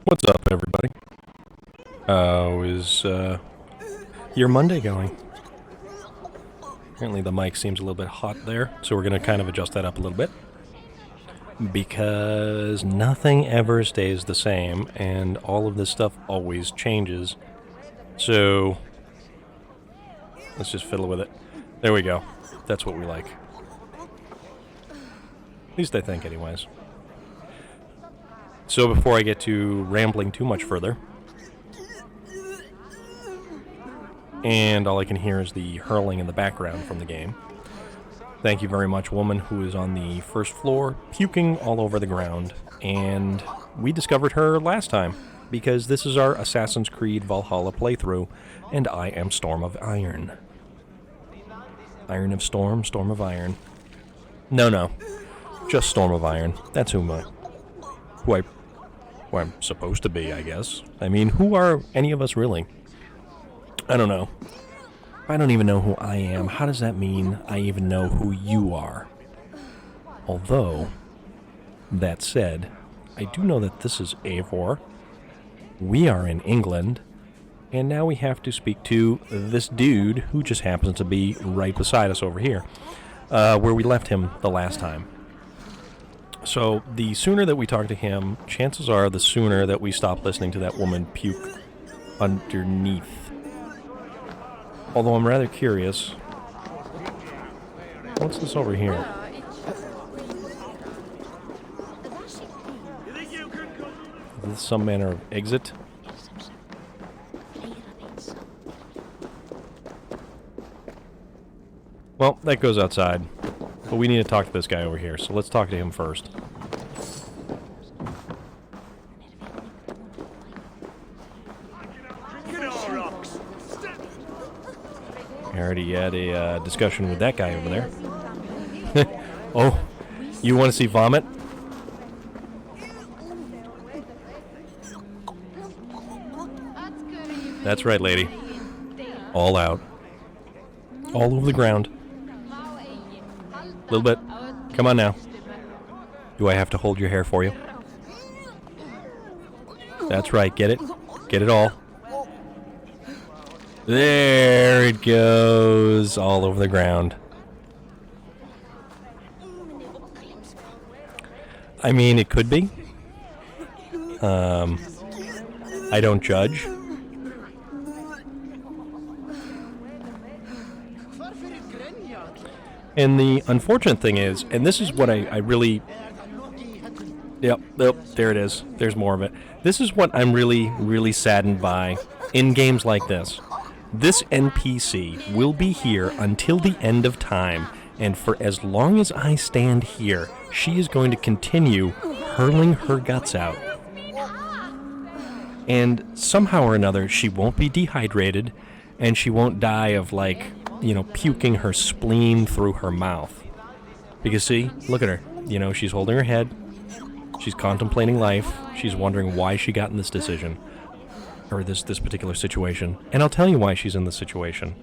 What's up, everybody? How is your Monday going? Apparently the mic seems a little bit hot there, so we're going to kind of adjust that up a little bit. Because nothing ever stays the same, and all of this stuff always changes. So, let's just fiddle with it. There we go. That's what we like. At least I think, anyways. So before I get to rambling too much further, and all I can hear is the hurling in the background from the game, thank you very much, woman who is on the first floor, puking all over the ground, and we discovered her last time, because this is our Assassin's Creed Valhalla playthrough, and I am Storm of Iron. Iron of Storm, Storm of Iron. No, just Storm of Iron. That's who I'm supposed to be, I guess. I mean, who are any of us really? I don't know. I don't even know who I am. How does that mean I even know who you are? Although, that said, I do know that this is Eivor. We are in England. And now we have to speak to this dude who just happens to be right beside us over here, where we left him the last time. So the sooner that we talk to him, chances are the sooner that we stop listening to that woman puke underneath. Although I'm rather curious. What's this over here? Is this some manner of exit? Well, that goes outside. But we need to talk to this guy over here, so let's talk to him first. I already had a discussion with that guy over there. Oh, you want to see vomit? That's right, lady. All out. All over the ground. A little bit. Come on now. Do I have to hold your hair for you? That's right. Get it? Get it all. There it goes. All over the ground. I mean, it could be. I don't judge. And the unfortunate thing is, and this is what I really... Yep, there it is. There's more of it. This is what I'm really saddened by in games like this. This NPC will be here until the end of time, and for as long as I stand here, she is going to continue hurling her guts out. And somehow or another, she won't be dehydrated, and she won't die of, like, you know, puking her spleen through her mouth. Because see, look at her. You know, she's holding her head. She's contemplating life. She's wondering why she got in this decision. Or this particular situation. And I'll tell you why she's in this situation.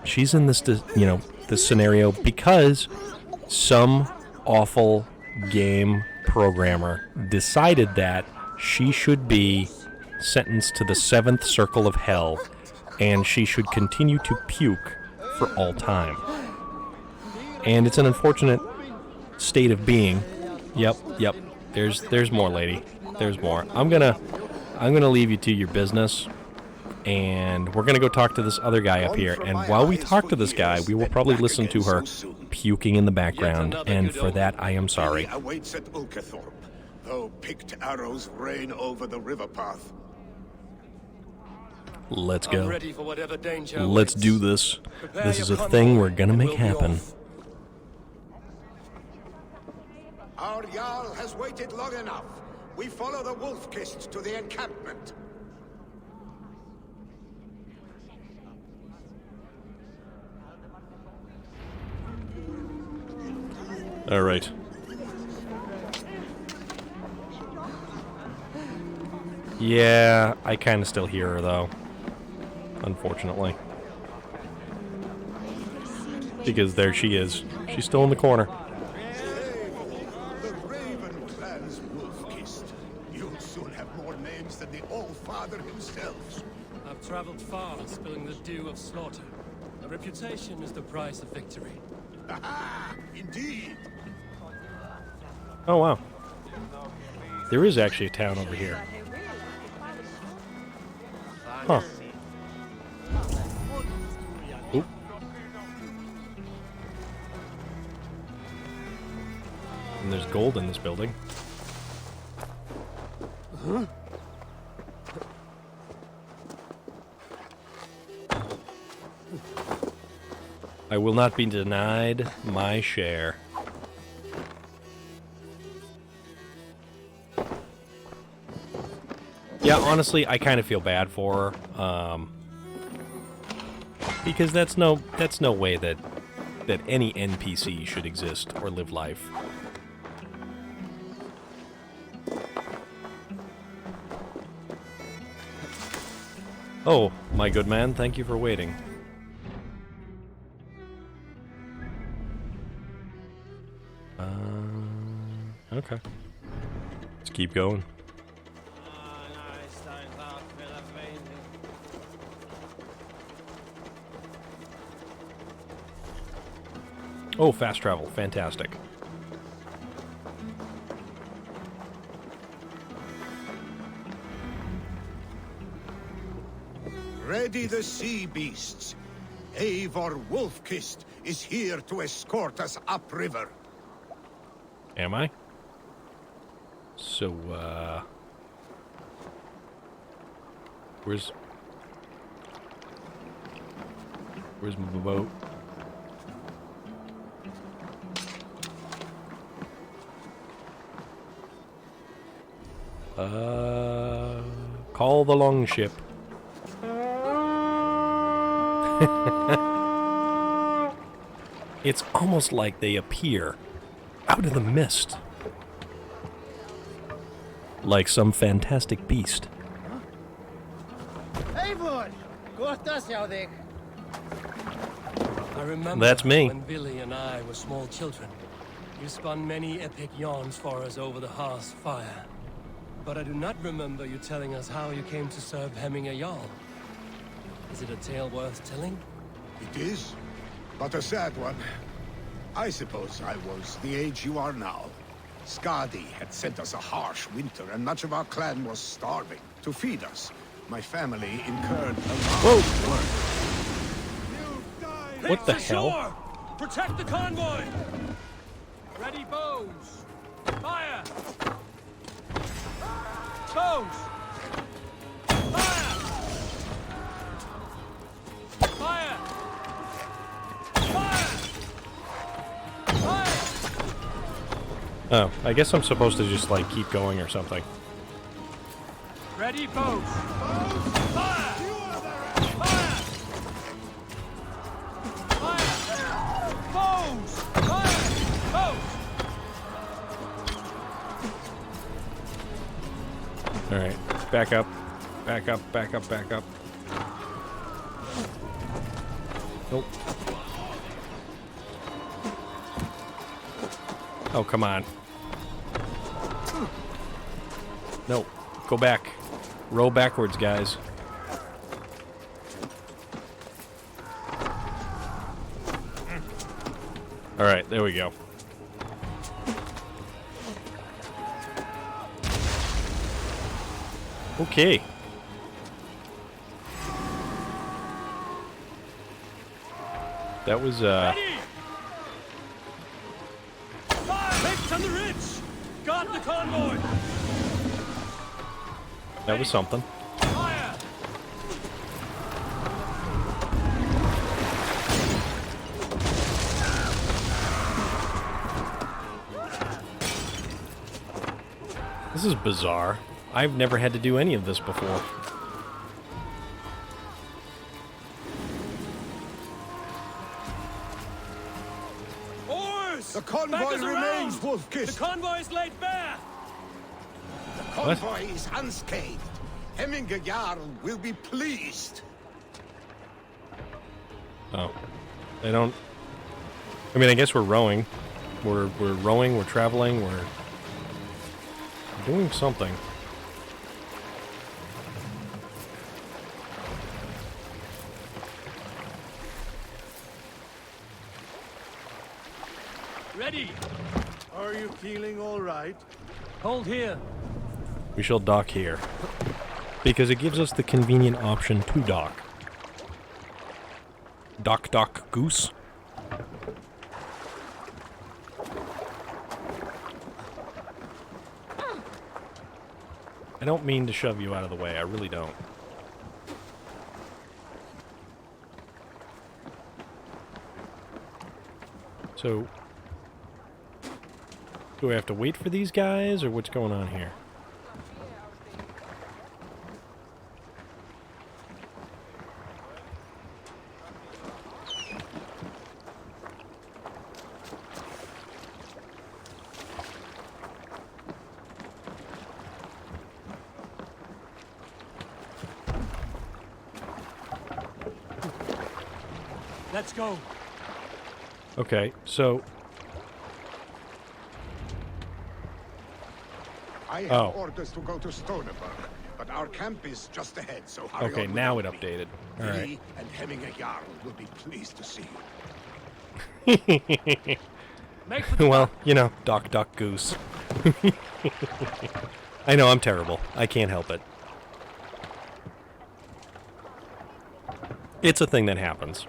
She's in this, this scenario because some awful game programmer decided that she should be sentenced to the 7th circle of hell, and she should continue to puke for all time. And it's an unfortunate state of being. Yep. There's more, lady. There's more. I'm gonna leave you to your business, and we're gonna go talk to this other guy up here. And while we talk to this guy, we will probably listen to her puking in the background, and for that I am sorry. He awaits at Ulkethorpe, though picked arrows rain over the river path. Let's go. I'm ready for whatever danger Let's awaits. do this. Prepare This is a your thing convoy, we're gonna and make we'll be happen. off. Our Jarl has waited long enough. We follow the Wolf-Kist to the encampment. All right. Yeah, I kind of still hear her, though. Unfortunately. Because there she is. She's still in the corner. The Raven clan's Wolf-Kist. You'll soon have more names than the All-Father himself. I've traveled far, spilling the dew of slaughter. A reputation is the price of victory. Aha! Indeed! Oh, wow. There is actually a town over here. Huh. Oop. And there's gold in this building. Huh? I will not be denied my share. Yeah, honestly, I kind of feel bad for her, because that's no way that any NPC should exist or live life. Oh, my good man, thank you for waiting. Okay. Let's keep going. Oh, fast travel. Fantastic. Ready the sea beasts. Eivor Wolf-Kist is here to escort us upriver. Am I? So, where's my boat? Call the longship. It's almost like they appear out of the mist. Like some fantastic beast. Eivor! Gortas jou dik. I remember That's me. when Billy and I were small children. You spun many epic yarns for us over the hearth's fire. But I do not remember you telling us how you came to serve Hemming a Jarl. Is it a tale worth telling? It is, but a sad one. I suppose I was the age you are now. Skadi had sent us a harsh winter, and much of our clan was starving. To feed us, my family incurred a Whoa! Keep What the to hell? shore! Protect the convoy! Ready bows! Fire! Bows! Fire! Fire! Fire! Fire! Oh, I guess I'm supposed to just, like, keep going or something. Ready bows! Fire! Fire! Fire! Bows! Fire! Bows! Alright, back up. Back up, back up, back up. Nope. Oh, come on. No, go back. Row backwards, guys. Alright, there we go. Okay. That was, Ready! the convoy! That was something. Fire! This is bizarre. I've never had to do any of this before. Oars! The convoy Back us remains, around! Wolf-Kissed. The convoy is laid bare! The convoy is unscathed. Hemminger Jarl will be pleased. Oh. They don't... I mean, I guess we're rowing. We're rowing, we're traveling, we're doing something. Ready! Are you feeling all right? Hold here. We shall dock here. Because it gives us the convenient option to dock. Dock, dock, goose. I don't mean to shove you out of the way, I really don't. So, do I have to wait for these guys, or what's going on here? Let's go. Okay, so... I have orders to go to Stoneberg, but our camp is just ahead, so hurry Okay, on now it without me. updated. Alright. He and Hemminger Jarl will be pleased to see you. Make for the Well, you know, dock, dock, goose. I know, I'm terrible. I can't help it. It's a thing that happens.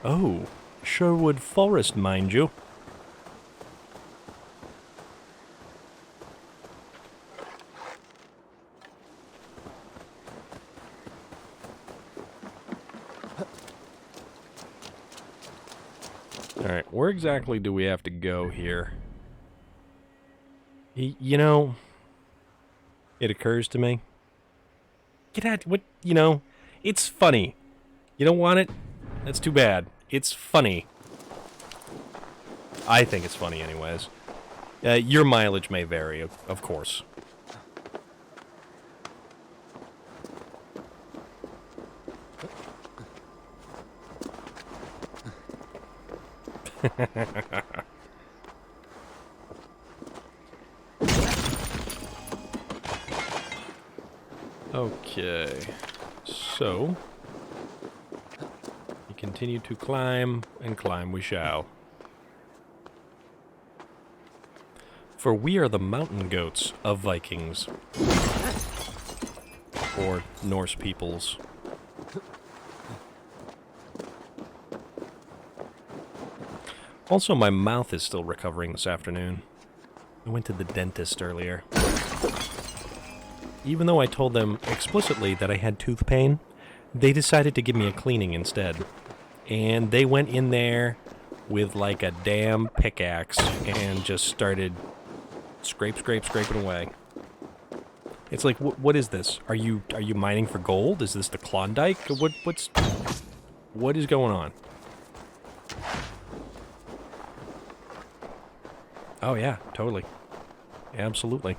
Oh, Sherwood Forest, mind you. Alright, where exactly do we have to go here? You know, it occurs to me. Get out, what, you know, it's funny. You don't want it? That's too bad. It's funny. I think it's funny anyways. Your mileage may vary, of course. Okay, so we continue to climb, and climb we shall. For we are the mountain goats of Vikings. Or Norse peoples. Also, my mouth is still recovering this afternoon. I went to the dentist earlier. Even though I told them explicitly that I had tooth pain, they decided to give me a cleaning instead. And they went in there with like a damn pickaxe and just started scraping away. It's like, what is this? Are you mining for gold? Is this the Klondike? What is going on? Oh yeah, totally. Absolutely.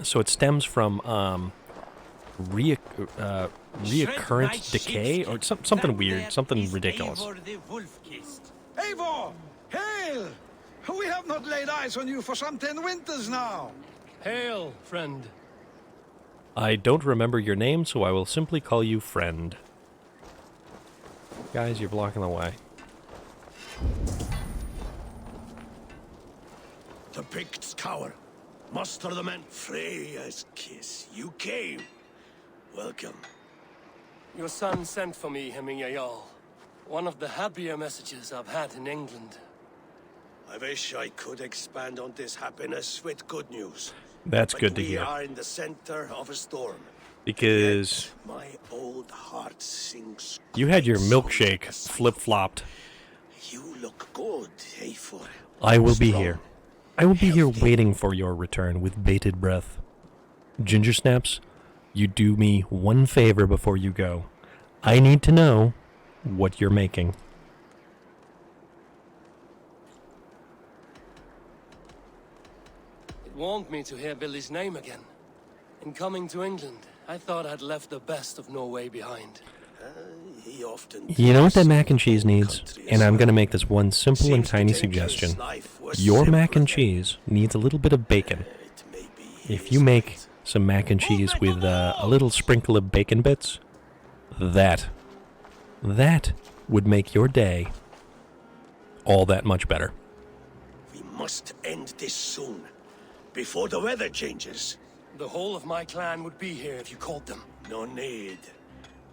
So it stems from reoccurrent decay or something weird, something ridiculous. Eivor! Hail! We have not laid eyes on you for some 10 winters now. Hail, friend. I don't remember your name, so I will simply call you friend. Guys, you're blocking the way. The Picts cower. Muster the men. Freya's kiss. You came. Welcome. Your son sent for me, Hemming Jarl. One of the happier messages I've had in England. I wish I could expand on this happiness with good news. That's But good to we hear. are in the center of a storm. Because My old heart sings. you had your great milkshake songs. flip-flopped. You look good, Eivor. I will be Strong. here. I will be here Healthy. waiting for your return with bated breath. Ginger Snaps, you do me one favor before you go. I need to know what you're making. It warmed me to hear Billy's name again. In coming to England, I thought I'd left the best of Norway behind. He often You know what that thinks mac and cheese of needs? country And as I'm going to well. make this one simple and Seems to tiny think his suggestion. life was Your mac simpler and than cheese needs a little bit of bacon. it may be If his you make right. some mac and cheese with a little sprinkle of bacon bits, that would make your day all that much better. We must end this soon, before the weather changes. The whole of my clan would be here if you called them. No need.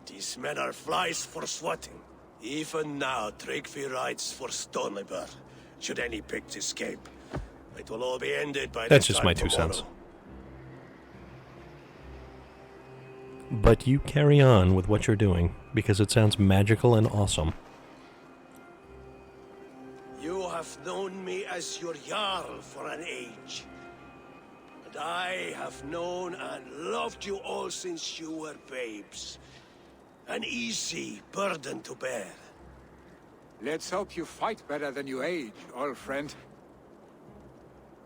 These men are flies for swatting. Even now, Tryggvi rides for Stonebur. Should any Picts escape, it will all be ended by That's this just time my 2 tomorrow. cents. But you carry on with what you're doing, because it sounds magical and awesome. You have known me as your Jarl for an age. And I have known and loved you all since you were babes. An easy burden to bear. Let's hope you fight better than you age, old friend.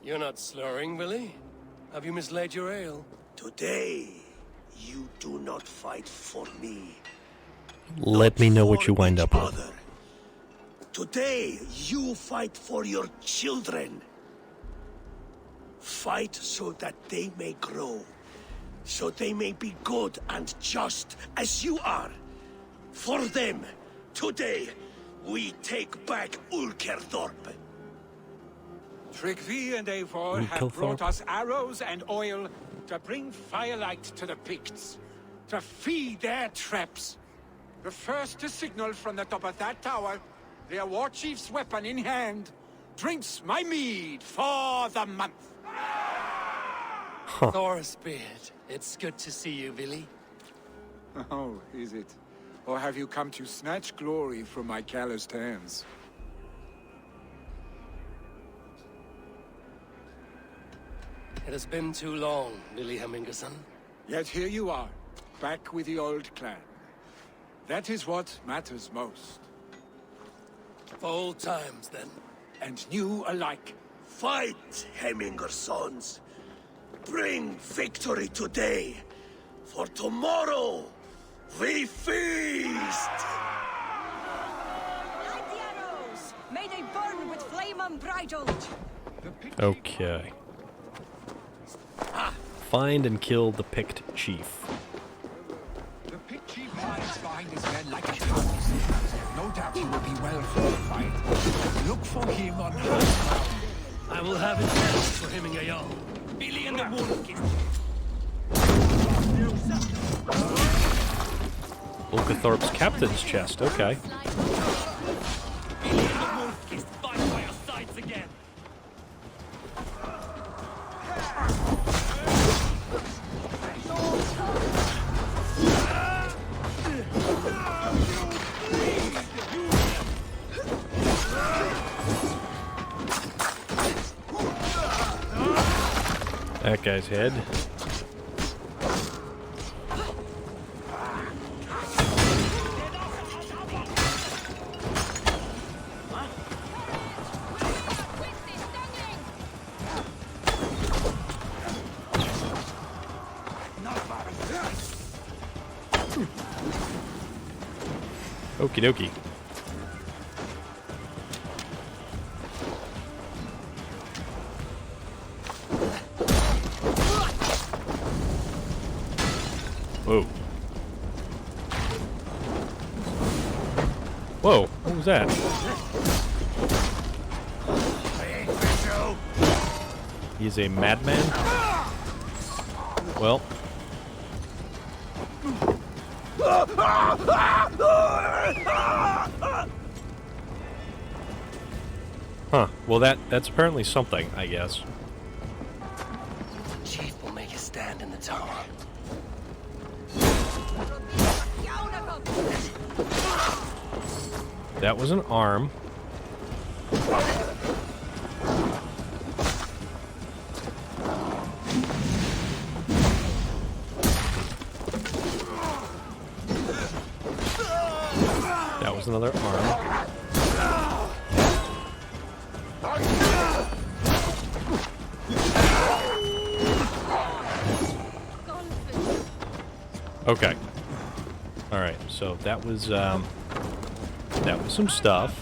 You're not slurring, Billy? Have you mislaid your ale? Today, you do not fight for me. Let me know what for you wind each up with. other. Today, you fight for your children. Fight so that they may grow. So they may be good and just as you are. For them, today, we take back Ulkerdorp. Tryggvi and Eivor have Ulkelthorpe. brought us arrows and oil to bring firelight to the Picts, to feed their traps. The first to signal from the top of that tower, their war chief's weapon in hand, drinks my mead for the month. Thor's beard. It's good to see you, Billy. Oh, is it? Or have you come to snatch glory from my calloused hands? It has been too long, Billy Hemmingerson. Yet here you are, back with the old clan. That is what matters most. For old times, then. And new alike. Fight, Hemminger sons. Bring victory today. For tomorrow, we feast! Light the arrows! May they burn with flame unbridled! Okay. Find and kill the Pict chief. The Pict chief hides behind his men like a house. No doubt he will be well fortified. Look for him on high ground. I will have it next for him and Jarl. Billy and the Wolf. Ulkathorpe's captain's chest, okay. Billy and the Wolf kissed fight by our sides again. That guy's head. Okie dokie. Whoa. Whoa, what was that? He's a madman? Well. Huh. Well, that's apparently something, I guess. Chief will make a stand in the tower. That was an arm. That was another arm. Okay. All right. So that was some stuff.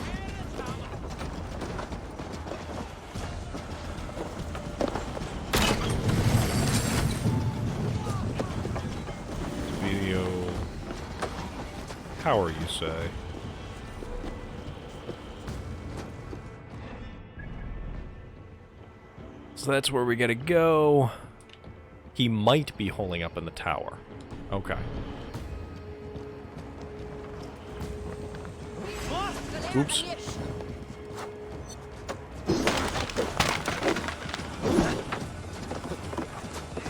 Video power, you say? So that's where we gotta go. He might be holding up in the tower. Okay. Oops.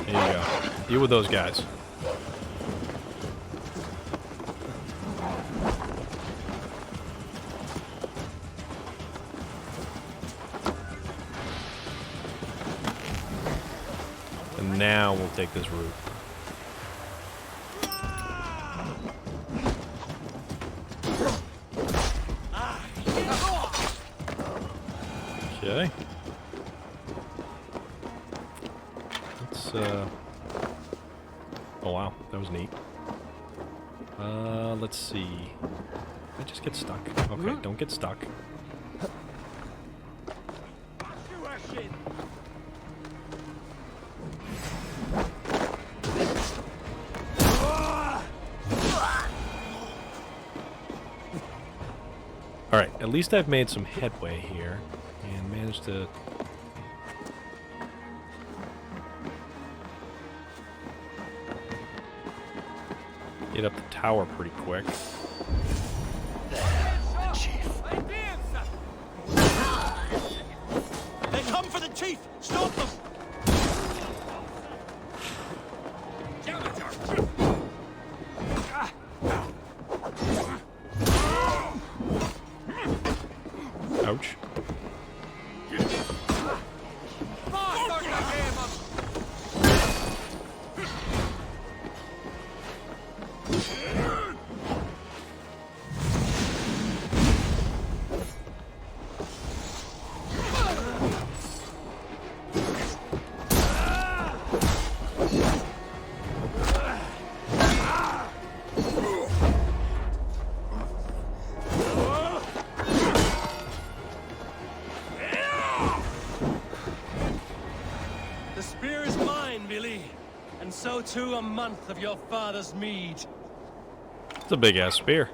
There you go. Deal with those guys. And now we'll take this route. Okay. Let's, oh wow, that was neat. Let's see. I just get stuck. Okay, don't get stuck. Alright, at least I've made some headway here and managed to get up the tower pretty quick. The chief. They come for the chief! Stop them! Ouch. The spear is mine, Billy. And so too a month of your father's mead. It's a big-ass spear.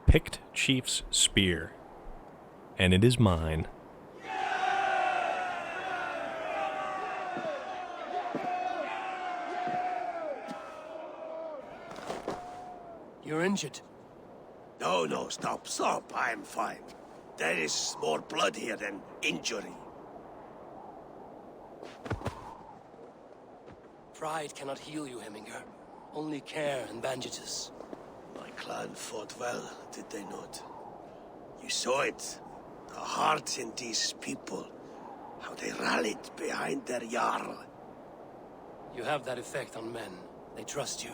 Picked Chief's spear. And it is mine. You're injured. No, stop. I'm fine. There is more blood here than injury. Pride cannot heal you, Heminger. Only care and bandages. My clan fought well, did they not? You saw it. The heart in these people. How they rallied behind their Jarl. You have that effect on men. They trust you.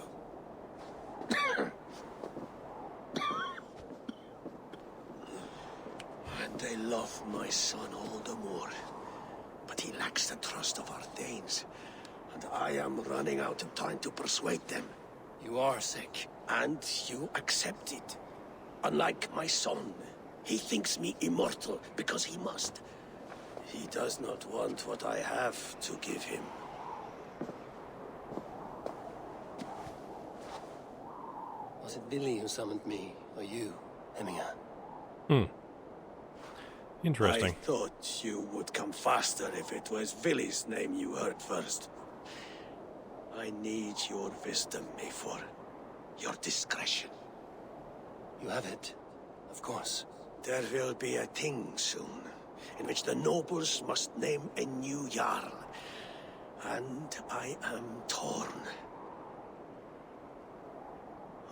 And they love my son all the more. But he lacks the trust of our Danes. And I am running out of time to persuade them. You are sick. And you accept it. Unlike my son, he thinks me immortal because he must. He does not want what I have to give him. Was it Billy who summoned me, or you? Hemminger. Interesting. I thought you would come faster if it was Villy's name you heard first. I need your wisdom, Mayfor. Your discretion. You have it, of course. There will be a thing soon, in which the nobles must name a new Jarl. And I am torn.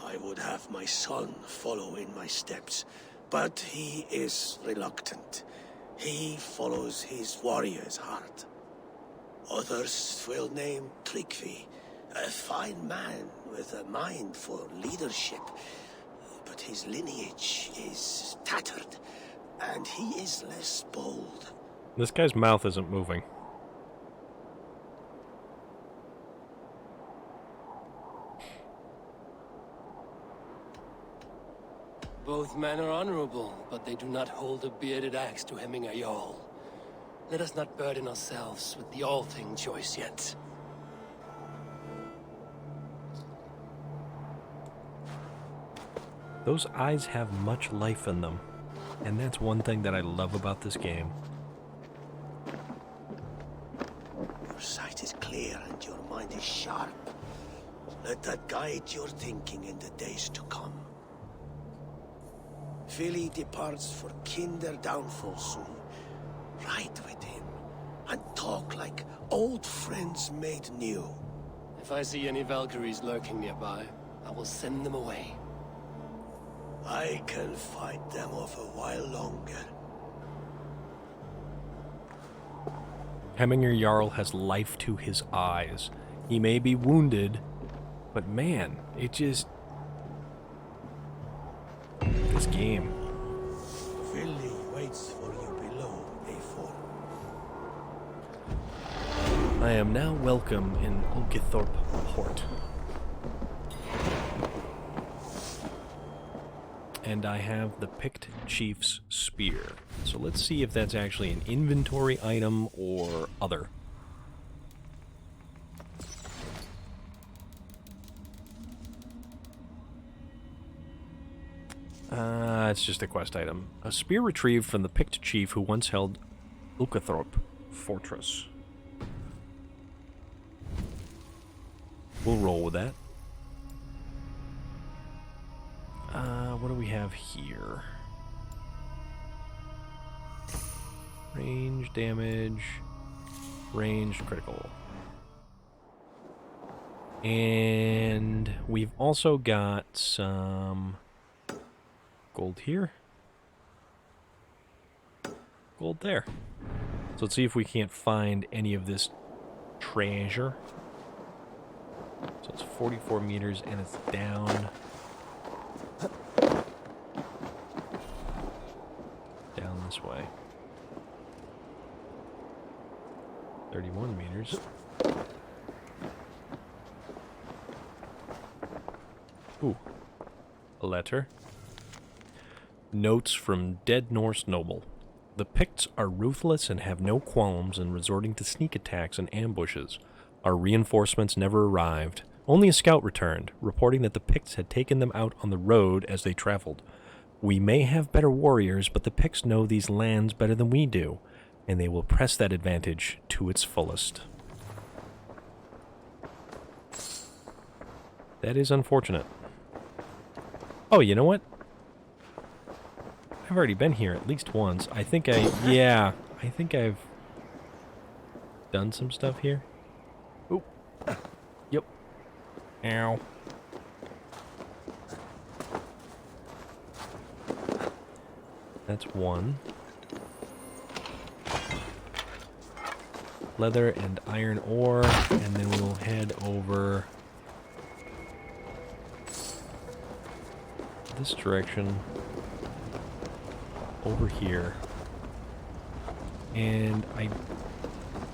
I would have my son follow in my steps, but he is reluctant. He follows his warrior's heart. Others will name Tryggvi, a fine man with a mind for leadership. But his lineage is tattered, and he is less bold. This guy's mouth isn't moving. Both men are honorable, but they do not hold a bearded axe to Hemminger Jarl. Let us not burden ourselves with the all-thing choice yet. Those eyes have much life in them, and that's one thing that I love about this game. Your sight is clear and your mind is sharp. Let that guide your thinking in the days to come. Villy departs for Kinder downfall soon. Ride with him, and talk like old friends made new. If I see any Valkyries lurking nearby, I will send them away. I can fight them off a while longer. Hemminger Jarl has life to his eyes. He may be wounded, but man, it just... This game. Villy waits for you below, A4. I am now welcome in Ulgithorpe Port. And I have the Pict Chief's Spear. So let's see if that's actually an inventory item or other. It's just a quest item. A spear retrieved from the Pict Chief who once held Ulgithorpe Fortress. We'll roll with that. What do we have here? Range, damage, range, critical. And we've also got some gold here. Gold there. So let's see if we can't find any of this treasure. So it's 44 meters and it's down. Down this way. 31 meters. Ooh. A letter. Notes from dead Norse noble. The Picts are ruthless and have no qualms in resorting to sneak attacks and ambushes. Our reinforcements never arrived. Only a scout returned, reporting that the Picts had taken them out on the road as they traveled. We may have better warriors, but the Picts know these lands better than we do, and they will press that advantage to its fullest. That is unfortunate. Oh, you know what? I've already been here at least once. I think I think I've done some stuff here. Oop. Yep. Ow. That's one. Leather and iron ore, and then we'll head over this direction. Over here. And I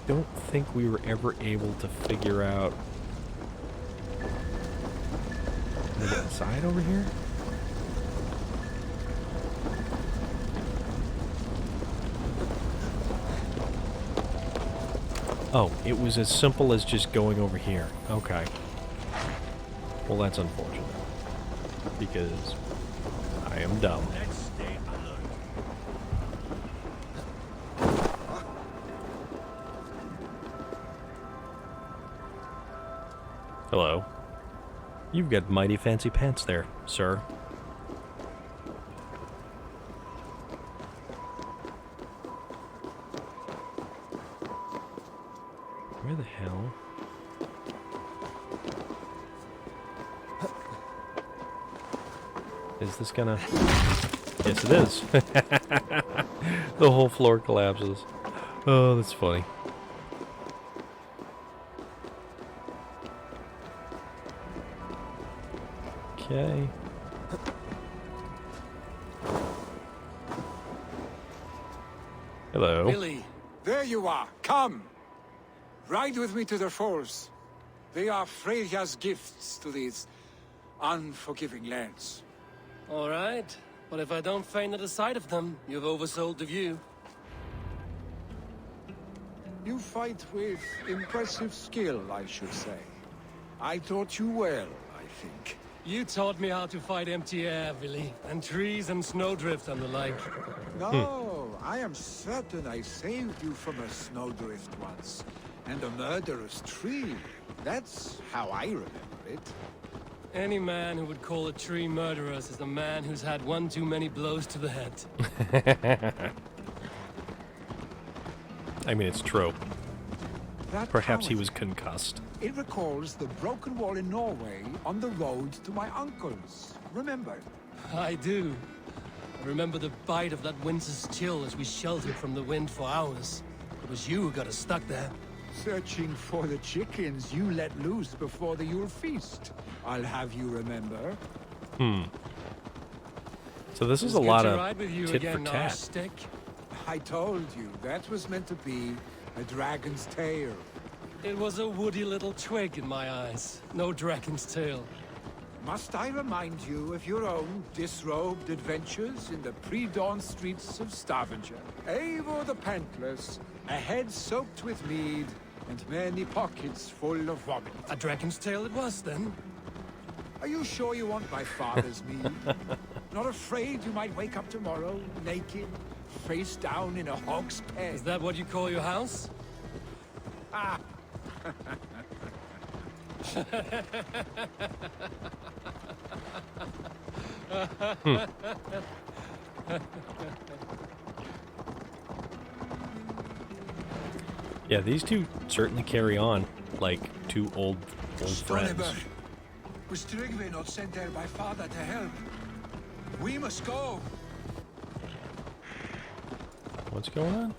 don't think we were ever able to figure out... Can I get inside over here? Oh, it was as simple as just going over here. Okay. Well, that's unfortunate. Because I am dumb. Let's stay alert. Hello. You've got mighty fancy pants there, sir. Where the hell? Is this gonna... Yes, it is. The whole floor collapses. Oh, that's funny. Okay. Hello. Billy, There you are. Come. Ride with me to the falls. They are Freya's gifts to these unforgiving lands. all right. But if I don't faint at the sight of them, you've oversold the view. You fight with impressive skill, I should say. I taught you well, I think. You taught me how to fight empty air, Billy, and trees and snowdrift and the like. No, I am certain I saved you from a snowdrift once. And a murderous tree. That's how I remember it. Any man who would call a tree murderous is a man who's had one too many blows to the head. I mean, it's true. That Perhaps he tower, was concussed. It recalls the broken wall in Norway on the road to my uncle's. Remember? I do. I remember the bite of that winter's chill as we sheltered from the wind for hours. It was you who got us stuck there. Searching for the chickens you let loose before the Yule feast. I'll have you remember. So this is It's a lot good to of ride with you tit again, for tat. Stick. I told you, that was meant to be a dragon's tail. It was a woody little twig in my eyes. No dragon's tail. Must I remind you of your own disrobed adventures in the pre-dawn streets of Stavanger? Eivor the Pantless, a head soaked with mead, and many pockets full of vomit. A dragon's tail it was, then? Are you sure you want my father's mead? Not afraid you might wake up tomorrow, naked, face down in a hog's pen? Is that what you call your house? Ah! Yeah, these two certainly carry on like two old friends. Was Tryggvi not sent there by father to help? We must go! What's going on?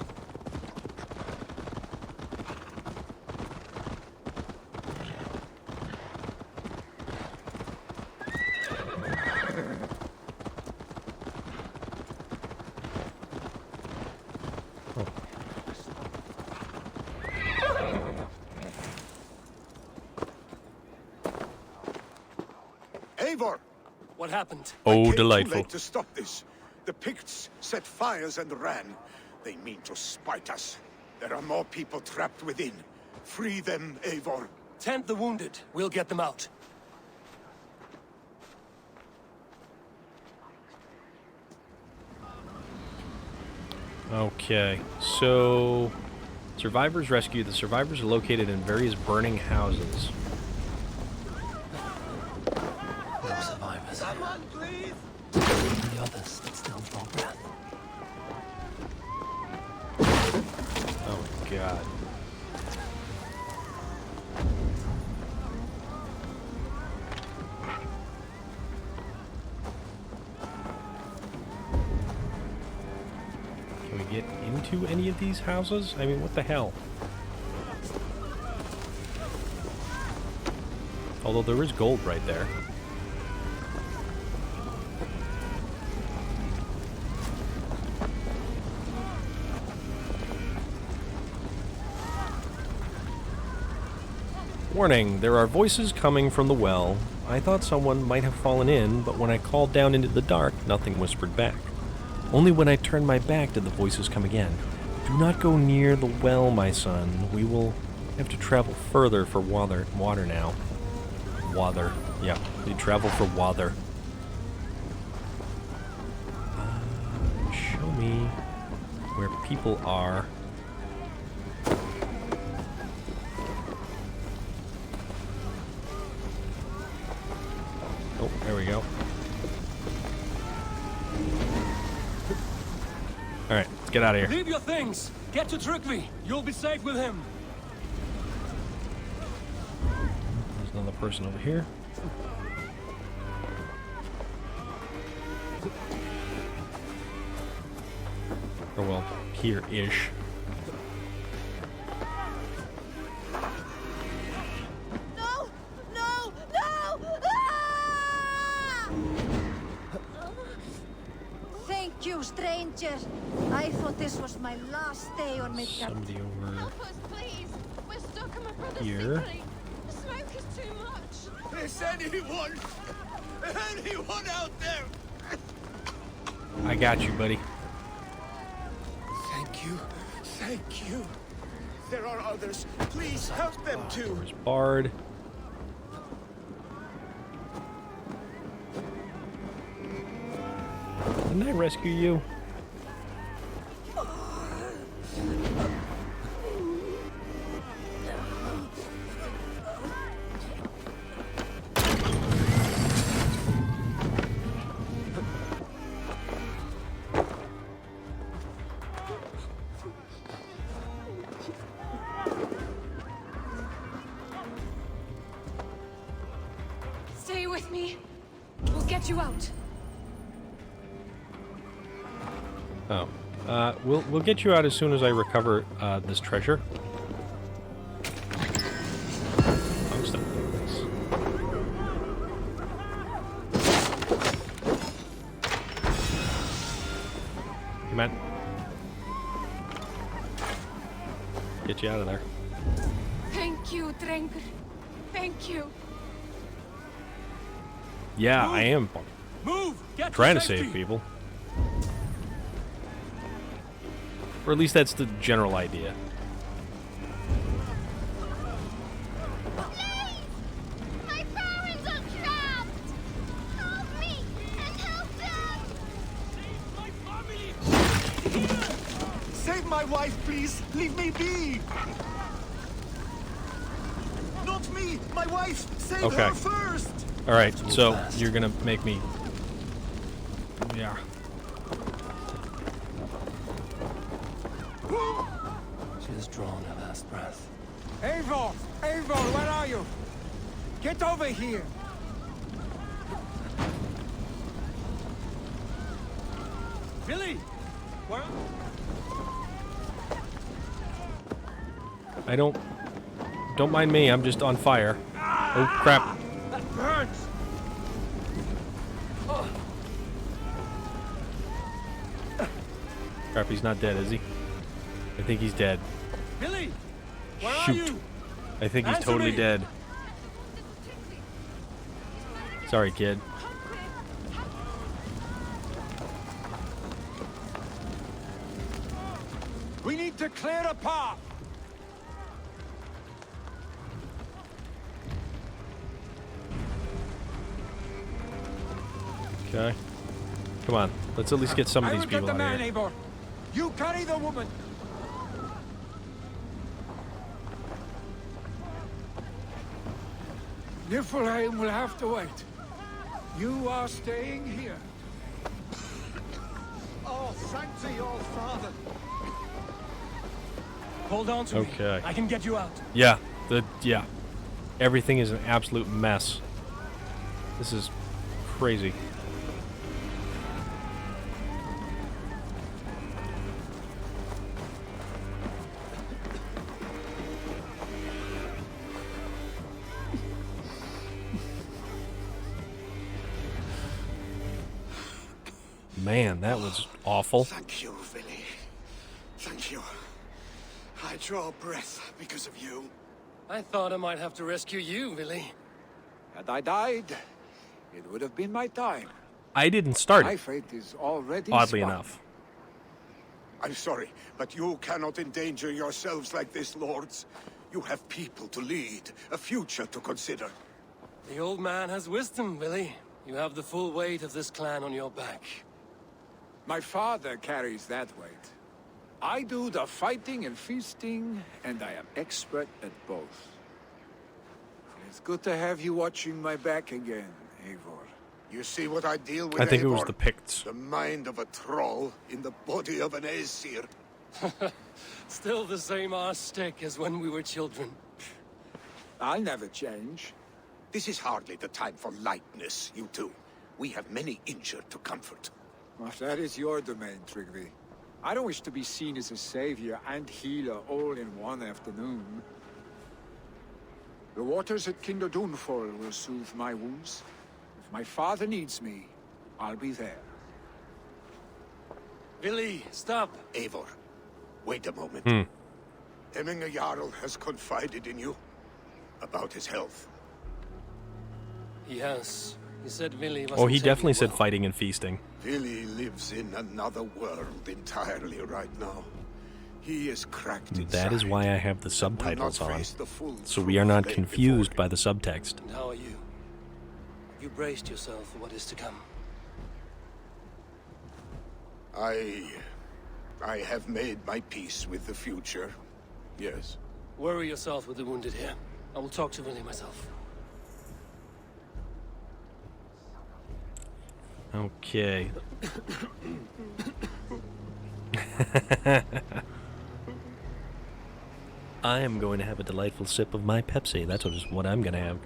Eivor! What happened? I Oh, came delightful. Too late to stop this. The Picts set fires and ran. They mean to spite us. There are more people trapped within. Free them, Eivor. Tend the wounded. We'll get them out. Okay, so survivors rescued. The survivors are located in various burning houses. No survivors. Someone, please! The others that still draw breath. Oh god. Can we get into any of these houses? I mean, what the hell? Although there is gold right there. Warning, there are voices coming from the well. I thought someone might have fallen in, but when I called down into the dark, nothing whispered back. Only when I turned my back did the voices come again. Do not go near the well, my son. We will have to travel further for water now. Water. Yeah, we travel for water. Show me where people are. Oh, there we go. Alright, let's get out of here. Leave your things! Get to Tryggvi! You'll be safe with him! There's another person over here. Or well, here-ish. No! No! No! Ah! Thank you, stranger. I thought this was my last day on Midgard. Somebody over Help us, please. We're stuck in my brother's here. secret. The smoke is too much. Is anyone out there? I got you, buddy. Thank you. Thank you. There are others. Please help them too. There's Bard. Didn't I rescue you? Stay with me. We'll get you out. Oh. We'll get you out as soon as I recover this treasure. Oh, stop. Thanks. Come on. Get you out of there. Thank you, Drengur. Thank you. Yeah, I am Move! Get trying to safety. save people. Or at least that's the general idea. My parents are trapped! Help me and help them! Save my wife, please. Leave me be. Not me. My wife. Save Okay. her first. Alright, so you're gonna make me... Yeah. She has drawn her last breath. Eivor! Eivor, where are you? Get over here! Billy! Where? I don't mind me, I'm just on fire. Oh, crap. That burns! Crap, he's not dead, is he? I think he's dead. Billy! Where are Shoot. you? I think he's Answer totally me. dead. Sorry, kid. We need to clear a path! Okay. Come on, let's at least get some of I these will get people the out man, of here. Eivor. You carry the woman. Niflheim will have to wait. You are staying here. Oh, thank thee, old father. Hold on to me. Okay. I can get you out. Yeah, yeah. Everything is an absolute mess. This is crazy. Man, that was awful. Thank you, Vinny. Thank you. I draw breath because of you. I thought I might have to rescue you, Billy. Had I died, it would have been my time. I didn't start My it, fate is already oddly spun. enough. I'm sorry, but you cannot endanger yourselves like this, lords. You have people to lead, a future to consider. The old man has wisdom, Billy. You have the full weight of this clan on your back. My father carries that weight. I do the fighting and feasting, and I am expert at both. It's good to have you watching my back again, Eivor. You see what I deal with, I think it was Eivor? the Picts. The mind of a troll in the body of an Aesir. Still the same arse stick as when we were children. I'll never change. This is hardly the time for lightness, you two. We have many injured to comfort. Well, that is your domain, Tryggvi. I don't wish to be seen as a savior and healer all in one afternoon. The waters at Kinderdunfall will soothe my wounds. If my father needs me, I'll be there. Billy, stop! Eivor, wait a moment. Hemminger Jarl has confided in you about his health. He has. He said Billy wasn't Oh, he taking definitely it said well. fighting and feasting. Billy lives in another world entirely right now. He is cracked inside. That is why I have the Will not subtitles on, face the full so we are not truth laid confused before by the subtext. And how are you? Have you braced yourself for what is to come? him. I have made my peace with the future. Yes. Worry yourself with the wounded here. I will talk to Billy myself. Okay. I am going to have a delightful sip of my Pepsi. That's what I'm going to have.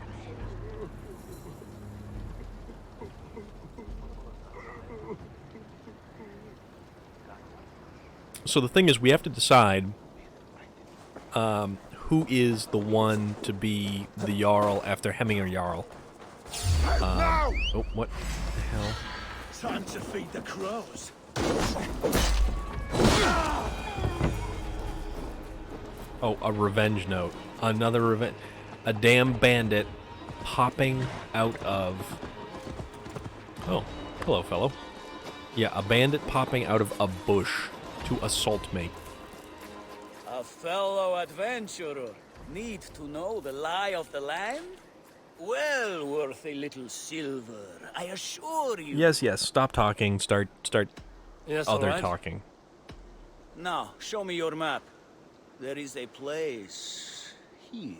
So the thing is, we have to decide who is the one to be the Jarl after Hemminger Jarl. Oh, what the hell? Time to feed the crows. Oh, a revenge note. Another revenge. A damn bandit popping out of... Oh, hello, fellow. Yeah, a bandit popping out of a bush to assault me. A fellow adventurer need to know the lie of the land? Well worth a little silver, I assure you. Yes, stop talking. Start Yes, other all right. talking. Now, show me your map. There is a place here.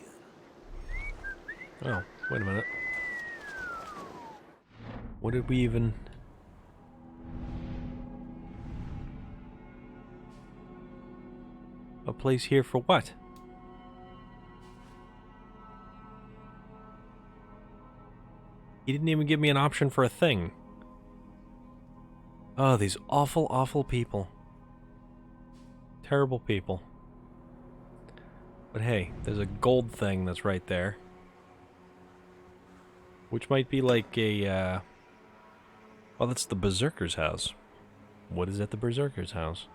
Oh, wait a minute. What did we even... A place here for what? He didn't even give me an option for a thing. Oh, these awful, awful people. Terrible people. But hey, there's a gold thing that's right there. Which might be like a, well, that's the Berserker's house. What is at the Berserker's house?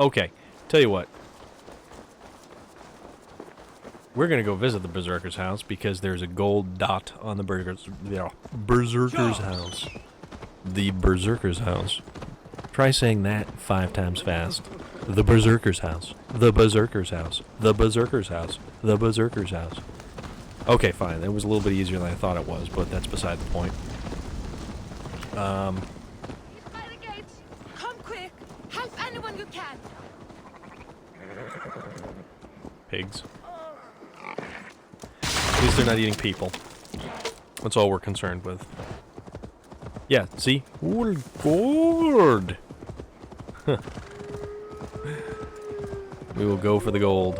Okay, tell you what. We're gonna go visit the Berserker's house because there's a gold dot on the Berserker's house. The Berserker's house. Try saying that 5 times fast. The Berserker's house. The Berserker's house. The Berserker's house. The Berserker's house. Okay, fine. It was a little bit easier than I thought it was, but that's beside the point. He's by the gates. Come quick. Help anyone you can. Pigs. At least they're not eating people. That's all we're concerned with. Yeah, see? Oh, gold! We will go for the gold.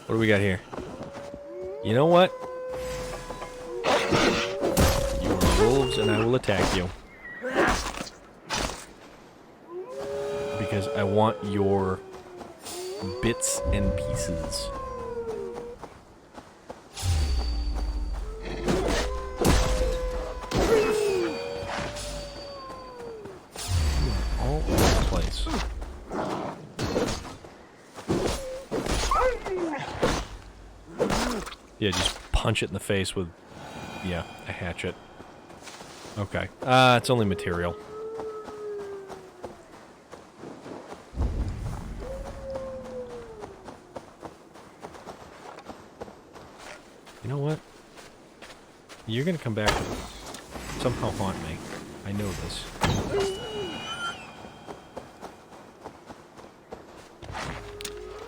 What do we got here? You know what? You are wolves and I will attack you. Because I want your bits and pieces. All over the place. Yeah, just punch it in the face with, yeah, a hatchet. Okay. It's only material. You know what? You're gonna come back and somehow haunt me. I know this.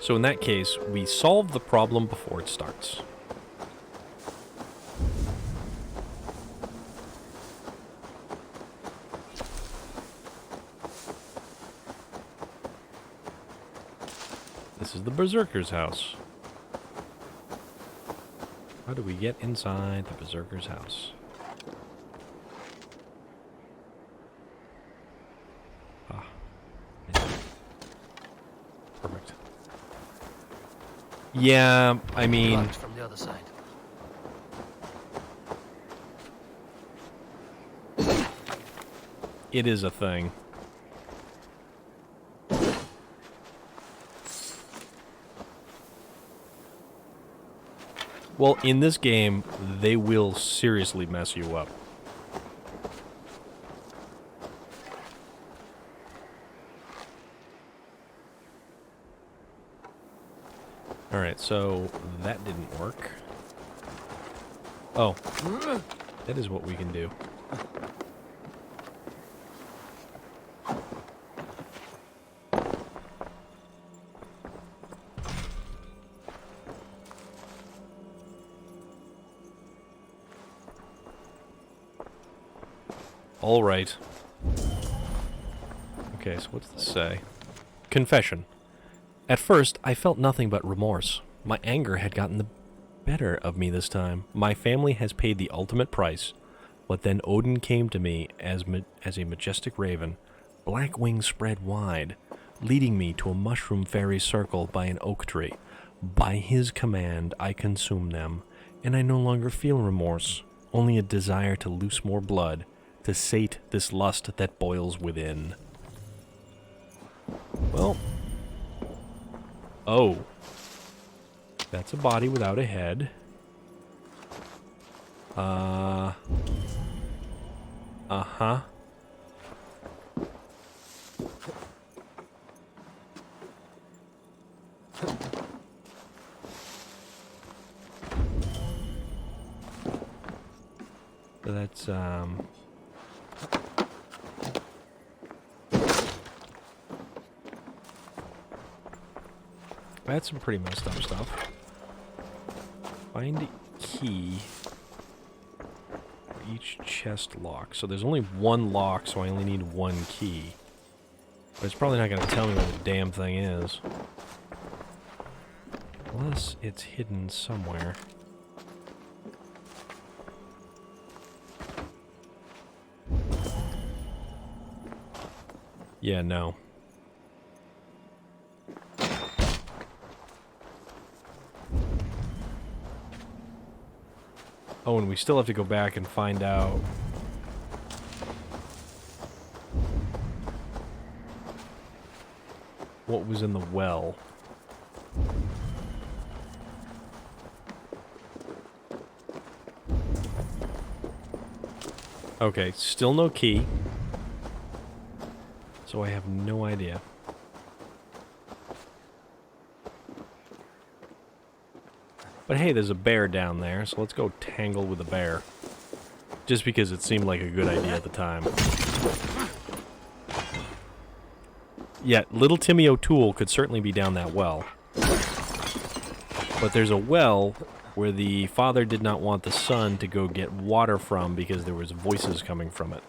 So in that case, we solve the problem before it starts. This is the Berserker's house. How do we get inside the Berserker's house? Ah. Perfect. Yeah, I mean... Locked from the other side. It is a thing. Well, in this game, they will seriously mess you up. Alright, so that didn't work. Oh, that is what we can do. All right. Okay, so what's this say? Confession. At first, I felt nothing but remorse. My anger had gotten the better of me this time. My family has paid the ultimate price. But then Odin came to me as a majestic raven, black wings spread wide, leading me to a mushroom fairy circle by an oak tree. By his command, I consumed them, and I no longer feel remorse, only a desire to loose more blood, to sate this lust that boils within. Well. Oh. That's a body without a head. Uh-huh. That's, that's some pretty messed up stuff. Find key for each chest lock. So there's only one lock, so I only need one key. But it's probably not going to tell me what the damn thing is. Unless it's hidden somewhere. Yeah, no. Oh, and we still have to go back and find out what was in the well. Okay, still no key. So I have no idea. But hey, there's a bear down there, so let's go tangle with the bear. Just because it seemed like a good idea at the time. Yeah, little Timmy O'Toole could certainly be down that well. But there's a well where the father did not want the son to go get water from because there was voices coming from it.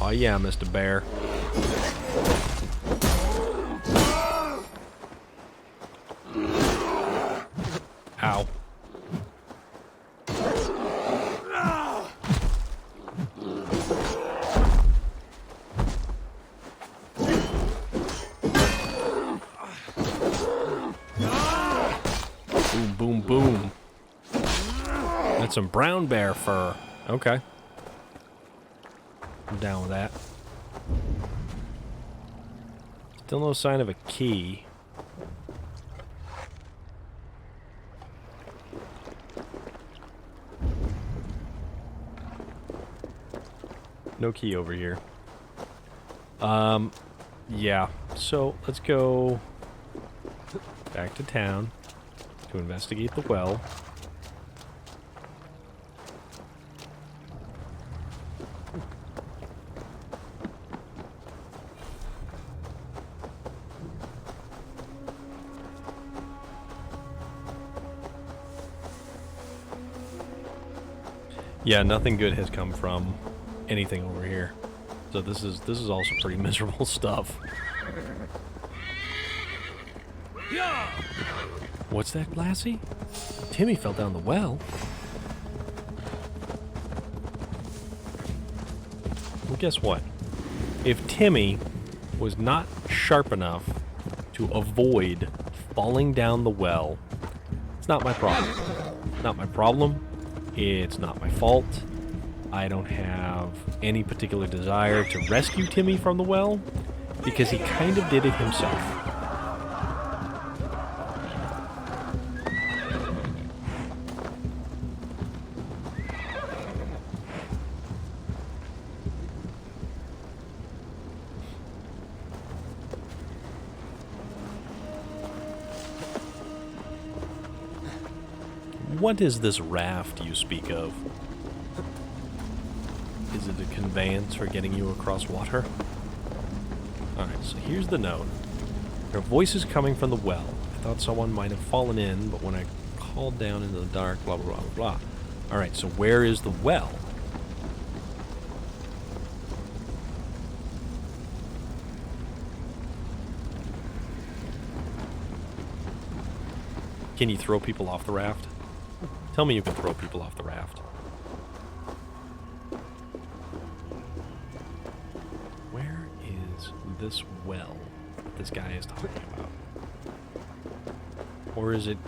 Oh yeah, Mr. Bear. Ow. Boom, boom, boom. That's some brown bear fur. Okay. I'm down with that. Still no sign of a key. No key over here. Yeah. so let's go back to town to investigate the well. Yeah, nothing good has come from anything over here. So this is also pretty miserable stuff. What's that, Lassie? Timmy fell down the well. Well, guess what? If Timmy was not sharp enough to avoid falling down the well, it's not my problem. Not my problem. It's not my fault. I don't have any particular desire to rescue Timmy from the well because he kind of did it himself. What is this raft you speak of? Is it a conveyance for getting you across water? Alright, so here's the note. There are voices coming from the well. I thought someone might have fallen in, but when I called down into the dark, blah, blah, blah, blah, blah. Alright, so where is the well? Can you throw people off the raft? Tell me you can throw people off the raft. Where is this well that this guy is talking about? Or is it...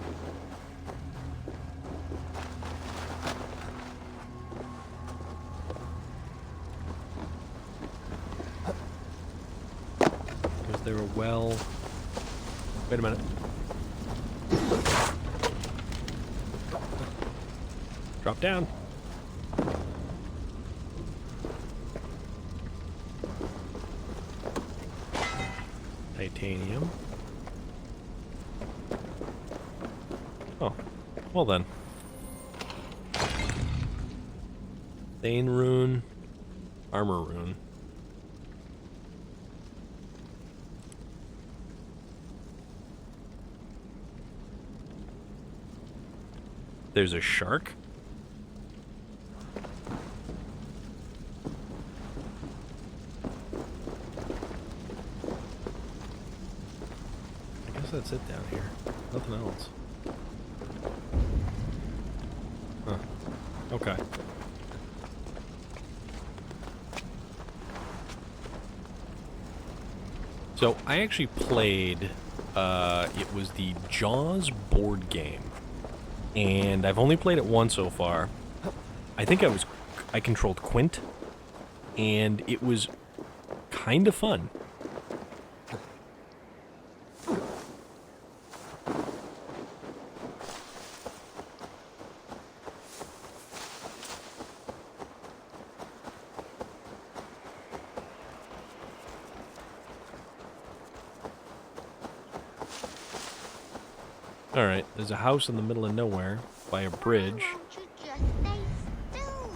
Was there a well... Wait a minute. Drop down. Titanium. Oh, well then. Thane rune, armor rune. There's a shark? That's it down here. Nothing else. Huh. Okay. So, I actually played, it was the Jaws board game. And I've only played it once so far. I think I controlled Quint. And it was kind of fun. Alright, there's a house in the middle of nowhere by a bridge. Why won't you just stay still?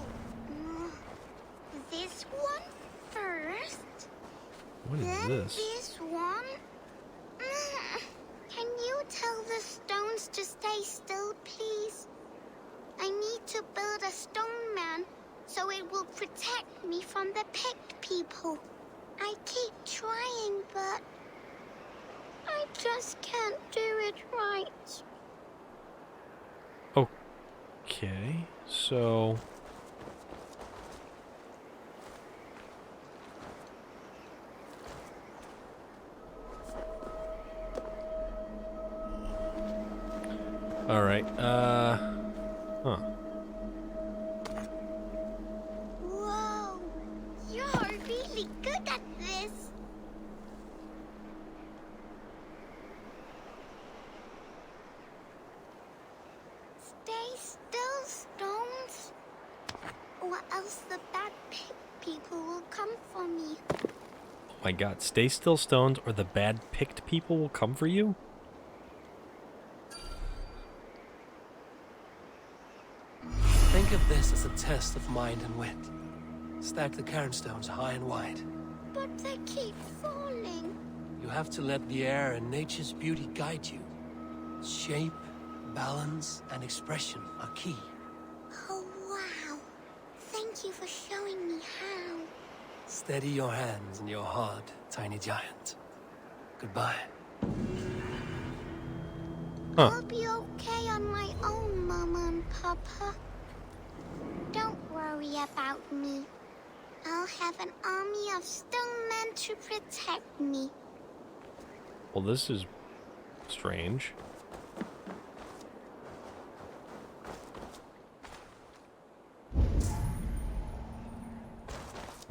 This one first. What is then this? This one. Can you tell the stones to stay still, please? I need to build a stone man so it will protect me from the picked people. I keep trying, but I just can't do it right. Okay, so... Alright, huh. Whoa, you're really good at this. Stay still, stones, or else the bad pig people will come for me. My god, stay still, stones, or the bad picked people will come for you? Think of this as a test of mind and wit. Stack the cairnstones high and wide. But they keep falling. You have to let the air and nature's beauty guide you. Shape, balance, and expression are key. Oh, wow. Thank you for showing me how. Steady your hands and your heart, tiny giant. Goodbye. I'll be okay on my own, Mama and Papa. Don't worry about me. I'll have an army of stone men to protect me. Well, this is strange.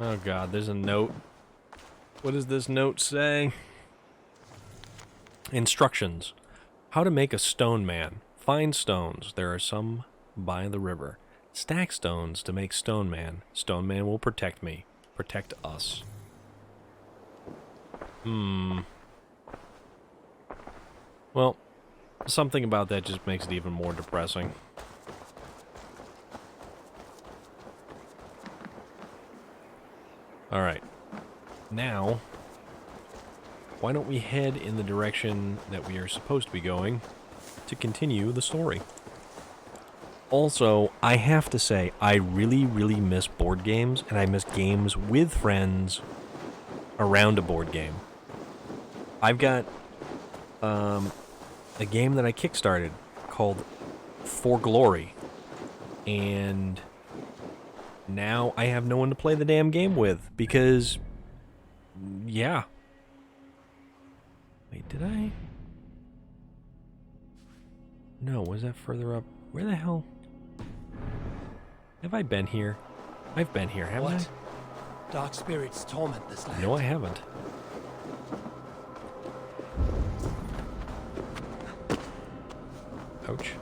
Oh god, there's a note. What does this note say? Instructions. How to make a stone man. Find stones. There are some by the river. Stack stones to make stone man. Stone man will protect me. Protect us. Well, something about that just makes it even more depressing. Alright. Now, why don't we head in the direction that we are supposed to be going to continue the story? Also, I have to say, I really, really miss board games, and I miss games with friends around a board game. I've got a game that I kickstarted called For Glory, and now I have no one to play the damn game with, because, yeah. Wait, did I? No, was that further up? Where the hell? Have I been here? I've been here, haven't What? Dark spirits torment this land. No, I haven't. Ouch.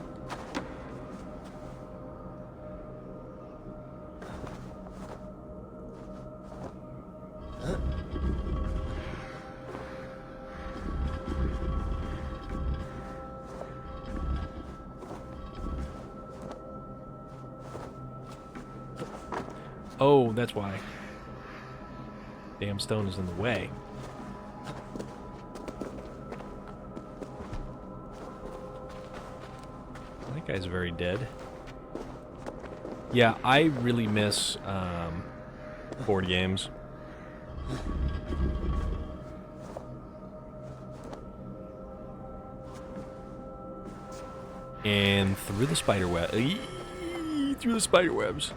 Oh, that's why. Damn stone is in the way. That guy's very dead. Yeah, I really miss board games. And through the spider web. Through the spider webs.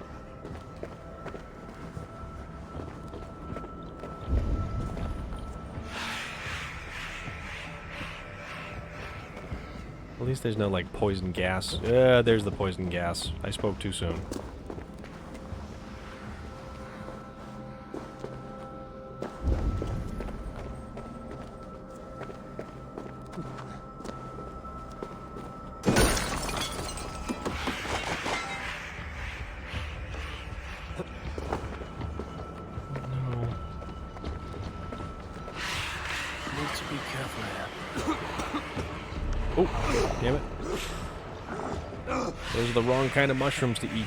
At least there's no, like, poison gas. There's the poison gas. I spoke too soon. Need to be careful here. Oh, damn it. Those are the wrong kind of mushrooms to eat.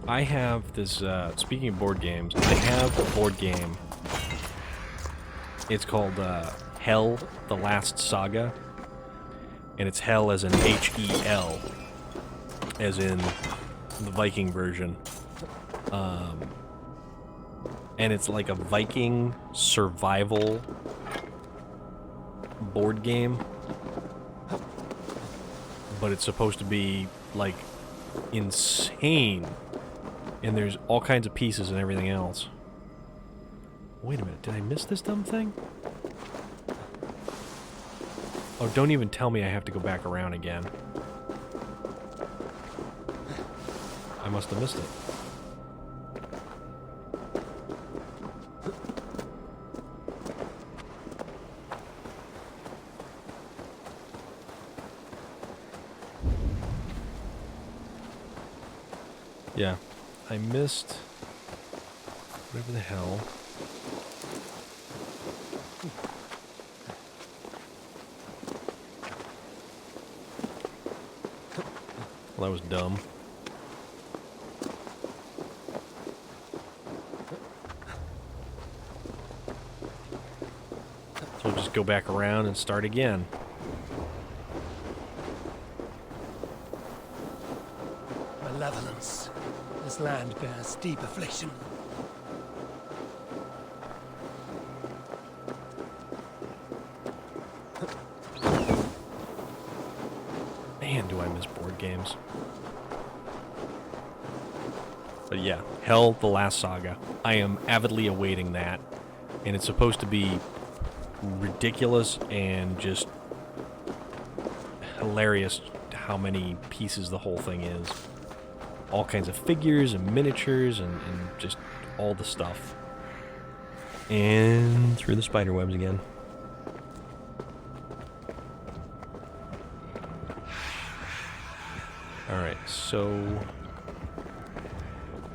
I have this, speaking of board games, I have a board game. It's called Hell, The Last Saga. And it's Hell as in H-E-L. As in the Viking version. And it's like a Viking survival board game. But it's supposed to be, like, insane. And there's all kinds of pieces and everything else. Wait a minute, did I miss this dumb thing? Oh, don't even tell me I have to go back around again. I must have missed it. Yeah, I missed whatever the hell. Well, that was dumb. So we'll just go back around and start again. Malevolence. This land bears deep affliction. Man, do I miss board games. But yeah, Hell, The Last Saga. I am avidly awaiting that. And it's supposed to be ridiculous and just hilarious how many pieces the whole thing is. All kinds of figures and miniatures and just all the stuff. And through the spider webs again. Alright, so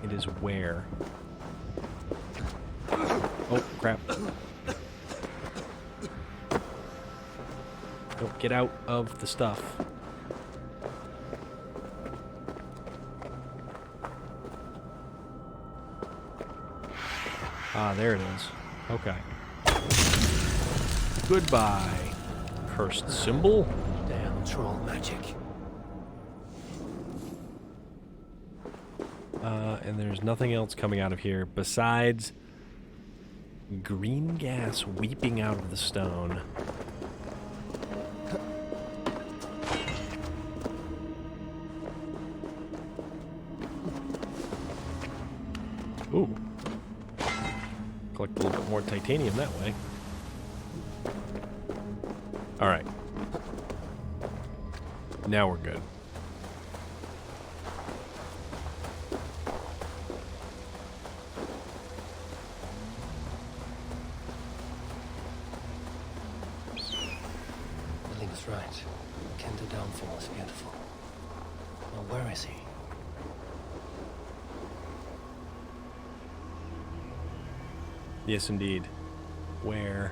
it is where? Oh, crap. Don't get out of the stuff. Ah, there it is. Okay. Goodbye, cursed symbol. Damn troll magic. And there's nothing else coming out of here besides green gas weeping out of the stone. Ooh. Collect a little bit more titanium that way. Alright. Now we're good. Ling's right. Kent Downfall is beautiful. Now where is he? Yes, indeed. Where?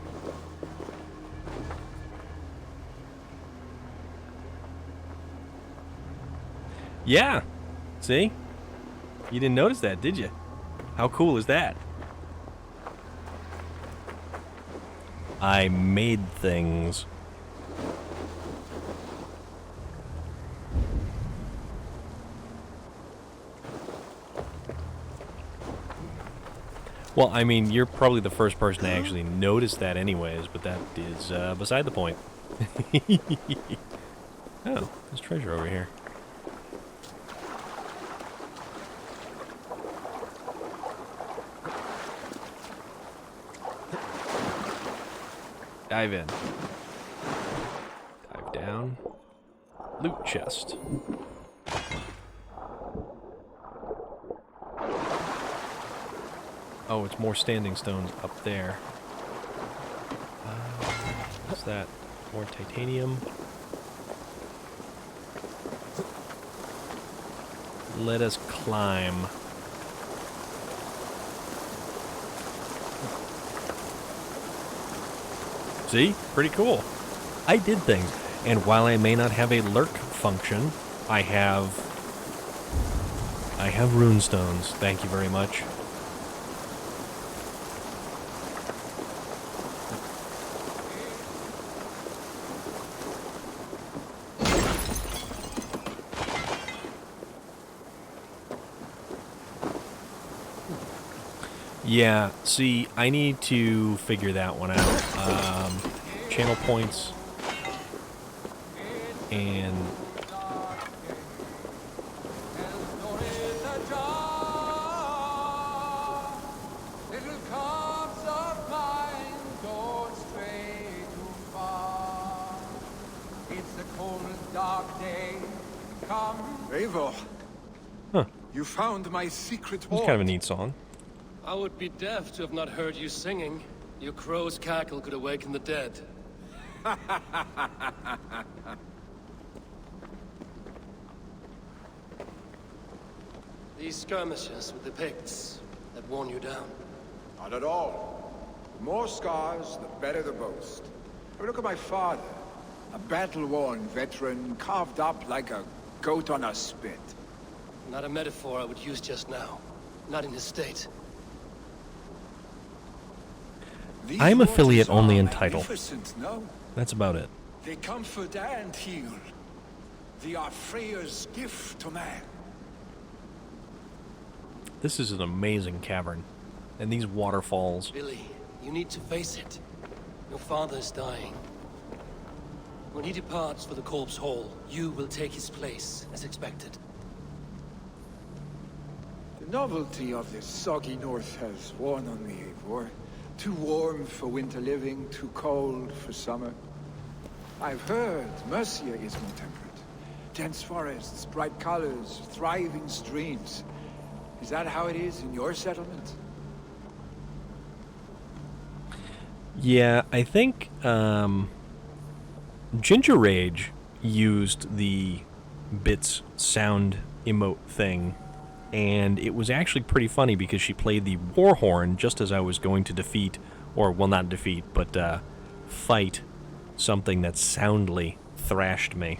Yeah! See? You didn't notice that, did you? How cool is that? I made things. Well, I mean, you're probably the first person to actually notice that anyways, but that is beside the point. Oh, there's treasure over here. Dive in. Dive down. Loot chest. Oh, it's more standing stones up there. What's that? More titanium. Let us climb. See? Pretty cool. I did things. And while I may not have a lurk function, I have runestones. Thank you very much. Yeah, see, I need to figure that one out. Channel points and Eivor, huh. You found my secret It's vault. kind of a neat song. I would be deaf to have not heard you singing. Your crow's cackle could awaken the dead. These skirmishes with the Picts that worn you down? Not at all. The more scars, the better the boast. I mean, look at my father. A battle-worn veteran, carved up like a goat on a spit. Not a metaphor I would use just now. Not in his state. These I'm affiliate waters only are in title. magnificent, no? That's about it. They comfort and heal. They are Freya's gift to man. This is an amazing cavern. And these waterfalls. Billy, you need to face it. Your father's dying. When he departs for the Corpse Hall, you will take his place, as expected. The novelty of this soggy north has worn on me, Eivor. Too warm for winter living, too cold for summer. I've heard Mercia is more temperate. Dense forests, bright colors, thriving streams. Is that how it is in your settlement? Yeah, I think Ginger Rage used the bits sound emote thing, and it was actually pretty funny because she played the war horn just as I was going to defeat, or well, not defeat, but fight something that soundly thrashed me.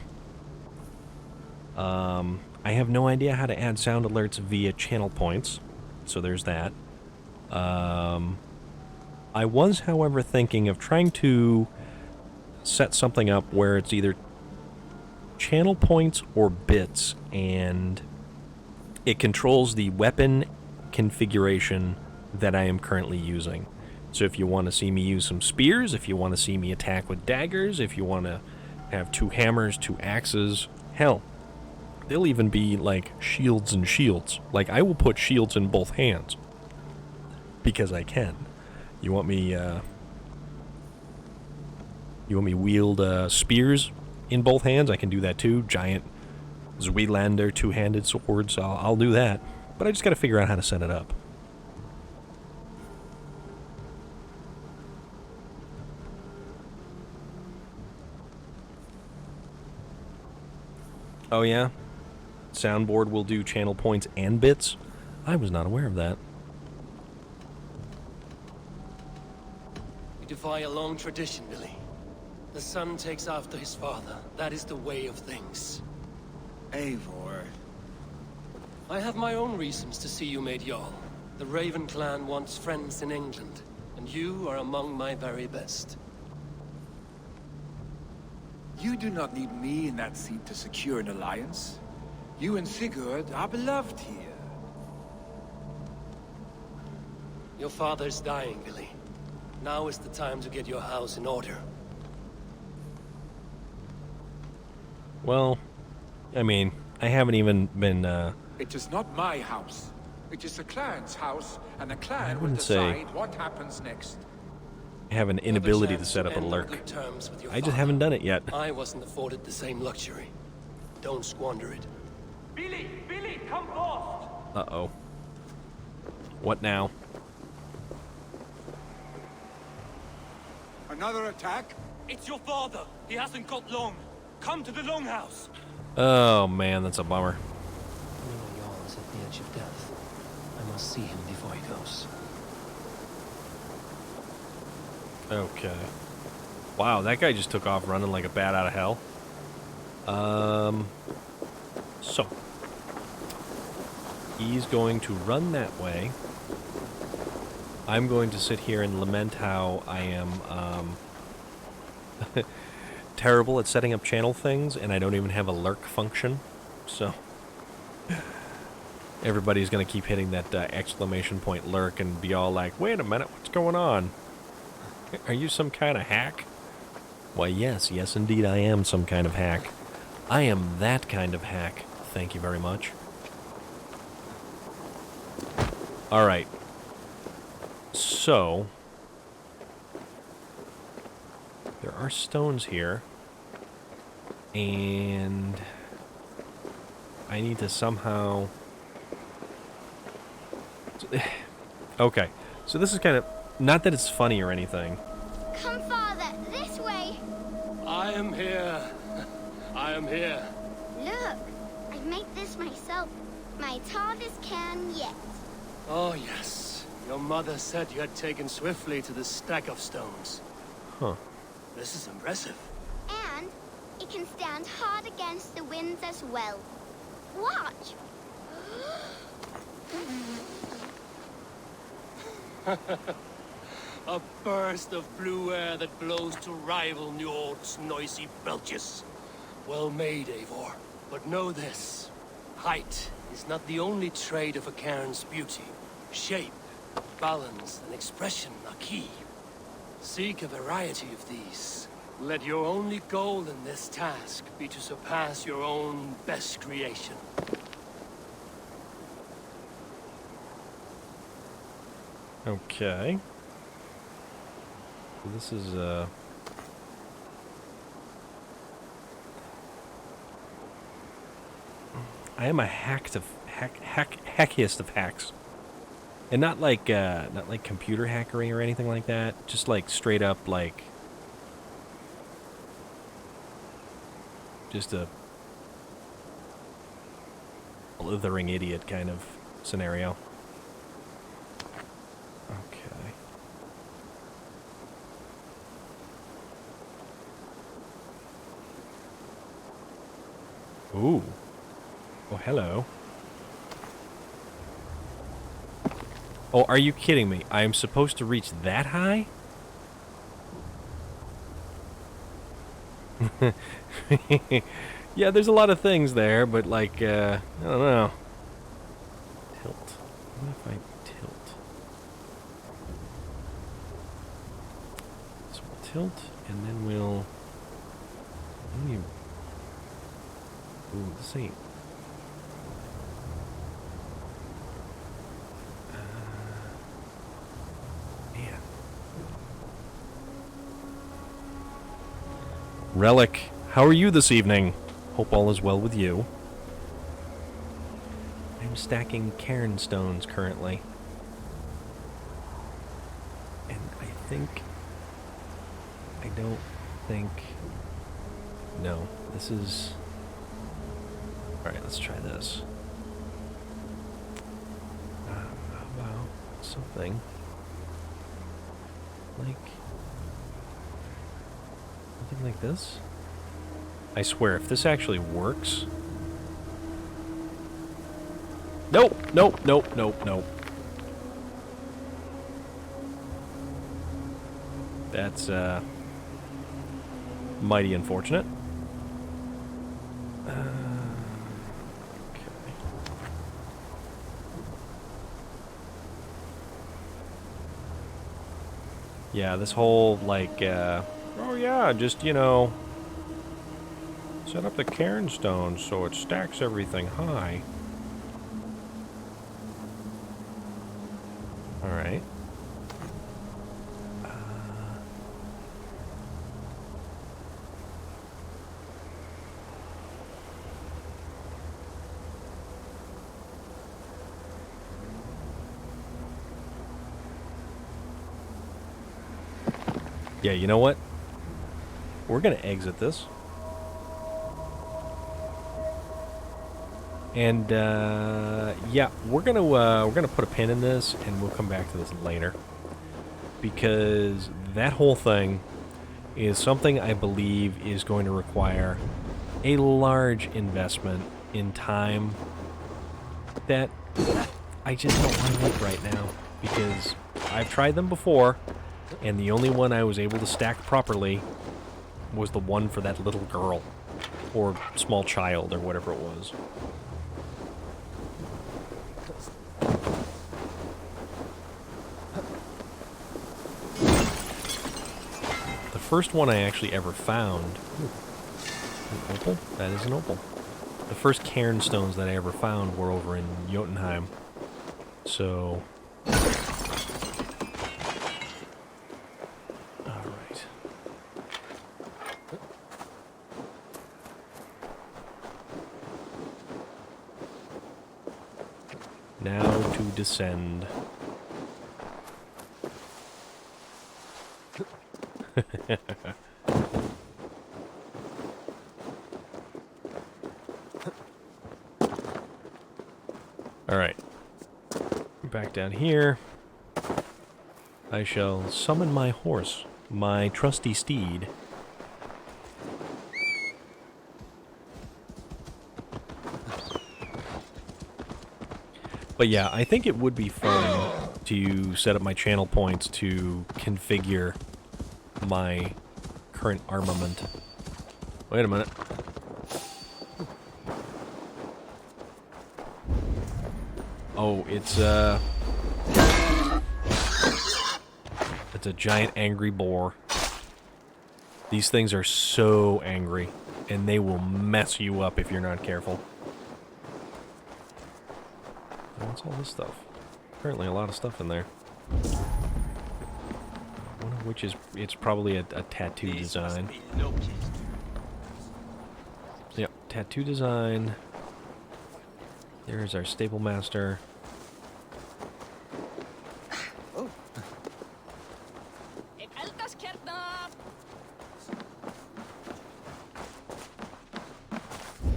I have no idea how to add sound alerts via channel points, so there's that. I was, however, thinking of trying to set something up where it's either channel points or bits, and it controls the weapon configuration that I am currently using. So if you want to see me use some spears, if you want to see me attack with daggers, if you want to have 2 hammers, 2 axes, hell, there'll even be, like, shields and shields. Like, I will put shields in both hands. Because I can. You want me wield spears in both hands? I can do that too. Giant Zweelander 2-handed swords. I'll do that. But I just gotta figure out how to set it up. Oh yeah? Soundboard will do channel points and bits? I was not aware of that. You defy a long tradition, Billy. The son takes after his father. That is the way of things. Eivor. I have my own reasons to see you made Jarl. The Raven clan wants friends in England, and you are among my very best. You do not need me in that seat to secure an alliance. You and Sigurd are beloved here. Your father's dying, Billy. Now is the time to get your house in order. Well, I mean, I haven't even been, It is not my house. It is the clan's house, and the clan will wouldn't say- decide what happens next. I have an inability to set up a End on lurk. good terms with your I just father. haven't done it yet. I wasn't afforded the same luxury. Don't squander it. Billy, come forth! Uh-oh. What now? Another attack? It's your father. He hasn't got long. Come to the longhouse. Oh man, that's a bummer. Jarl is at the edge of death. I must see him before he goes. Okay. Wow, that guy just took off running like a bat out of hell. So. He's going to run that way. I'm going to sit here and lament how I am, terrible at setting up channel things, and I don't even have a lurk function. So. Everybody's going to keep hitting that exclamation point lurk and be all like, wait a minute, what's going on? Are you some kind of hack? Why, yes indeed I am some kind of hack. I am that kind of hack. Thank you very much. Alright. So, there are stones here. And I need to somehow... Okay, so this is kind of... Not that it's funny or anything. Come, father, this way. I am here. I am here. Look, I've made this this myself. My hardest cairn yet. Oh, yes. Your mother said you had taken swiftly to the stack of stones. Huh. This is impressive. And it can stand hard against the winds as well. Watch! A burst of blue air that blows to rival Njord's noisy belches. Well made, Eivor. But know this. Height is not the only trait of a cairn's beauty. Shape, balance, and expression are key. Seek a variety of these. Let your only goal in this task be to surpass your own best creation. Okay. So this is, I am a hackiest of hacks. And not like computer hackery or anything like that. Just like straight up like just a blithering idiot kind of scenario. Okay. Ooh. Oh, hello. Oh, are you kidding me? I am supposed to reach that high? Yeah, there's a lot of things there, but like, I don't know. Tilt. What if I tilt? So we'll tilt, and then we'll... Ooh, this ain't... Man. Relic, how are you this evening? Hope all is well with you. I'm stacking cairn stones currently. And I don't think... No, this is... Alright, let's try this. How about something like this? I swear, if this actually works... Nope, nope, nope, nope, nope. That's, mighty unfortunate. Okay. Yeah, this whole, like, oh yeah, just, you know, set up the cairn stone so it stacks everything high. Alright. Yeah, you know what? We're gonna exit this. And yeah, we're gonna put a pin in this, and we'll come back to this later, because that whole thing is something I believe is going to require a large investment in time that I just don't want to make right now, because I've tried them before, and the only one I was able to stack properly was the one for that little girl, or small child, or whatever it was. The first one I actually ever found... Ooh, an opal? That is an opal. The first cairn stones that I ever found were over in Jotunheim. So... Alright. Now to descend. Alright. Back down here. I shall summon my horse, my trusty steed. But yeah, I think it would be fun to set up my channel points to configure my current armament. Wait a minute. Oh, it's a giant angry boar. These things are so angry, and they will mess you up if you're not careful. What's all this stuff? Apparently a lot of stuff in there. One of which is, it's probably a tattoo design. Yep, tattoo design. There's our stable master.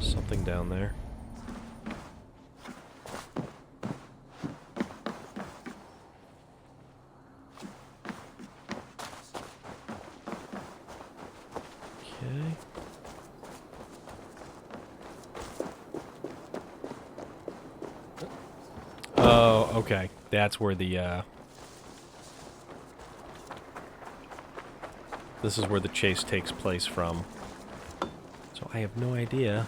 Something down there. Okay. Oh, okay. That's where the, this is where the chase takes place from. So I have no idea.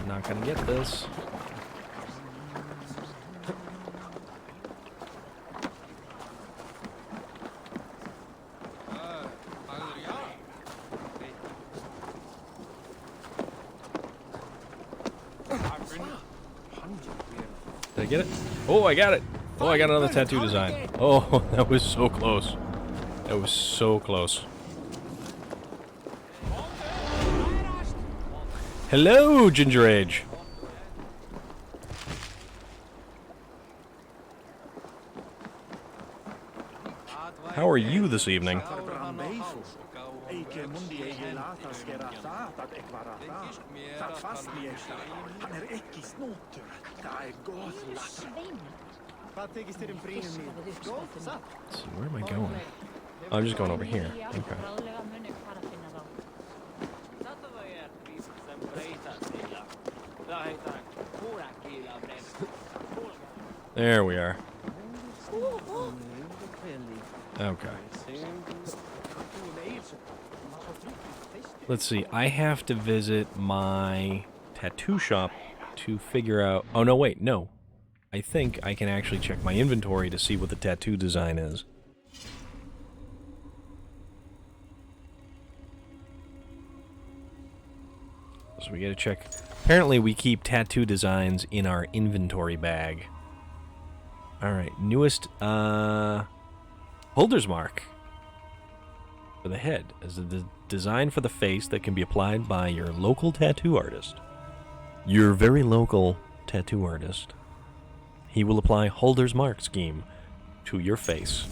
Not gonna get this. Did I get it? Oh, I got it! Oh, I got another tattoo design. Oh, that was so close. That was so close. Hello, Ginger Age. How are you this evening? So where am I going? Oh, I'm just going over here. Okay. There we are. Okay. Let's see. I have to visit my tattoo shop to figure out... Oh, no, wait. No. I think I can actually check my inventory to see what the tattoo design is. So we gotta check. Apparently we keep tattoo designs in our inventory bag. Alright, newest, Holder's Mark. For the head, is a design for the face that can be applied by your local tattoo artist. Your very local tattoo artist. He will apply Holder's Mark scheme to your face.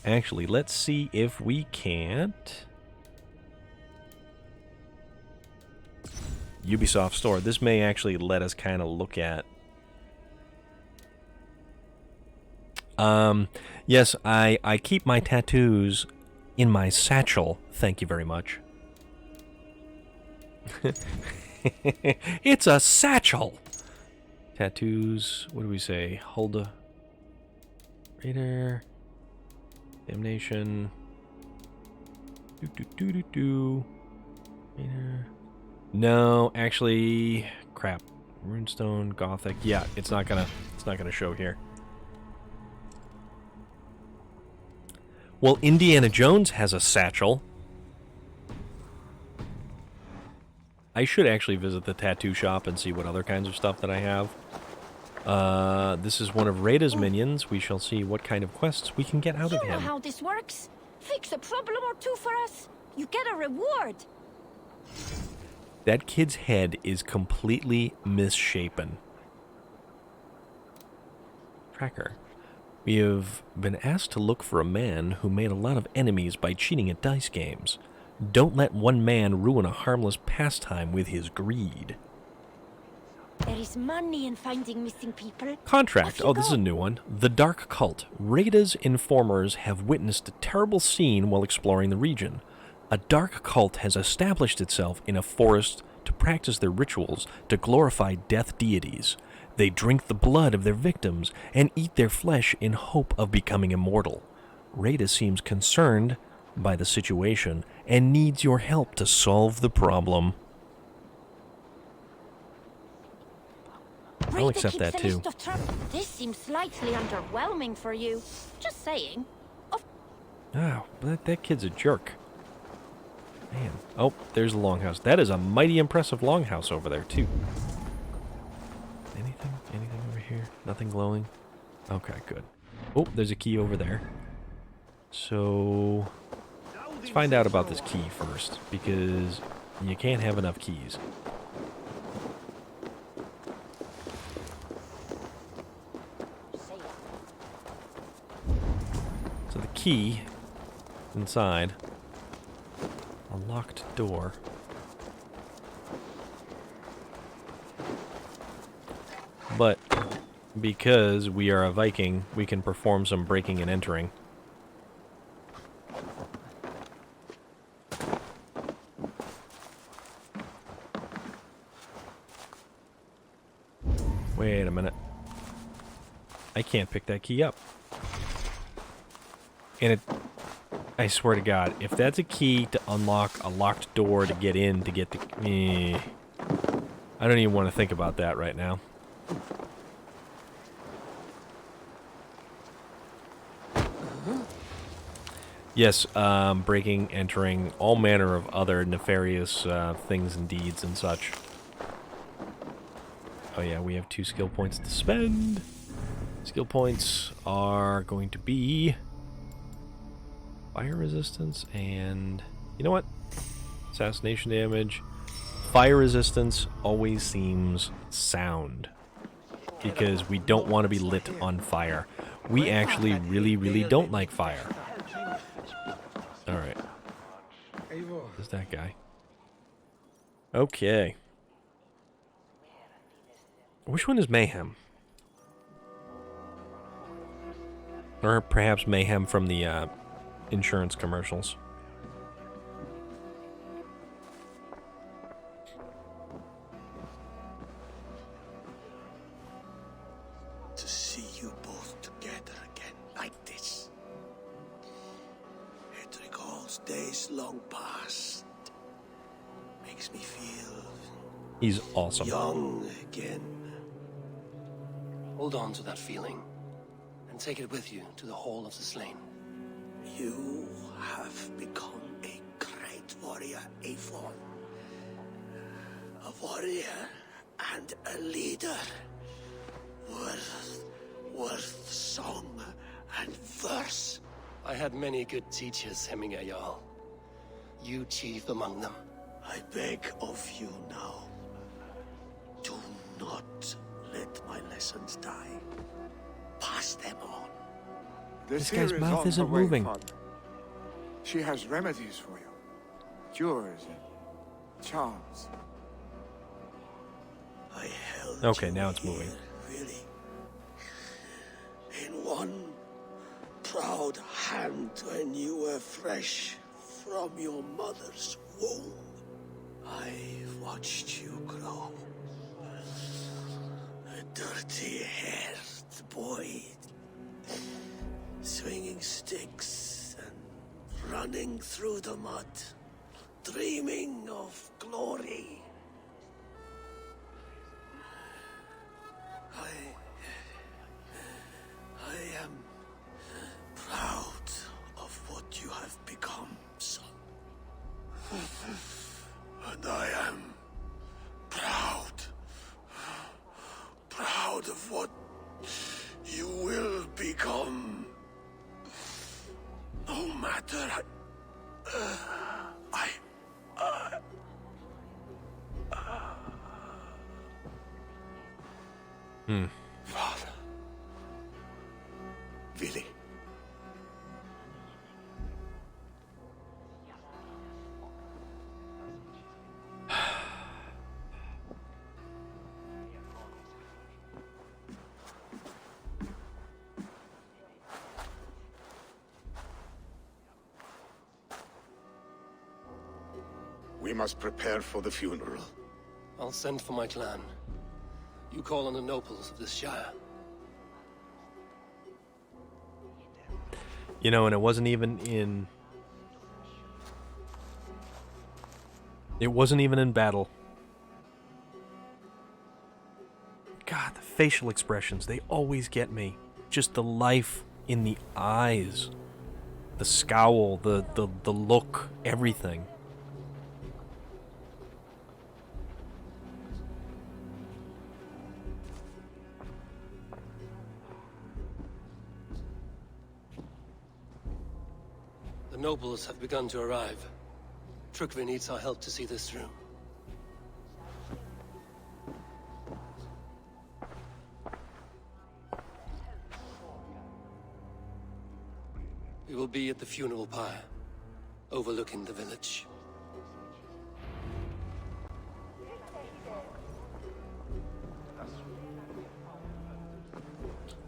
Actually, let's see if we can't... Ubisoft Store. This may actually let us kind of look at... Yes, I keep my tattoos in my satchel. Thank you very much. It's a satchel! Tattoos, what do we say? Hulda. Raider. Damnation. Raider. No, actually, crap. Runestone, Gothic. Yeah, it's not gonna show here. Well, Indiana Jones has a satchel. I should actually visit the tattoo shop and see what other kinds of stuff that I have. This is one of Rada's minions. We shall see what kind of quests we can get out of You know him. how this works. Fix a problem or two for us. You get a reward. That kid's head is completely misshapen. Tracker. We have been asked to look for a man who made a lot of enemies by cheating at dice games. Don't let one man ruin a harmless pastime with his greed. There is money in finding missing people. Contract. Oh, this is a new one. The Dark Cult. Rada's informers have witnessed a terrible scene while exploring the region. A dark cult has established itself in a forest to practice their rituals to glorify death deities. They drink the blood of their victims and eat their flesh in hope of becoming immortal. Rada seems concerned by the situation and needs your help to solve the problem. I'll accept that too. This seems slightly underwhelming for you. Just saying. Oh, that kid's a jerk. Man. Oh, there's the longhouse. That is a mighty impressive longhouse over there, too. Anything over here? Nothing glowing? Okay, good. Oh, there's a key over there. So, let's find out about this key first, because you can't have enough keys. So the key inside a locked door. But because we are a Viking, we can perform some breaking and entering. Wait a minute. I can't pick that key up. And it... I swear to God, if that's a key to unlock a locked door to get in, to get the... I don't even want to think about that right now. Yes, breaking, entering, all manner of other nefarious things and deeds and such. Oh yeah, we have 2 skill points to spend. Skill points are going to be... fire resistance and... you know what? Assassination damage. Fire resistance always seems sound. Because we don't want to be lit on fire. We actually really don't like fire. Alright. There's that guy. Okay. Which one is Mayhem? Or perhaps Mayhem from the insurance commercials. To see you both together again like this. It recalls days long past. Makes me feel... he's awesome. Young again. Hold on to that feeling, and take it with you to the Hall of the Slain. You have become a great warrior, Avon. A warrior and a leader. Worth song and verse. I had many good teachers, Hemminger Jarl. You chief among them. I beg of you now, do not let my lessons die. Pass them on. This guy's mouth isn't moving. Father. She has remedies for you. Cures and charms. I held okay, you now it's moving. Here, really. In one proud hand when you were fresh from your mother's womb. I've watched you grow. A dirty-haired boy, swinging sticks and running through the mud, dreaming of glory. I am proud of what you have become, son. And I am proud of what you will become. No matter. Father. Willy. We must prepare for the funeral. I'll send for my clan. You call on the nobles of this shire. You know, and it wasn't even in... It wasn't even in battle. God, the facial expressions, they always get me. Just the life in the eyes. The scowl, the look, everything. The nobles have begun to arrive. Trukvi needs our help to see this through. We will be at the funeral pyre, overlooking the village.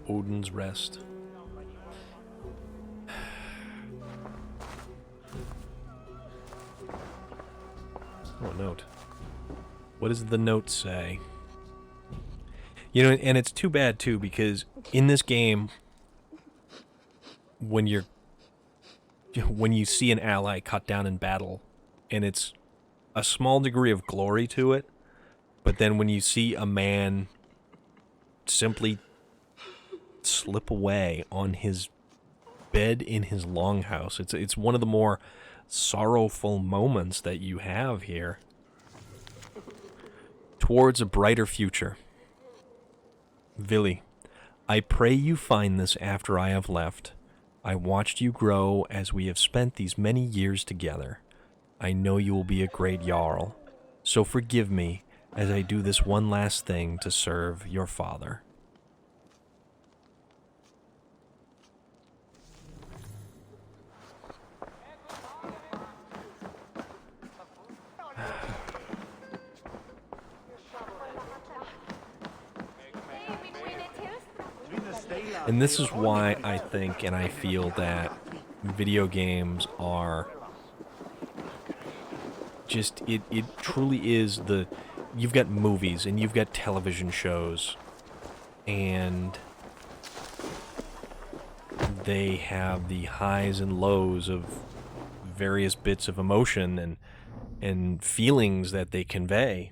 Odin's Rest. What note? What does the note say? You know, and it's too bad too, because in this game, when you see an ally cut down in battle, and it's a small degree of glory to it, but then when you see a man simply slip away on his bed in his longhouse, it's one of the more sorrowful moments that you have here towards a brighter future. Vili, I pray you find this after I have left. I watched you grow as we have spent these many years together. I know you will be a great Jarl, so forgive me as I do this one last thing to serve your father. And this is why I think and I feel that video games are just, it truly is the, you've got movies and you've got television shows, and they have the highs and lows of various bits of emotion and feelings that they convey.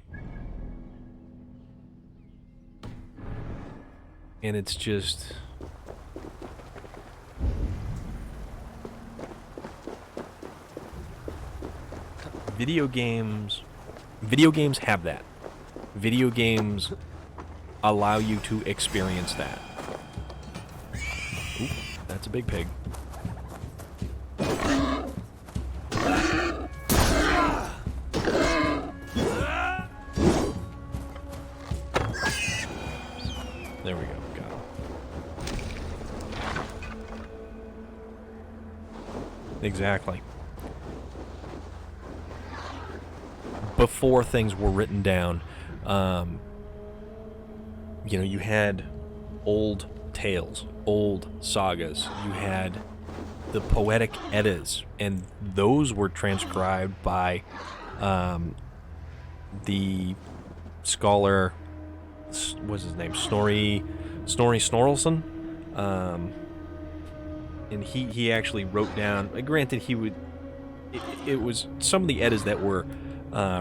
And it's just... Video games have that. Video games allow you to experience that. Ooh, that's a big pig. There we go. Got it. Exactly. Before things were written down, you know, you had old tales, old sagas. You had the poetic Eddas, and those were transcribed by the scholar, what's his name, Snorri Snorkelson, and he actually wrote down. Granted, it was some of the Eddas that were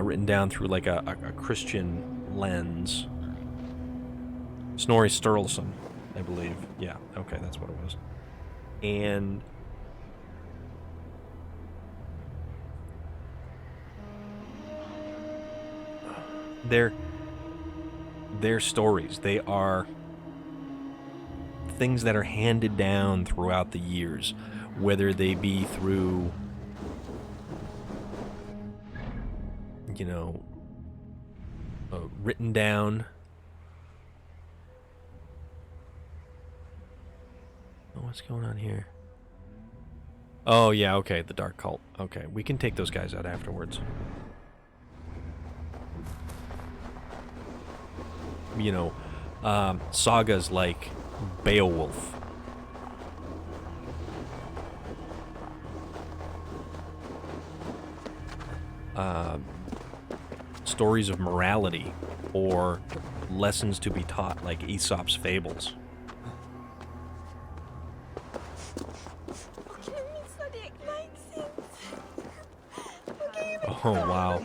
written down through like a Christian lens. Snorri Sturluson, I believe. Yeah, okay, that's what it was. And their stories, they are things that are handed down throughout the years, whether they be through, you know, written down. Oh, what's going on here? Oh, yeah, okay, the Dark Cult. Okay, we can take those guys out afterwards. You know, sagas like Beowulf. Stories of morality, or lessons to be taught like Aesop's fables. Oh, wow.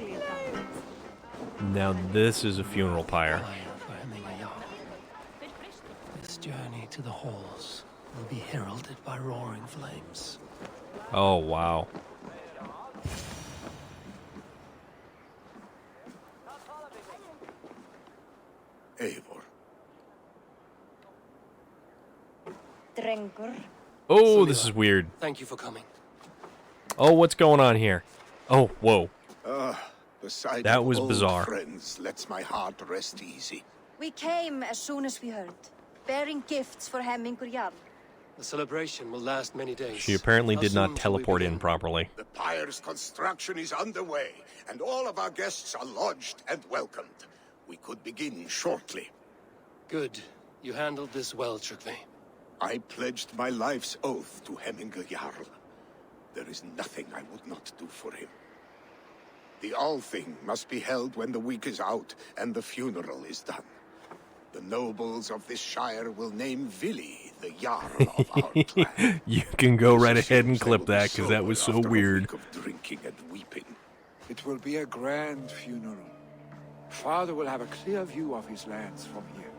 Now this is a funeral pyre. This journey to the halls will be heralded by roaring flames. Oh, wow. Eivor. Drengur. Oh, this is weird. Thank you for coming. Oh, what's going on here? Oh, whoa. The sight That of was old bizarre. friends lets my heart rest easy. We came as soon as we heard, bearing gifts for Hemmingur Jarl. The celebration will last many days. She apparently How did not soon shall we teleport in begin? properly. The pyre's construction is underway, and all of our guests are lodged and welcomed. We could begin shortly. Good. You handled this well, Tryggvi. I pledged my life's oath to Hemmingur Jarl. There is nothing I would not do for him. The Althing must be held when the week is out and the funeral is done. The nobles of this shire will name Vili the Jarl of our clan. You can go right ahead and They clip will be that, because that was so sober after a weird. week of drinking and weeping. It will be a grand funeral. Father will have a clear view of his lands from here.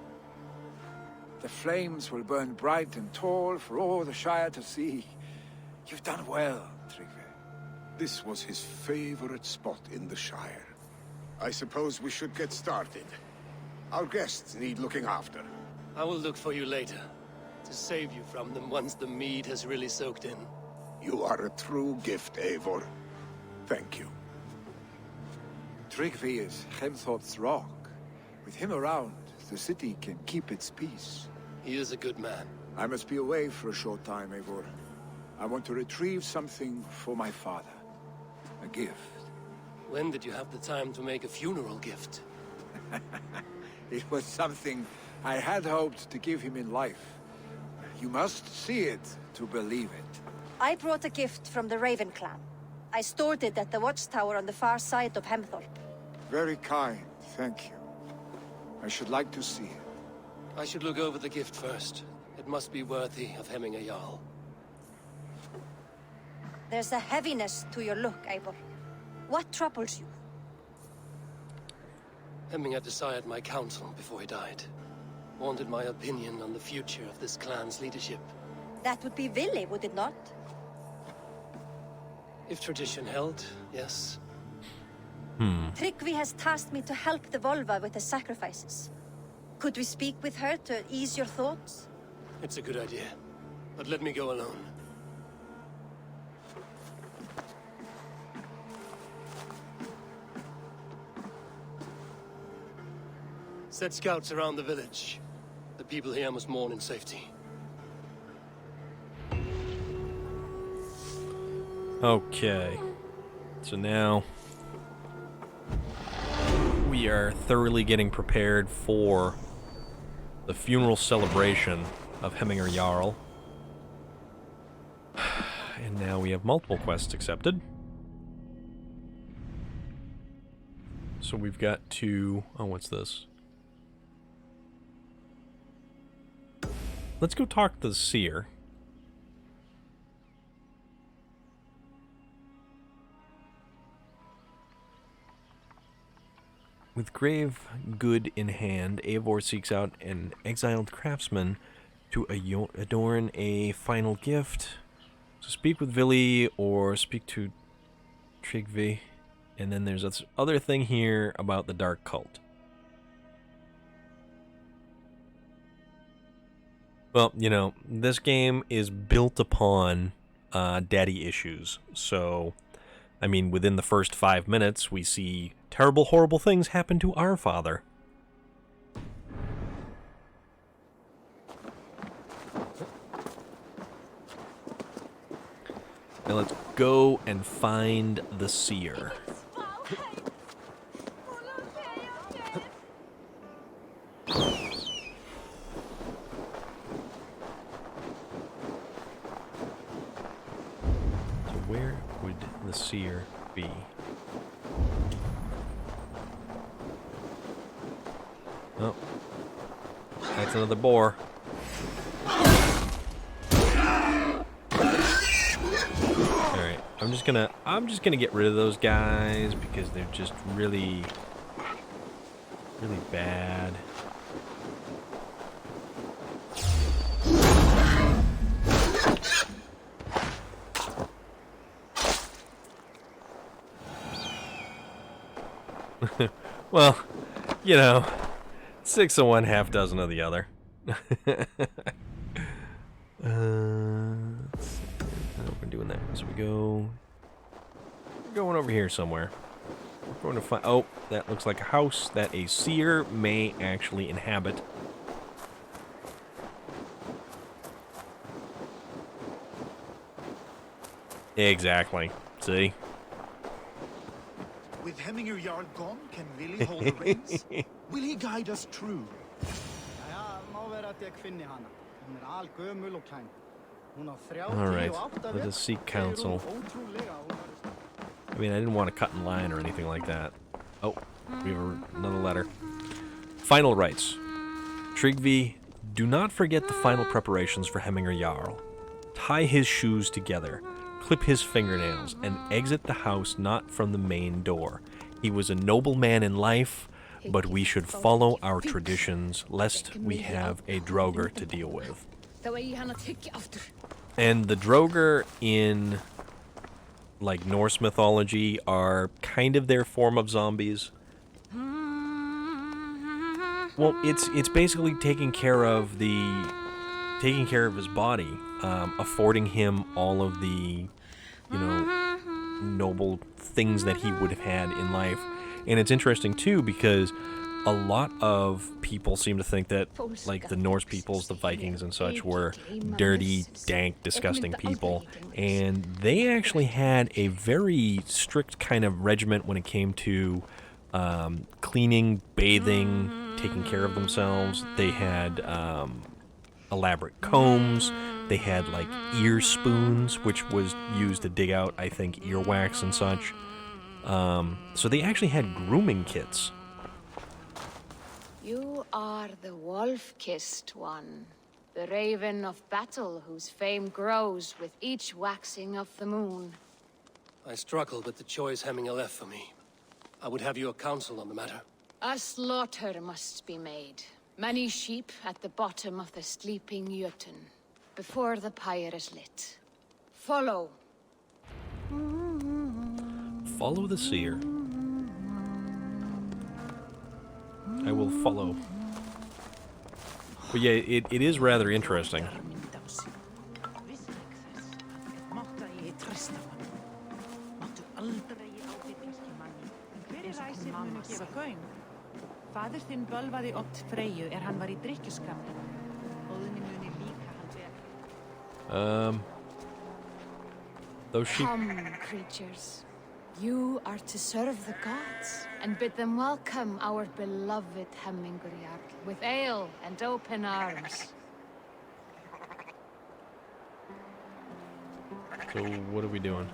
The flames will burn bright and tall for all the Shire to see. You've done well, Tryggvi. This was his favorite spot in the Shire. I suppose we should get started. Our guests need looking after. I will look for you later, to save you from them once the mead has really soaked in. You are a true gift, Eivor. Thank you. Tryggvi is Hemthorp's rock. With him around, the city can keep its peace. He is a good man. I must be away for a short time, Eivor. I want to retrieve something for my father. A gift. When did you have the time to make a funeral gift? It was something I had hoped to give him in life. You must see it to believe it. I brought a gift from the Raven clan. I stored it at the watchtower on the far side of Hemthorp. Very kind, thank you. I should like to see it. I should look over the gift first. It must be worthy of Hemmingur Jarl. There's a heaviness to your look, Eivor. What troubles you? Hemming desired my counsel before he died. Wanted my opinion on the future of this clan's leadership. That would be Vili, would it not? If tradition held, yes. Tryggvi has tasked me to help the Volva with the sacrifices. Could we speak with her to ease your thoughts? It's a good idea. But let me go alone. Set scouts around the village. The people here must mourn in safety. Okay. So now we are thoroughly getting prepared for the funeral celebration of Hemmingur Jarl. And now we have multiple quests accepted. So we've got to... Oh, what's this? Let's go talk to the seer. With grave good in hand, Eivor seeks out an exiled craftsman to adorn a final gift. So speak with Vili or speak to Tryggvi. And then there's this other thing here about the Dark Cult. Well, you know, this game is built upon daddy issues. So, I mean, within the first 5 minutes, we see terrible, horrible things happen to our father. Now let's go and find the seer. Where would the seer be? Oh, that's another boar. Alright, I'm just gonna get rid of those guys because they're just really bad. Well, you know, 6 of one, half dozen of the other. Let's see. We're doing that. So we're going over here somewhere. We're going to find. Oh, that looks like a house that a seer may actually inhabit. Exactly. See? With Hemminger Jarl gone, can Willie hold the reins? Will he guide us true? Alright, let us seek counsel. I mean, I didn't want to cut in line or anything like that. Oh, we have another letter. Final rites. Tryggvi, do not forget the final preparations for Hemminger Jarl. Tie his shoes together, clip his fingernails, and exit the house not from the main door. He was a noble man in life, but we should follow our traditions, lest we have a Draugr to deal with. And the Draugr in, like, Norse mythology are kind of their form of zombies. Well, it's basically taking care of his body, affording him all of the, you know, noble things that he would have had in life. And it's interesting too because a lot of people seem to think that, like, the Norse peoples, the Vikings and such, were dirty, dank, disgusting people, and they actually had a very strict kind of regiment when it came to cleaning, bathing, taking care of themselves. They had elaborate combs. They had, like, ear spoons, which was used to dig out, I think, earwax and such. So they actually had grooming kits. You are the wolf-kissed one, the raven of battle whose fame grows with each waxing of the moon. I struggle with the choice Hemminger left for me. I would have your counsel on the matter. A slaughter must be made. Many sheep at the bottom of the sleeping Jötun, before the pyre is lit. Follow. Follow the seer. I will follow. But yeah, it is rather interesting. Faðir þinn bölvaði oft Freyju hann var í drykkjuskapnum. Óðni muni líka hann vel. Those sheep. Come, creatures. You are to serve the gods and bid them welcome our beloved Hemminger Jarl with ale and open arms. So what are we doing?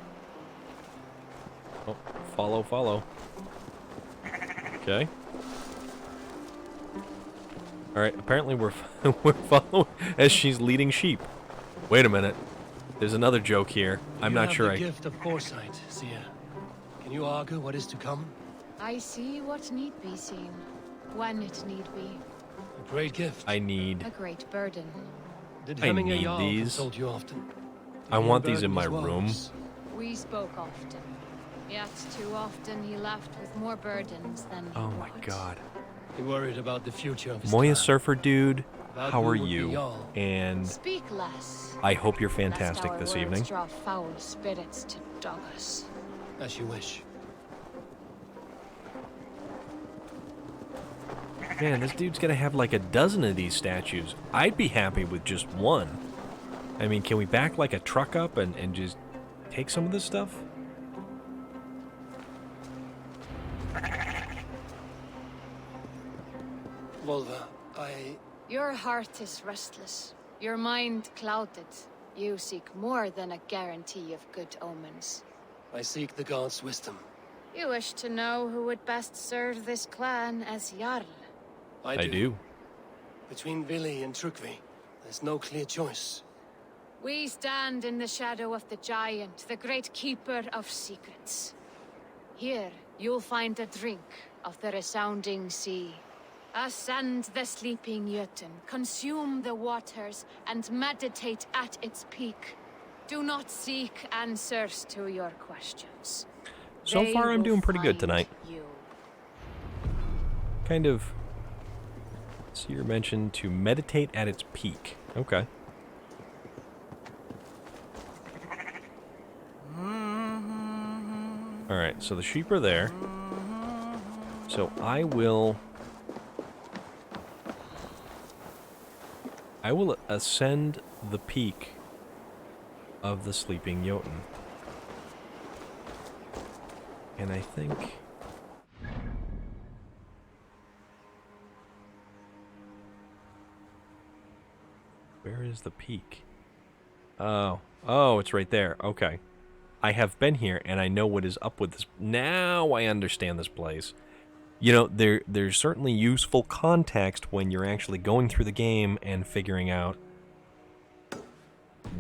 Oh, follow. Okay. Alright, apparently we're following as she's leading sheep. Wait a minute. There's another joke here. I'm not sure You have the gift of foresight, Seer. Can you argue what is to come? I see what need be seen, when it need be. A great gift. I need... A great burden. Did I Hemminger need Jarl these. consult you often? I want these in my room. We spoke often. Yet too often he left with more burdens than he Oh my brought. god. He worried about the future of his Moya clan. Surfer dude, About how who are would be you? Jarl? And Speak less. I hope you're lest fantastic our this words evening. draw foul spirits to dog us. As you wish. Man, this dude's gonna have like a dozen of these statues. I'd be happy with just one. I mean, can we back like a truck up and just take some of this stuff? Volva, Your heart is restless. Your mind clouded. You seek more than a guarantee of good omens. I seek the gods' wisdom. You wish to know who would best serve this clan as Jarl. I do. Between Vili and Trukvi, there's no clear choice. We stand in the shadow of the giant, the great keeper of secrets. Here, you'll find a drink of the resounding sea. Ascend the sleeping Jötun, consume the waters, and meditate at its peak. Do not seek answers to your questions. So They far, I'm will doing pretty good find tonight. you. Kind of. Seer mentioned to meditate at its peak. Okay. Alright, so the sheep are there. So I will ascend the peak of the sleeping Jotun. And I think where is the peak? Oh, it's right there. Okay. I have been here, and I know what is up with this. Now I understand this place. You know, there's certainly useful context when you're actually going through the game and figuring out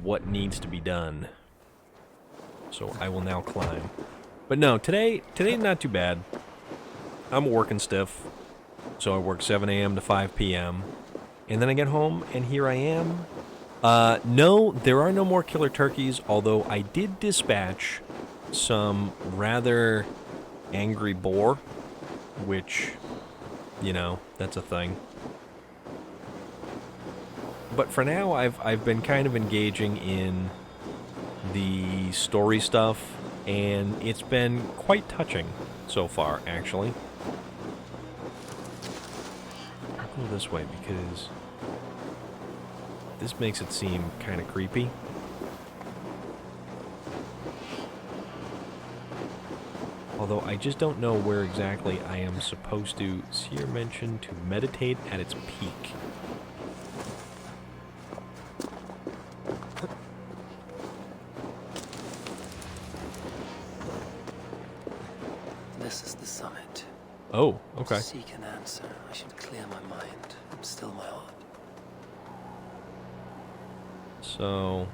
what needs to be done. So I will now climb. But no, today not too bad. I'm working stiff. So I work 7 a.m. to 5 p.m. And then I get home, and here I am. No, there are no more killer turkeys, although I did dispatch some rather angry boar, which, you know, that's a thing. But for now, I've been kind of engaging in the story stuff, and it's been quite touching so far, actually. I'll go this way because this makes it seem kind of creepy. Although I just don't know where exactly I am supposed to. Seer mentioned to meditate at its peak. This is the summit. Oh, okay. Seek an answer. I should clear my mind and still my heart. So,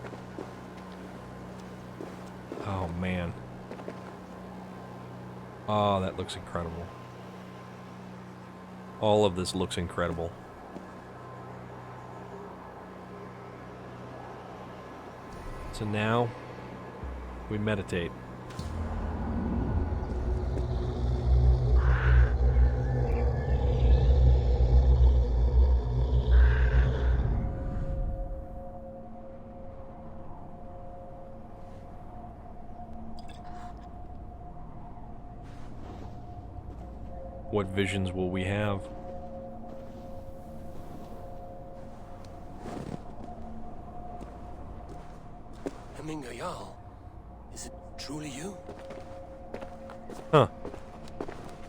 oh man. Oh, that looks incredible. All of this looks incredible. So now, we meditate. What visions will we have? Hemminger Jarl, is it truly you? Huh.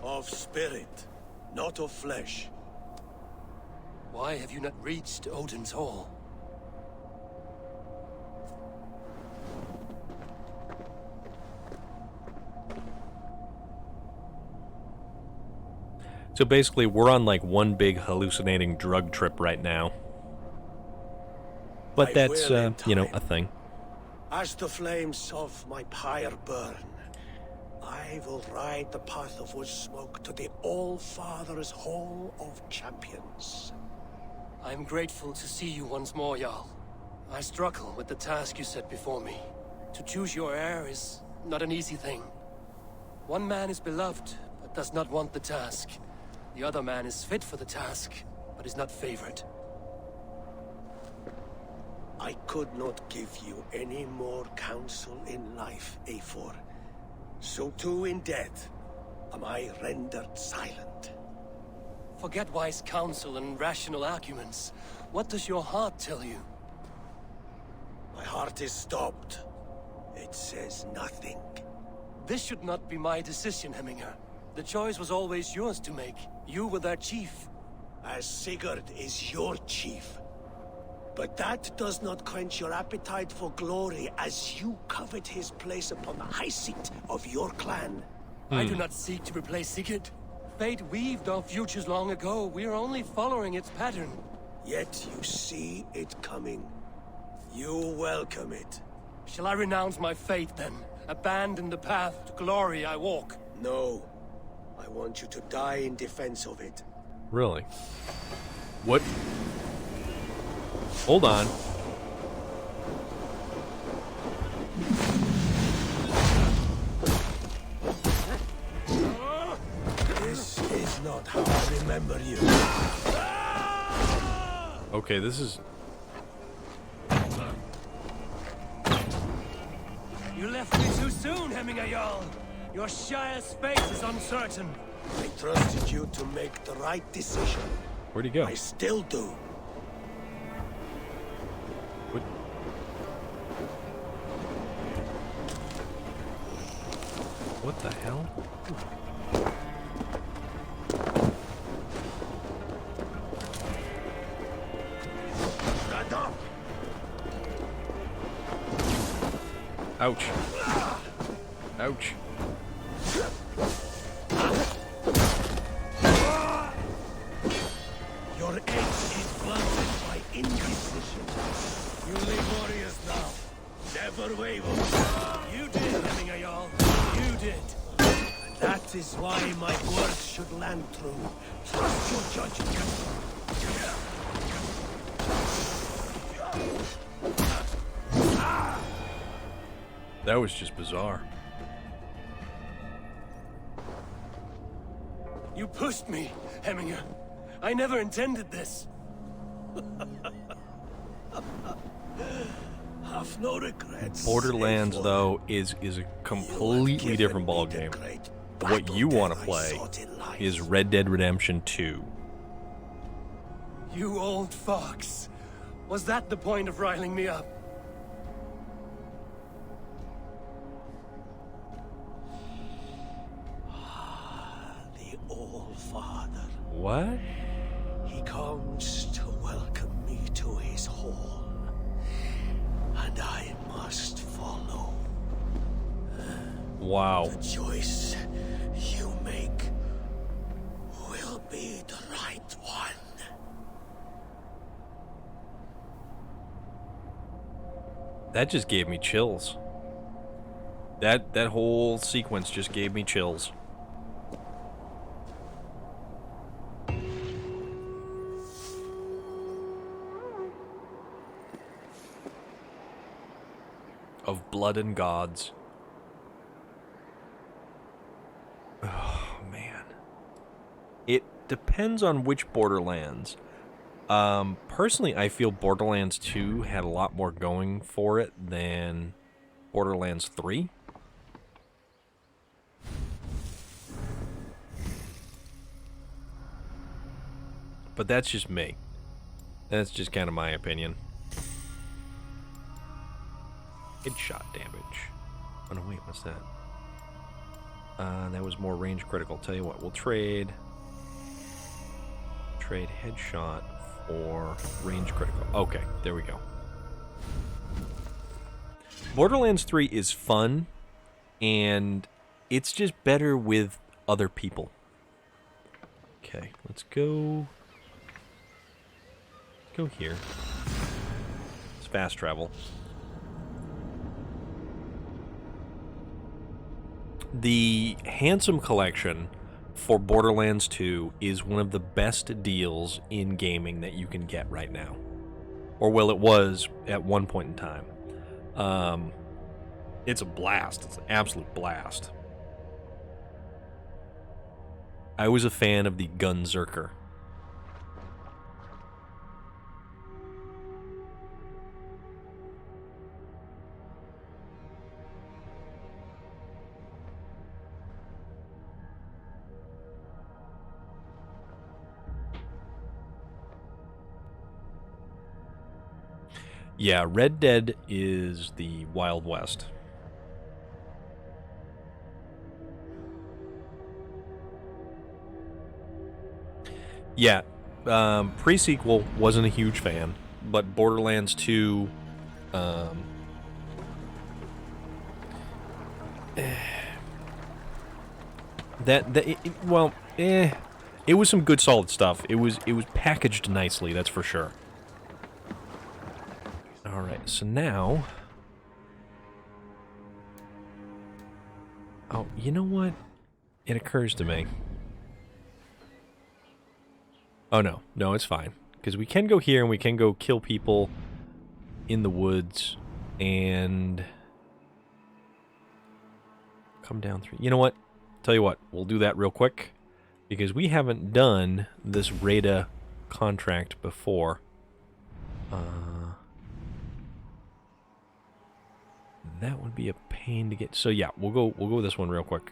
Of spirit, not of flesh. Why have you not reached Odin's Hall? So basically, we're on like one big hallucinating drug trip right now. But that's, you know, a thing. As the flames of my pyre burn, I will ride the path of wood smoke to the All-Father's Hall of Champions. I'm grateful to see you once more, Jarl. I struggle with the task you set before me. To choose your heir is not an easy thing. One man is beloved, but does not want the task. The other man is fit for the task, but is not favored. I could not give you any more counsel in life, Eivor. So too in death am I rendered silent. Forget wise counsel and rational arguments. What does your heart tell you? My heart is stopped. It says nothing. This should not be my decision, Hemminger. The choice was always yours to make. You were their chief. As Sigurd is your chief. But that does not quench your appetite for glory as you covet his place upon the high seat of your clan. I do not seek to replace Sigurd. Fate weaved our futures long ago. We are only following its pattern. Yet you see it coming. You welcome it. Shall I renounce my faith then? Abandon the path to glory I walk? No. I want you to die in defense of it. Really? What? Hold on. This is not how I remember you. Okay, this is... You left me too soon, Hemminger Jarl. Your Shire's space is uncertain. I trusted you to make the right decision. Where'd he go? I still do. What? What the hell? Ouch. Ouch. Your edge is blunted by indecision. You leave warriors now. Never waver. You did, Hemminger Jarl. You did. And that is why my words should land true. Trust your judgment. That was just bizarre. You pushed me, Hemminger. I never intended this. Have no regrets. Borderlands, though, is a completely different ballgame. What you want to play is Red Dead Redemption 2. You old fox. Was that the point of riling me up? The All-Father. What? He comes to welcome me to his hall. And I must follow. Wow. The choice you make will be the right one. That just gave me chills. That whole sequence just gave me chills. Of blood and gods. Oh, man. It depends on which Borderlands. Personally, I feel Borderlands 2 had a lot more going for it than Borderlands 3. But that's just me. That's just kind of my opinion. Headshot damage. Oh no, wait, what's that? That was more range critical. Tell you what, we'll trade headshot for range critical. Okay, there we go. Borderlands 3 is fun, and it's just better with other people. Okay, let's go here. It's fast travel. The Handsome Collection for Borderlands 2 is one of the best deals in gaming that you can get right now. Or, well, it was at one point in time. It's a blast. It's an absolute blast. I was a fan of the Gunzerker. Yeah, Red Dead is the Wild West. Yeah, pre-sequel wasn't a huge fan, but Borderlands 2, it was some good solid stuff. It was packaged nicely, that's for sure. All right, so now, oh, you know what? It occurs to me. Oh, no, it's fine. Because we can go here and we can go kill people in the woods and come down through. You know what? Tell you what, we'll do that real quick because we haven't done this Rada contract before. That would be a pain to get. So yeah, we'll go this one real quick.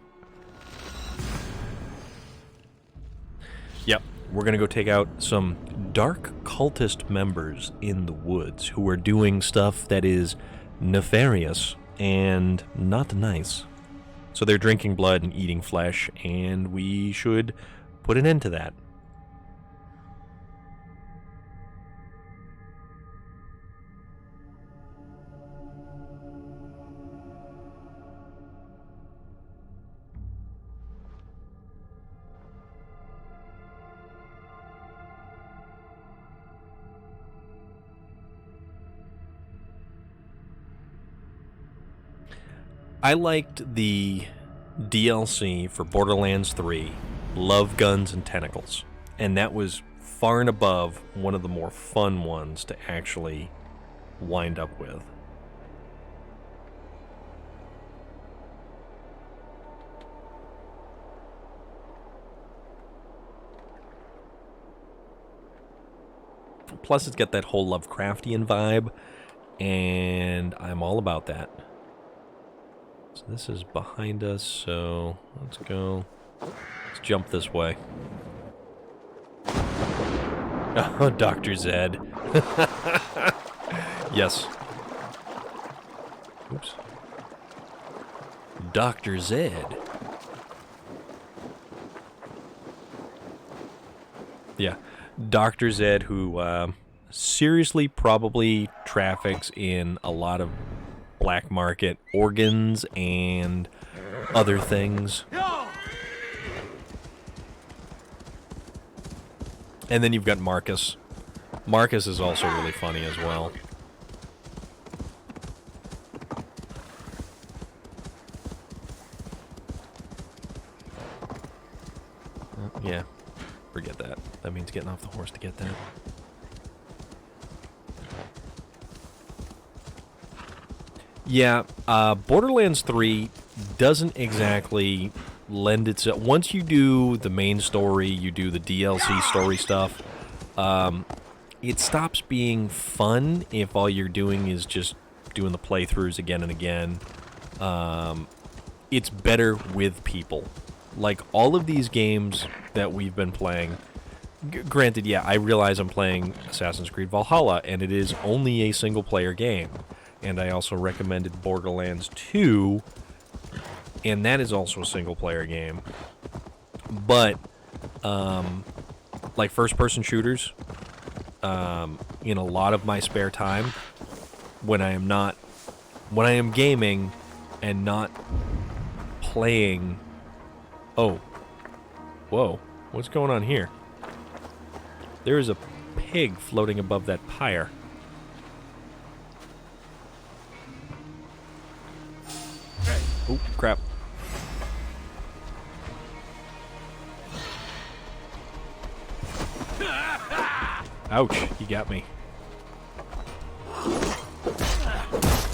Yep. We're going to go take out some dark cultist members in the woods who are doing stuff that is nefarious and not nice. So they're drinking blood and eating flesh, and we should put an end to that. I liked the DLC for Borderlands 3, Love, Guns, and Tentacles. And that was far and above one of the more fun ones to actually wind up with. Plus, it's got that whole Lovecraftian vibe, and I'm all about that. So this is behind us, so let's go. Let's jump this way. Oh, Dr. Zed. Yes. Oops. Dr. Zed. Yeah. Dr. Zed, who seriously probably traffics in a lot of black market organs and other things. And then you've got Marcus. Marcus is also really funny as well. Yeah, forget that. That means getting off the horse to get that. Yeah, Borderlands 3 doesn't exactly lend itself. Once you do the main story, you do the DLC story stuff, it stops being fun if all you're doing is just doing the playthroughs again and again. It's better with people. Like, all of these games that we've been playing, granted, yeah, I realize I'm playing Assassin's Creed Valhalla, and it is only a single-player game. And I also recommended Borderlands 2, and that is also a single-player game. But, like first-person shooters, in a lot of my spare time, when I am gaming and not playing... Oh. Whoa. What's going on here? There is a pig floating above that pyre. Oh, crap. Ouch, he got me.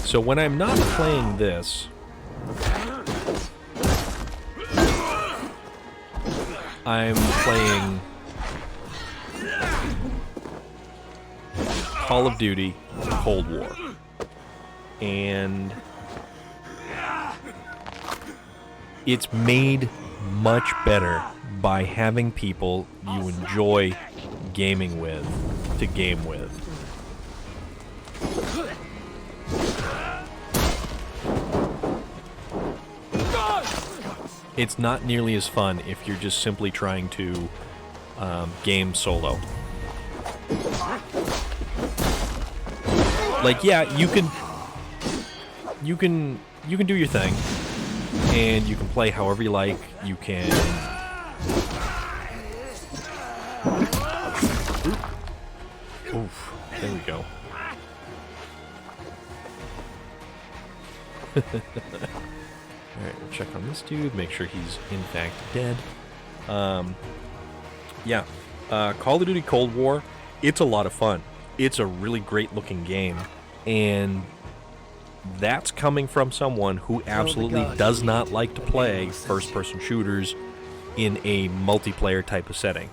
So when I'm not playing this, I'm playing Call of Duty Cold War. And it's made much better by having people you enjoy gaming with to game with. It's not nearly as fun if you're just simply trying to game solo. Like, yeah, you can do your thing, and you can play however you like. You can. Oof, there we go. Alright, we'll check on this dude, make sure he's in fact dead. Yeah, Call of Duty Cold War, it's a lot of fun. It's a really great looking game, and that's coming from someone who absolutely does not like to play first-person shooters in a multiplayer type of setting.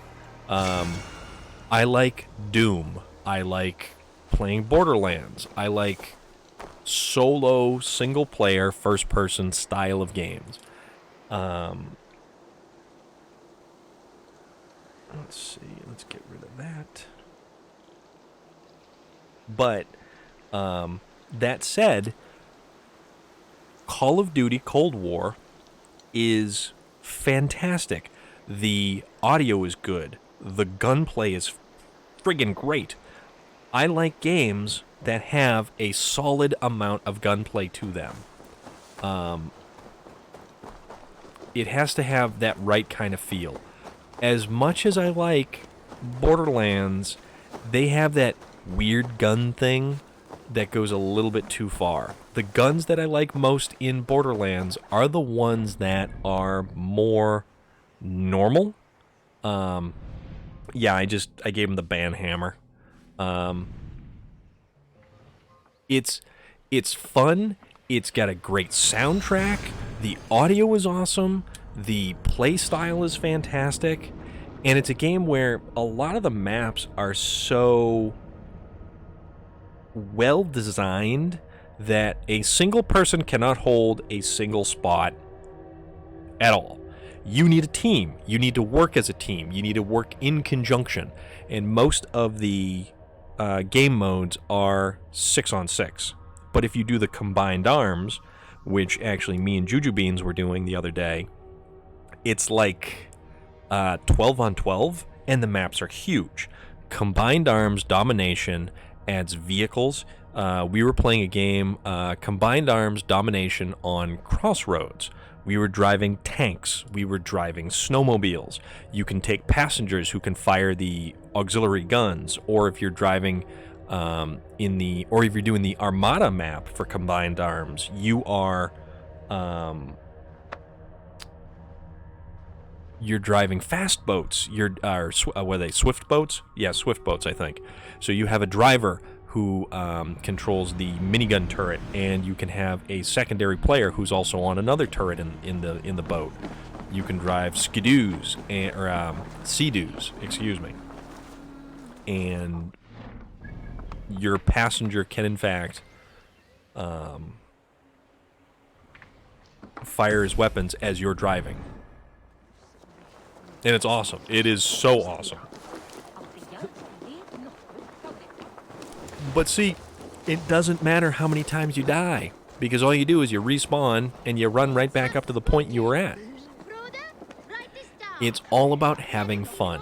I like Doom. I like playing Borderlands. I like solo, single-player, first-person style of games. Let's see. Let's get rid of that. But, that said, Call of Duty Cold War is fantastic. The audio is good. The gunplay is friggin' great. I like games that have a solid amount of gunplay to them. It has to have that right kind of feel. As much as I like Borderlands, they have that weird gun thing that goes a little bit too far. The guns that I like most in Borderlands are the ones that are more normal. Yeah, I gave him the banhammer. It's fun. It's got a great soundtrack. The audio is awesome. The play style is fantastic. And it's a game where a lot of the maps are so well designed that a single person cannot hold a single spot at all. You need a team. You need to work as a team. You need to work in conjunction. And most of the game modes are 6-on-6. But if you do the combined arms, which actually me and Juju Beans were doing the other day, it's like 12-on-12, and the maps are huge. Combined arms domination adds vehicles. We were playing a game, Combined Arms Domination on Crossroads. We were driving tanks. We were driving snowmobiles. You can take passengers who can fire the auxiliary guns, or if you're driving or if you're doing the Armada map for Combined Arms, you are you're driving fast boats. What are they, swift boats? Yeah, swift boats, I think. So you have a driver who controls the minigun turret, and you can have a secondary player who's also on another turret in the boat. You can drive skidoos or sea-doos, excuse me, and your passenger can in fact fire his weapons as you're driving, and it's awesome. It is so awesome. But see, it doesn't matter how many times you die, because all you do is you respawn and you run right back up to the point you were at. It's all about having fun.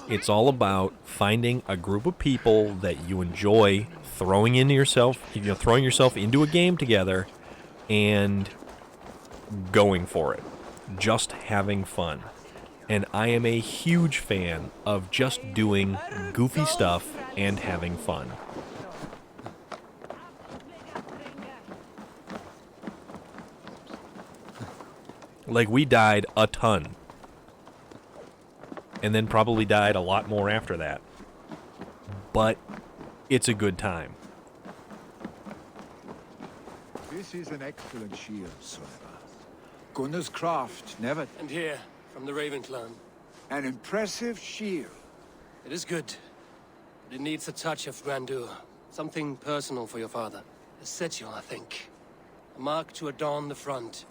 It's all about finding a group of people that you enjoy throwing yourself into a game together and going for it. Just having fun. And I am a huge fan of just doing goofy stuff and having fun. Like, we died a ton. And then probably died a lot more after that. But it's a good time. This is an excellent shield, Sora. Gunnar's craft never... And here, from the Raven clan. An impressive shield. It is good. But it needs a touch of grandeur. Something personal for your father. A sigil, I think. A mark to adorn the front.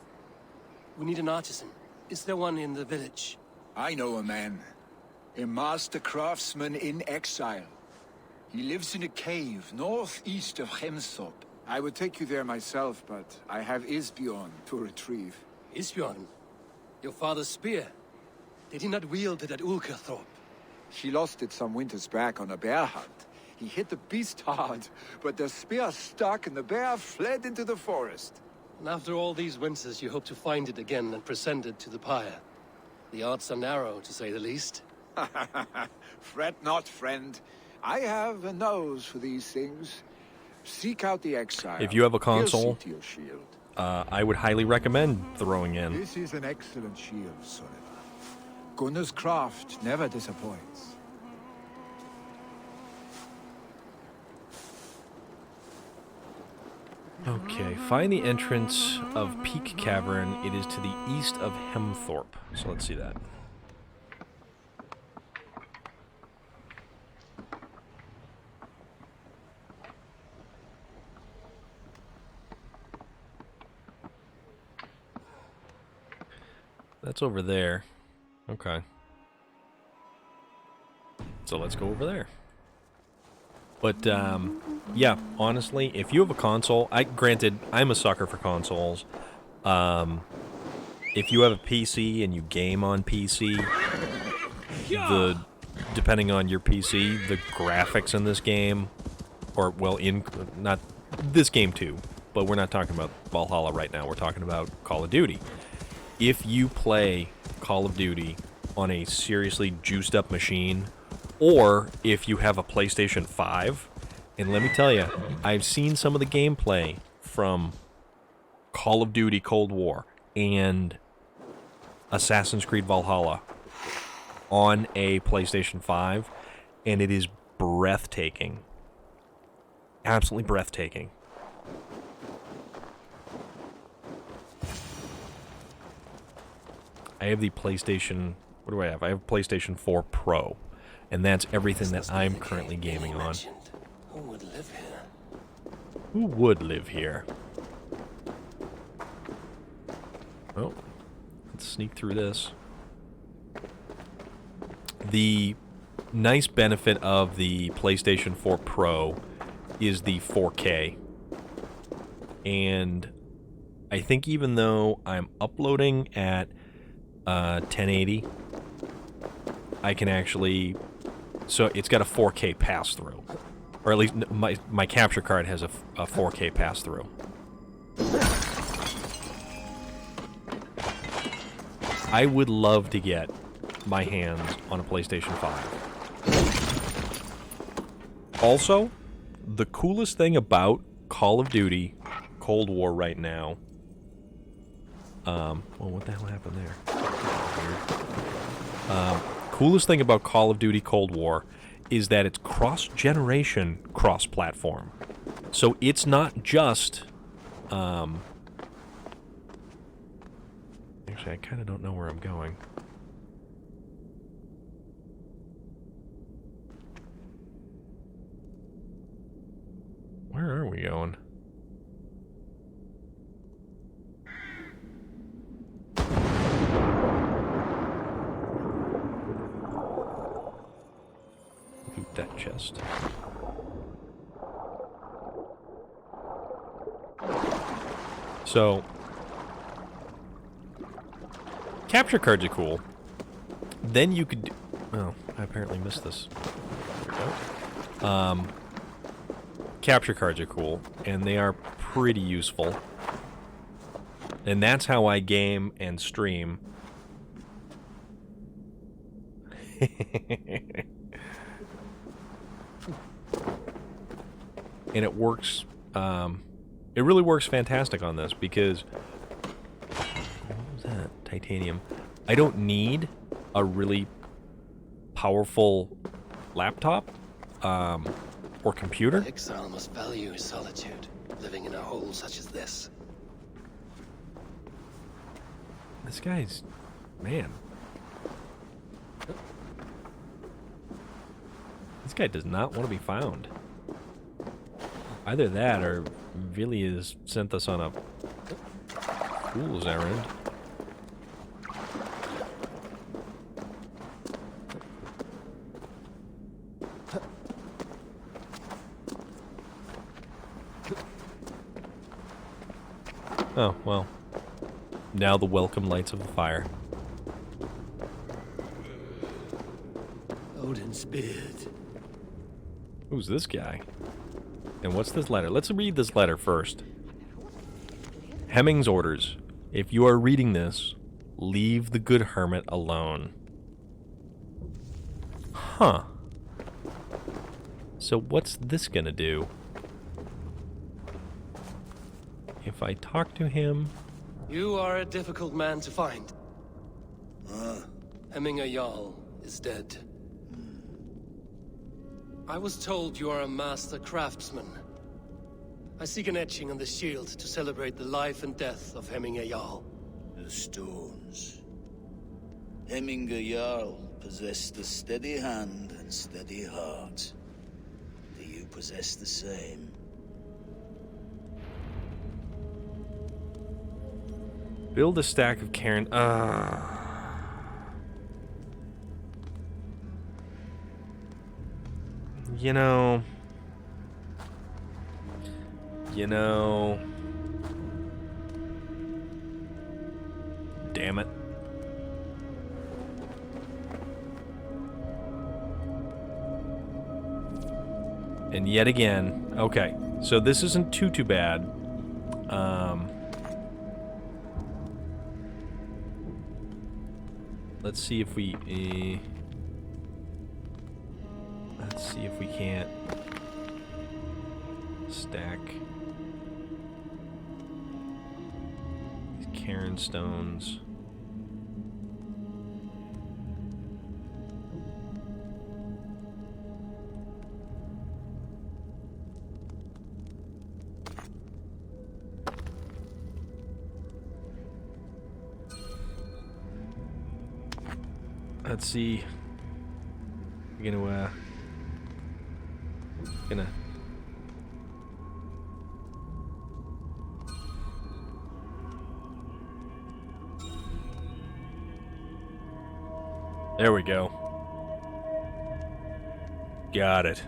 We need an artisan. Is there one in the village? I know a man. A master craftsman in exile. He lives in a cave northeast of Hemsop. I would take you there myself, but I have Isbjorn to retrieve. Isbjorn? Your father's spear. Did he not wield it at Ulkerthorpe? She lost it some winters back on a bear hunt. He hit the beast hard, but the spear stuck and the bear fled into the forest. And after all these winters, you hope to find it again and present it to the pyre. The odds are narrow, to say the least. Fret not, friend. I have a nose for these things. Seek out the exile. If you have a He'll console, see to your shield. I would highly recommend throwing in. This is an excellent shield, Sullivan. Gunnar's craft never disappoints. Okay, find the entrance of Peak Cavern. It is to the east of Hemthorpe. So let's see that. That's over there. Okay. So let's go over there. But, yeah, honestly, if you have a console, granted, I'm a sucker for consoles. If you have a PC and you game on PC, depending on your PC, the graphics in this game, or, well, not this game too, but we're not talking about Valhalla right now, we're talking about Call of Duty. If you play Call of Duty on a seriously juiced up machine, or if you have a PlayStation 5, and let me tell you, I've seen some of the gameplay from Call of Duty Cold War and Assassin's Creed Valhalla on a PlayStation 5, and it is breathtaking. Absolutely breathtaking. I have the PlayStation... What do I have? I have a PlayStation 4 Pro. And that's everything that I'm currently gaming on. Who would live here? Who would live here? Oh, let's sneak through this. The nice benefit of the PlayStation 4 Pro is the 4K. And I think even though I'm uploading at 1080, I can actually... So it's got a 4K pass-through. Or at least my capture card has a 4K pass-through. I would love to get my hands on a PlayStation 5. Also, the coolest thing about Call of Duty Cold War right now... well, what the hell happened there? Coolest thing about Call of Duty Cold War is that it's cross-generation, cross-platform. So it's not just... Actually, I kind of don't know where I'm going. Where are we going? Loot that chest. So, capture cards are cool. Then you could... Oh, I apparently missed this. Capture cards are cool, and they are pretty useful. And that's how I game and stream. And it works, it really works fantastic on this, because... What was that? Titanium. I don't need a really powerful laptop, or computer. The exile must value his solitude, living in a hole such as this. This guy's... man. This guy does not want to be found. Either that, or Vili has sent us on a fool's errand. Oh, well. Now the welcome lights of the fire. Odin's beard. Who's this guy? And what's this letter? Let's read this letter first. Hemming's orders. If you are reading this, leave the good hermit alone. Huh. So what's this gonna do? If I talk to him... You are a difficult man to find. Hemming Jarl is dead. I was told you are a master craftsman. I seek an etching on the shield to celebrate the life and death of Hemming Jarl. The stones. Hemming Jarl possessed a steady hand and steady heart. Do you possess the same? Build a stack of Cairn... You know... Damn it. And yet again... Okay, so this isn't too bad. Let's see if we... let's see if we can't... stack... these Cairn stones. Let's see. We're gonna There we go. Got it.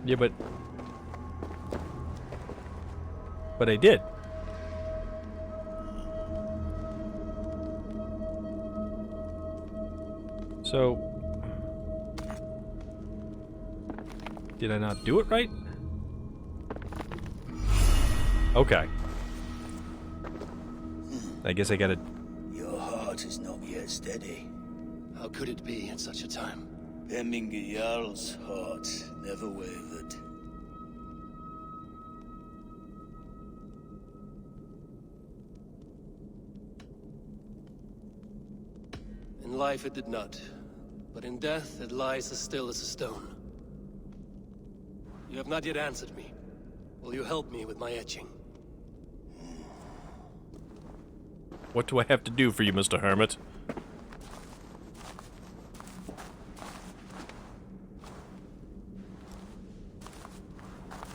Yeah, but I did. So, did I not do it right? Okay. I guess I gotta... Your heart is not yet steady. How could it be at such a time? Hemming Jarl's heart never wavered. In life it did not, but in death it lies as still as a stone. You have not yet answered me. Will you help me with my etching? What do I have to do for you, Mr. Hermit?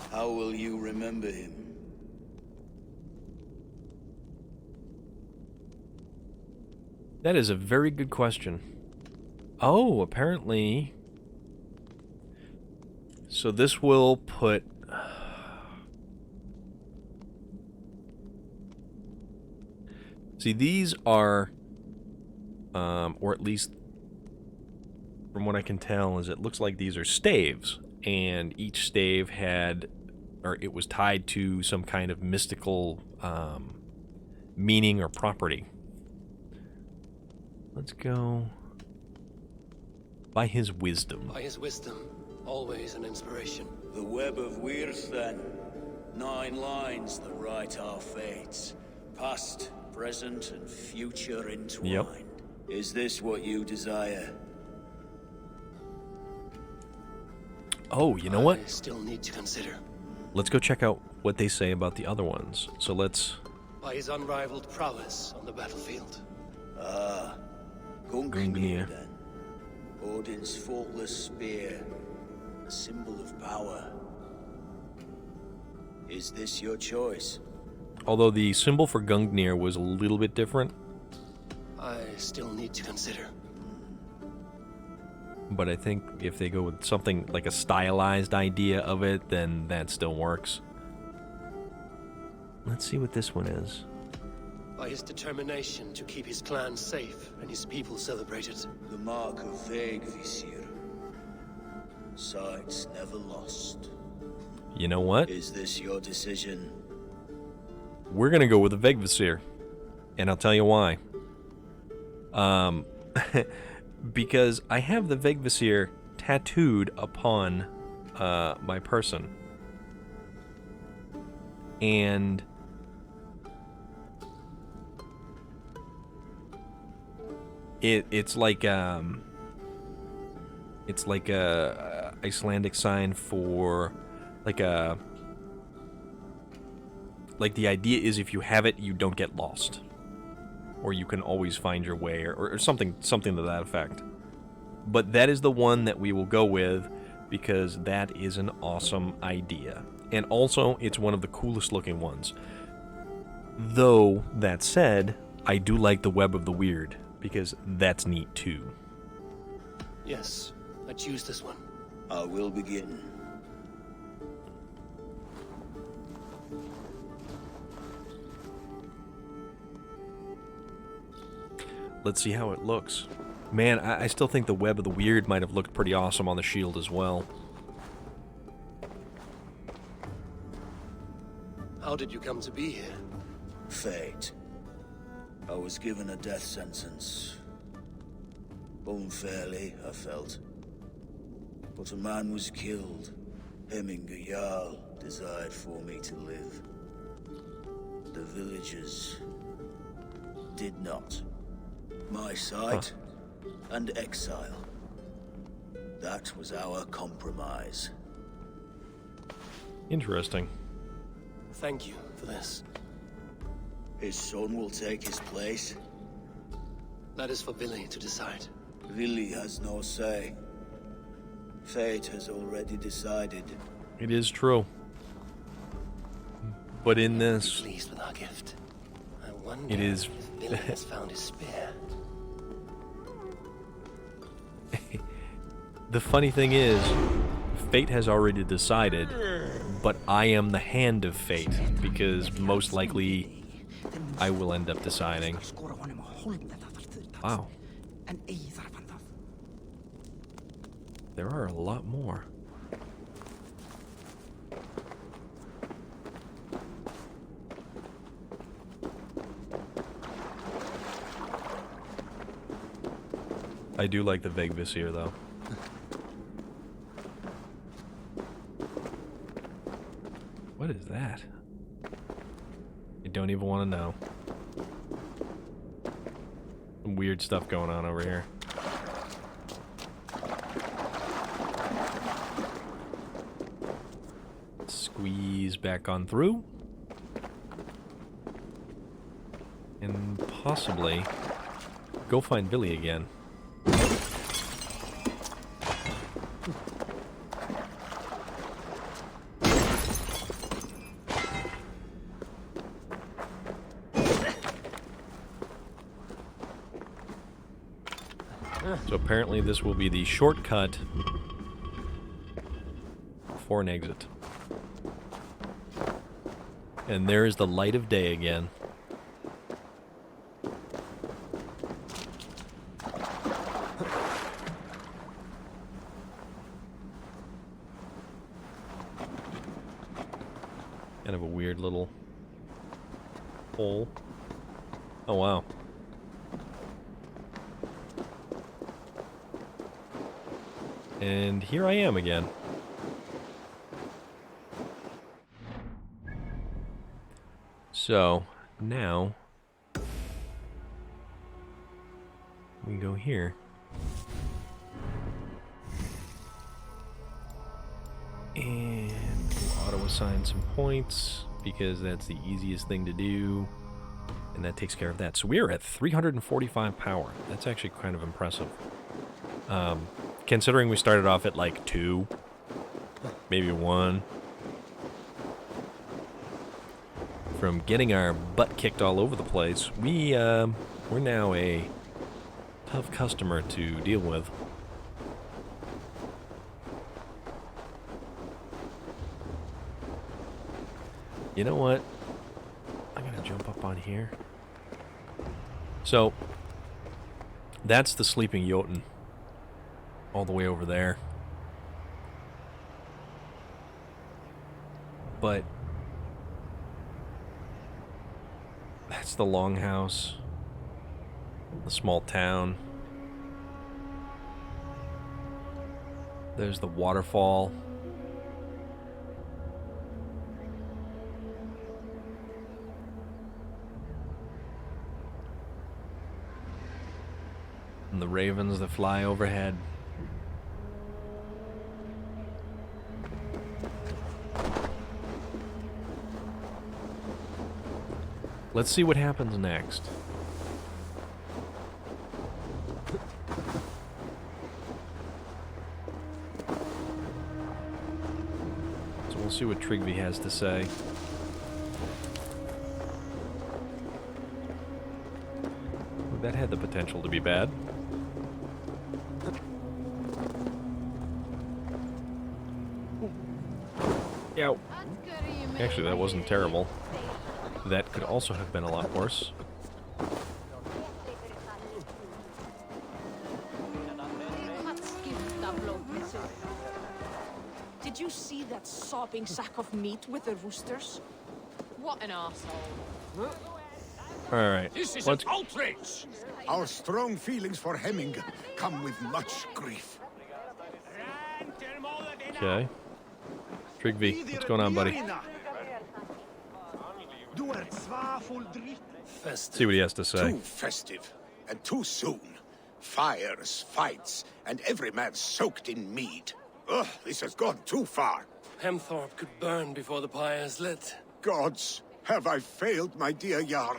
How will you remember him? That is a very good question. Oh, apparently... So this will put... See, these are... or at least... From what I can tell, is it looks like these are staves. And each stave had... Or it was tied to some kind of mystical meaning or property. Let's go... By his wisdom. By his wisdom, always an inspiration. The web of Wirth, then. 9 lines that write our fates. Past, present, and future entwined. Yep. Is this what you desire? Oh, you know what? I still need to consider. Let's go check out what they say about the other ones. So let's... By his unrivaled prowess on the battlefield. Ah, Gungnir, then. Odin's faultless spear. A symbol of power. Is this your choice? Although the symbol for Gungnir was a little bit different. I still need to consider. But I think if they go with something like a stylized idea of it, then that still works. Let's see what this one is. By his determination to keep his clan safe and his people celebrated. The mark of Vegvisir. Sights never lost. You know what? Is this your decision? We're gonna go with the Vegvisir, and I'll tell you why. Because I have the Vegvisir tattooed upon my person, and it's like a Icelandic sign for like the idea is if you have it, you don't get lost, or you can always find your way, or something to that effect. But that is the one that we will go with because that is an awesome idea, and also it's one of the coolest looking ones. Though that said, I do like the Web of the Weird because that's neat too. Yes, I choose this one. I will begin. Let's see how it looks. Man, I still think the Web of the Weird might have looked pretty awesome on the shield as well. How did you come to be here? Fate. I was given a death sentence. Unfairly, I felt. But a man was killed. Hemminger Jarl desired for me to live. The villagers did not. My sight and exile. That was our compromise. Interesting. Thank you for this. His son will take his place. That is for Billy to decide. Billy has no say. Fate has already decided. It is true. But in this, Pleased with our gift. I wonder it is. if Billy has found his spear. The funny thing is, fate has already decided, but I am the hand of fate, because most likely I will end up deciding. Wow. There are a lot more. I do like the Vegvisir though. What is that? I don't even want to know. Some weird stuff going on over here. Squeeze back on through. And possibly go find Billy again. So apparently this will be the shortcut for an exit. And there is the light of day again. Kind of a weird little hole. Oh wow. And here I am again. So, now we can go here. And we'll auto-assign some points, because that's the easiest thing to do. And that takes care of that. So we're at 345 power. That's actually kind of impressive. Considering we started off at like 2, maybe 1. From getting our butt kicked all over the place, we're now a tough customer to deal with. You know what? I'm gonna jump up on here. So, that's the sleeping Jotun. All the way over there. But that's the longhouse. The small town. There's the waterfall. And the ravens that fly overhead. Let's see what happens next. So we'll see what Tryggvi has to say. Ooh, that had the potential to be bad. Yow. Actually, that wasn't terrible. That could also have been a lot worse. Did you see that sopping sack of meat with the roosters? What an arsehole. Alright. This is an outrage! Our strong feelings for Hemming come with much grief. Okay. Tryggvi, what's going on, buddy? See what he has to say. Too festive, and too soon. Fires, fights, and every man soaked in mead. Ugh, this has gone too far. Hemthorpe could burn before the pyre is lit. Gods, have I failed my dear Jarl?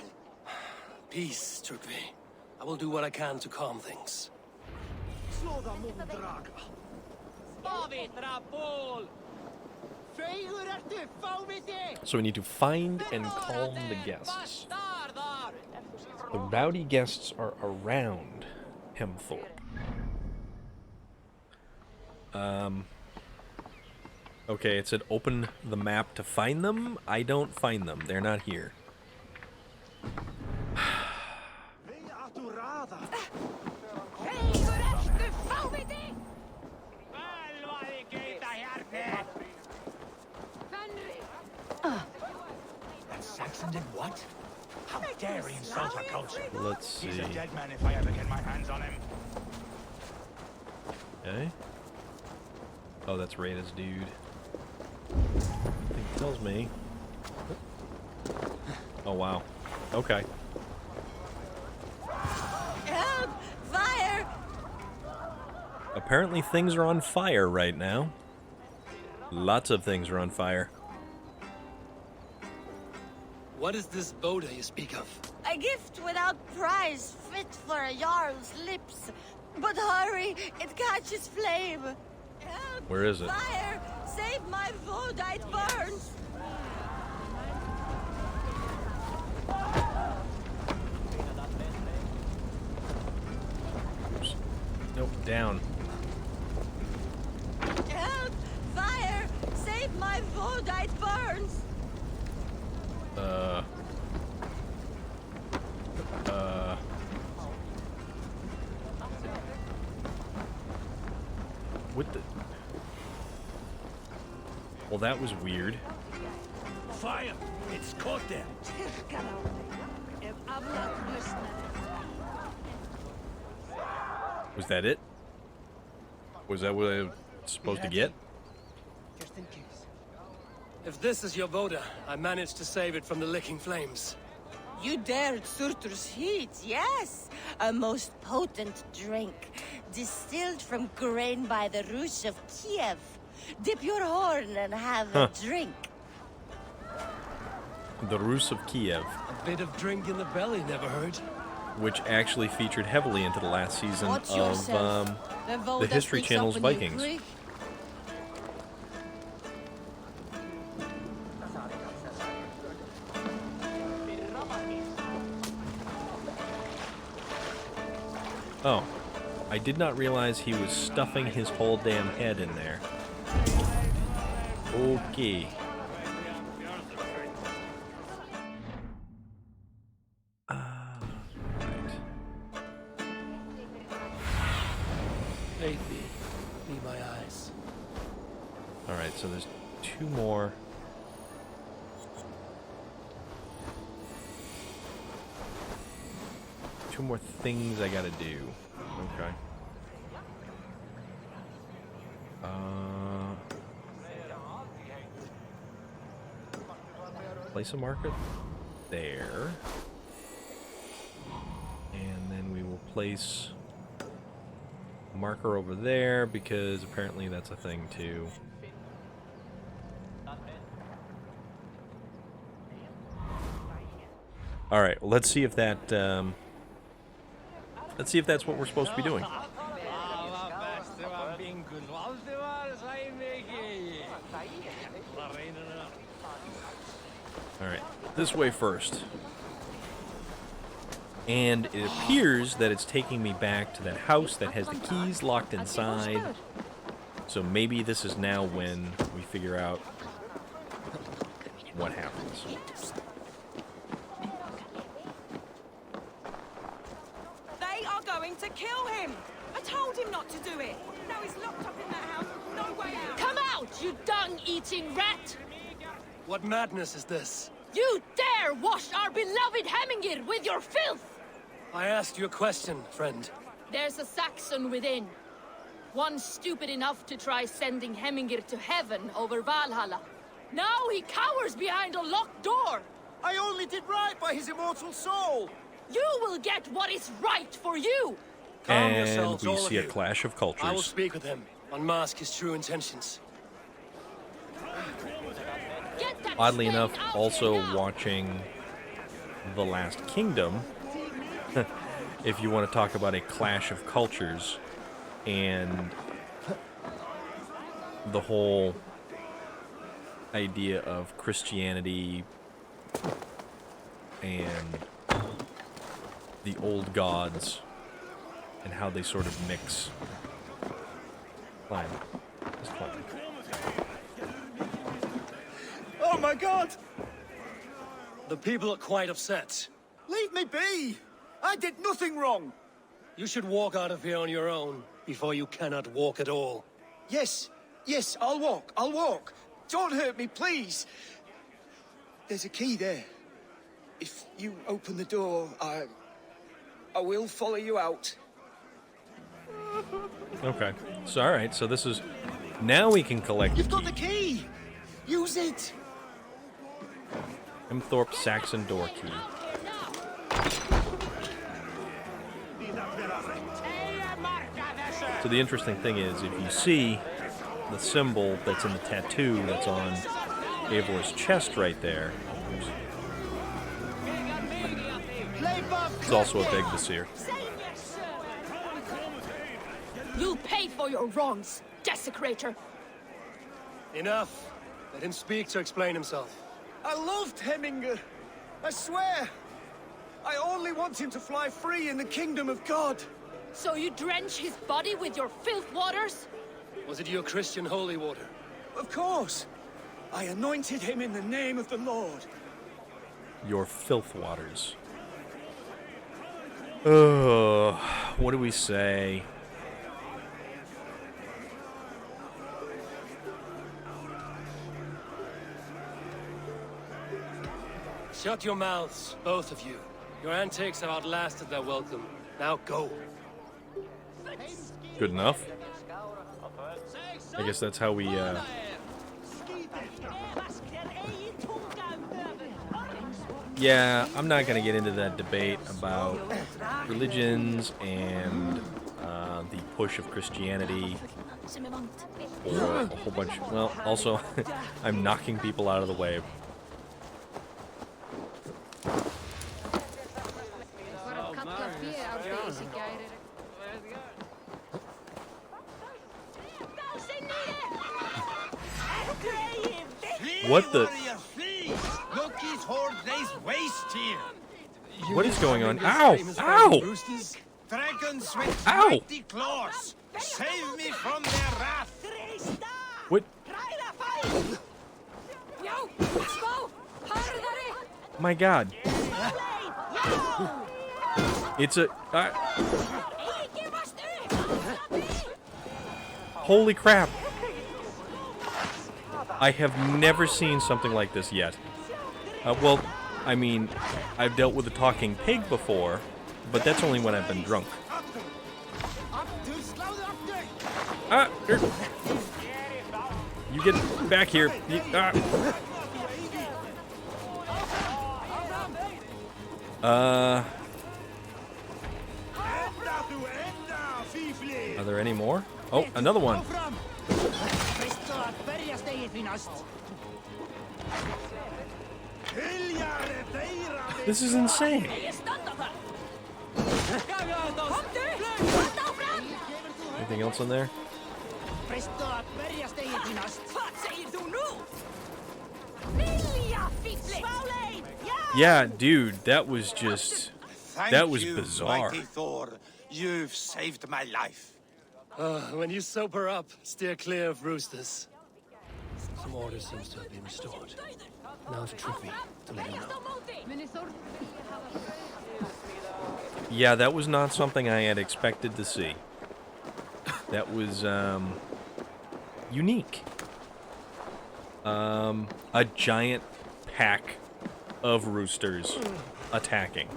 Peace, Tryggvi. I will do what I can to calm things. So we need to find and calm the guests. The rowdy guests are around Hemthorpe. Okay, it said open the map to find them. I don't find them. They're not here. That Saxon did what? How dare he insult our culture? Let's see. He's a dead man if I ever get my hands on him. Okay. Oh, that's Rada's dude. I think it tells me. Oh, wow. Okay. Help! Fire! Apparently things are on fire right now. Lots of things are on fire. What is this Boda you speak of? A gift without price, fit for a Jarl's lips. But hurry, it catches flame. Help! Where is it? Fire! Save my food, it burns! Oops. Nope, down. Help! Fire! Save my food, it burns! What the? Well, that was weird. Fire! It's caught there. Was that it? Was that what I was supposed to get? Just in case. If this is your Boda, I managed to save it from the licking flames. You dared Surtur's heat, yes! A most potent drink, distilled from grain by the Rus of Kiev. Dip your horn and have a drink. The Rus of Kiev. A bit of drink in the belly never hurt. Which actually featured heavily into the last season Watch of yourself. the History Channel's Vikings. Oh, I did not realize he was stuffing his whole damn head in there. Okay. Right. Faith be my eyes. Alright, so there's 2 more. Two more things I gotta do. Okay. Place a marker there. And then we will place a marker over there because apparently that's a thing too. Alright, well, let's see if that, let's see if that's what we're supposed to be doing. Alright, this way first. And it appears that it's taking me back to that house that has the keys locked inside. So maybe this is now when we figure out what happens. They are going to kill him! I told him not to do it! Now he's locked up in that house, no way out! Come out, you dung-eating rat! What madness is this? You dare wash our beloved Hemingir with your filth! I asked you a question, friend. There's a Saxon within. One stupid enough to try sending Hemingir to heaven over Valhalla. Now he cowers behind a locked door! I only did right by his immortal soul! You will get what is right for you! Calm And yourselves, we all see of a you. clash of I will cultures. speak with him, unmask his true intentions. Oddly enough, also watching The Last Kingdom, if you want to talk about a clash of cultures, and the whole idea of Christianity and the old gods and how they sort of mix. Climb. Just climb. Oh my god! The people are quite upset. Leave me be! I did nothing wrong! You should walk out of here on your own before you cannot walk at all. Yes, yes, I'll walk. Don't hurt me, please. There's a key there. If you open the door, I will follow you out. Okay. So, alright, so this is... Now we can collect You've the got the key! Use it! Thorpe Saxon door key. So the interesting thing is, if you see the symbol that's in the tattoo that's on Eivor's chest right there, it's also a big Vasir. You'll pay for your wrongs, desecrator! Enough. Let him speak to explain himself. I loved Hemingr. I swear. I only want him to fly free in the kingdom of God. So you drench his body with your filth waters? Was it your Christian holy water? Of course. I anointed him in the name of the Lord. Your filth waters. Oh, what do we say? Shut your mouths, both of you. Your antics have outlasted their welcome. Now go. Good enough. I guess that's how we, Yeah, I'm not going to get into that debate about religions and the push of Christianity or a whole bunch. Well, also, I'm knocking people out of the way. What the? What is going on? Ow! Ow! Dragons with Ow! mighty claws! Save me from their wrath! What? My God! It's a. Holy crap! I have never seen something like this yet. Well, I mean, I've dealt with a talking pig before, but that's only when I've been drunk. Ah! You get back here. Are there any more? Oh, another one. This is insane. Anything else in there? Yeah, dude, that was just... that was bizarre. Mighty Thor. You've saved my life. When you sober up, steer clear of roosters. Some order seems to have been restored. Now to Trigby to let him know. Yeah, that was not something I had expected to see. That was, unique. A giant pack of roosters attacking.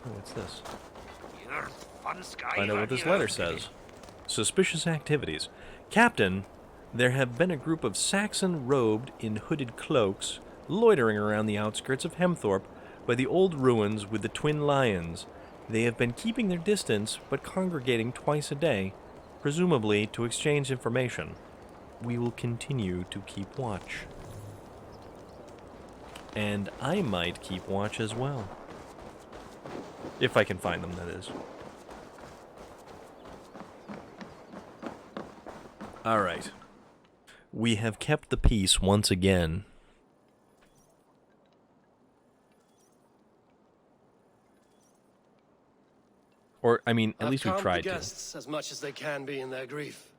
Oh, what's this? Find out what this letter says. Suspicious activities. Captain, there have been a group of Saxon robed in hooded cloaks loitering around the outskirts of Hemthorpe by the old ruins with the twin lions. They have been keeping their distance, but congregating twice a day, presumably to exchange information. We will continue to keep watch. And I might keep watch as well. If I can find them, that is. Alright. We have kept the peace once again. Or, I mean, at least we've tried the to. guests as much as they can be in their grief.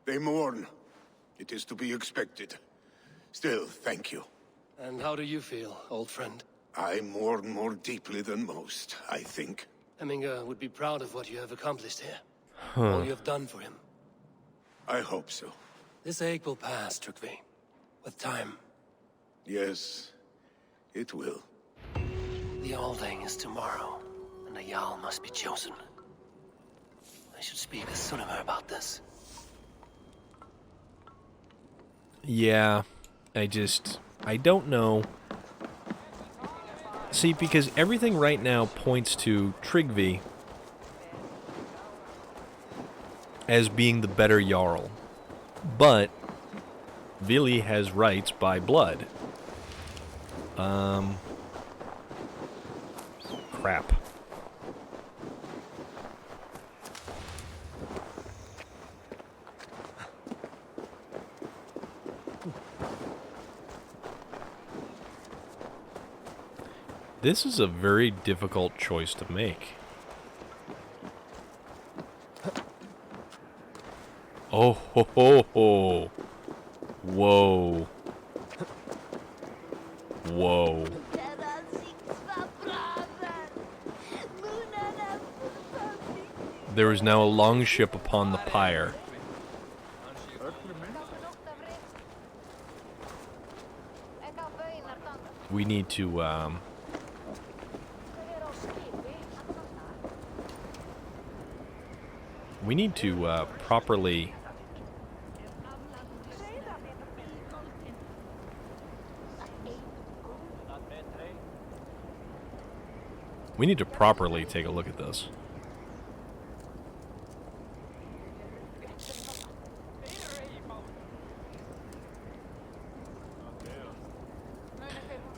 They mourn. It is to be expected. Still, thank you. And how do you feel, old friend? I mourn more deeply than most, I think. Hemminger would be proud of what you have accomplished here. All you have done for him. I hope so. This ache will pass, Trygve. With time. Yes, it will. The Alding is tomorrow, and a Jarl must be chosen. I should speak to Sunniver about this. Yeah, I don't know. See, because everything right now points to Trygve as being the better Jarl. But Vili has rights by blood. Crap. This is a very difficult choice to make. Oh ho ho ho! Whoa! Whoa! There is now a long ship upon the pyre. We need to, we need to, properly... We need to properly take a look at this.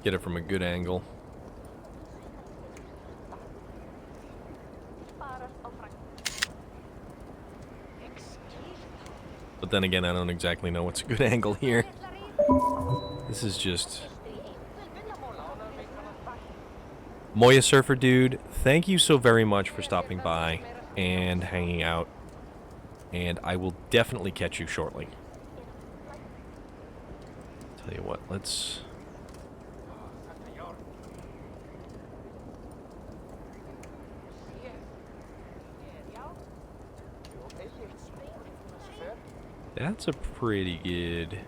Get it from a good angle. But then again, I don't exactly know what's a good angle here. This is just... Moya Surfer Dude, thank you so very much for stopping by and hanging out. And I will definitely catch you shortly. Tell you what, let's... That's a pretty good...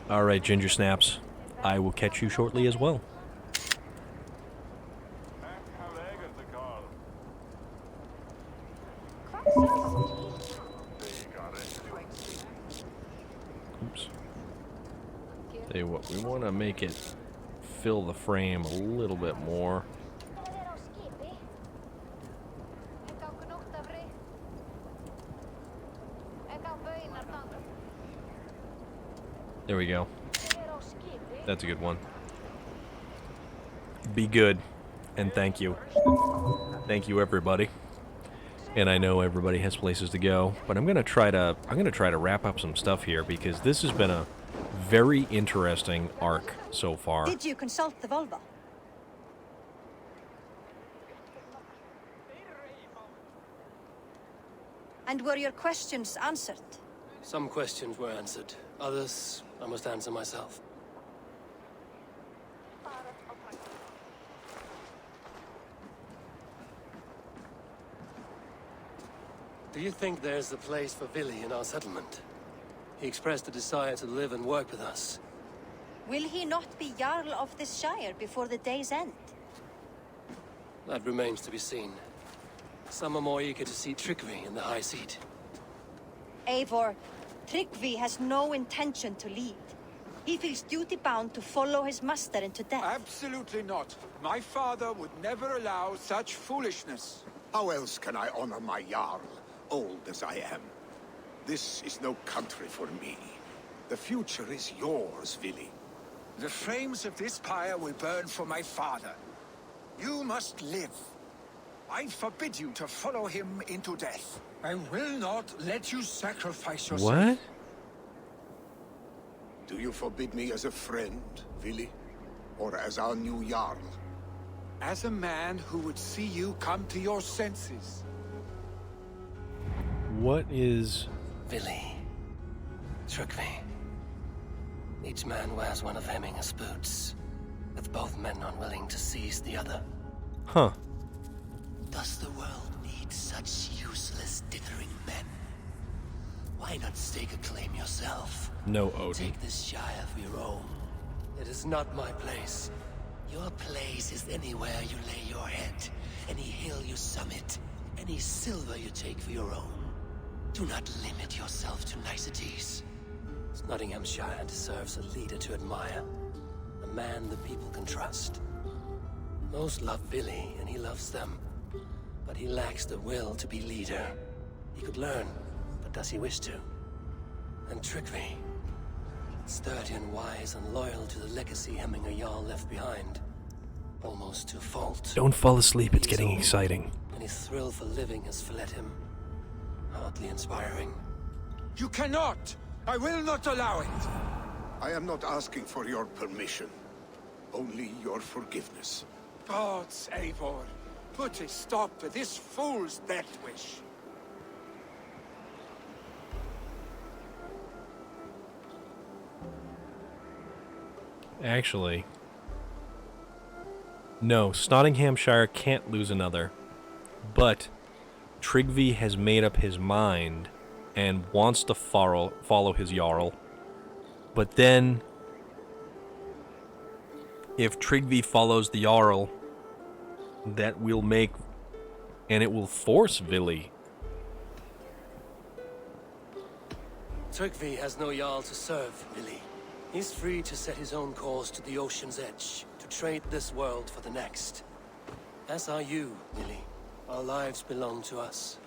Alright, Ginger Snaps. I will catch you shortly as well. Oops. Tell you what, we want to make it fill the frame a little bit more. There we go. That's a good one. Be good, and thank you. Thank you, everybody. And I know everybody has places to go, but I'm gonna try to wrap up some stuff here because this has been a very interesting arc so far. Did you consult the Volva? And were your questions answered? Some questions were answered. Others, I must answer myself. Do you think there's a place for Vili in our settlement? He expressed a desire to live and work with us. Will he not be Jarl of this Shire before the day's end? That remains to be seen. Some are more eager to see Tryggvi in the high seat. Eivor, Tryggvi has no intention to lead. He feels duty-bound to follow his master into death. Absolutely not. My father would never allow such foolishness. How else can I honor my Jarl, old as I am? This is no country for me. The future is yours, Vili. The flames of this pyre will burn for my father. You must live. I forbid you to follow him into death. I will not let you sacrifice yourself. What? Do you forbid me as a friend, Vili? Or as our new Jarl? As a man who would see you come to your senses. What is... Vili. Tryggvi. Each man wears one of Hemminger's boots, with both men unwilling to seize the other. Huh. Does the world need such useless, dithering men? Why not stake a claim yourself? No, Odin. Take this Shire for your own. It is not my place. Your place is anywhere you lay your head, any hill you summit, any silver you take for your own. Do not limit yourself to niceties. Snotinghamscire deserves a leader to admire. A man the people can trust. Most love Vili, and he loves them. But he lacks the will to be leader. He could learn, but does he wish to? And Tryggvi. Sturdy and wise and loyal to the legacy Hemminger Jarl left behind. Almost to a fault. Don't fall asleep, it's getting old, exciting. And his thrill for living has fled him. Hardly inspiring. You cannot! I will not allow it! I am not asking for your permission. Only your forgiveness. Gods, Eivor, put a stop to this fool's death wish. Actually... No, Snotinghamscire can't lose another. But Tryggvi has made up his mind and wants to follow his Jarl. But then, if Tryggvi follows the Jarl, that will make, and it will force Vili. Tryggvi has no Jarl to serve, Vili. He's free to set his own course to the ocean's edge, to trade this world for the next. As are you, Vili. Our lives belong to us.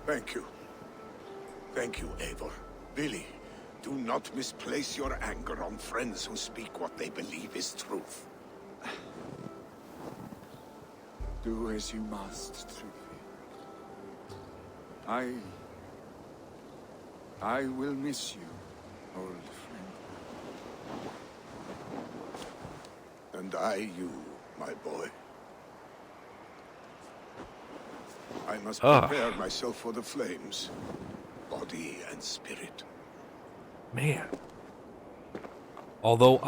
Thank you. Thank you, Eivor. Vili, do not misplace your anger on friends who speak what they believe is truth. Do as you must, Tryggvi. I will miss you, old friend. And I you, my boy. I must prepare myself for the flames, body and spirit. Man. Although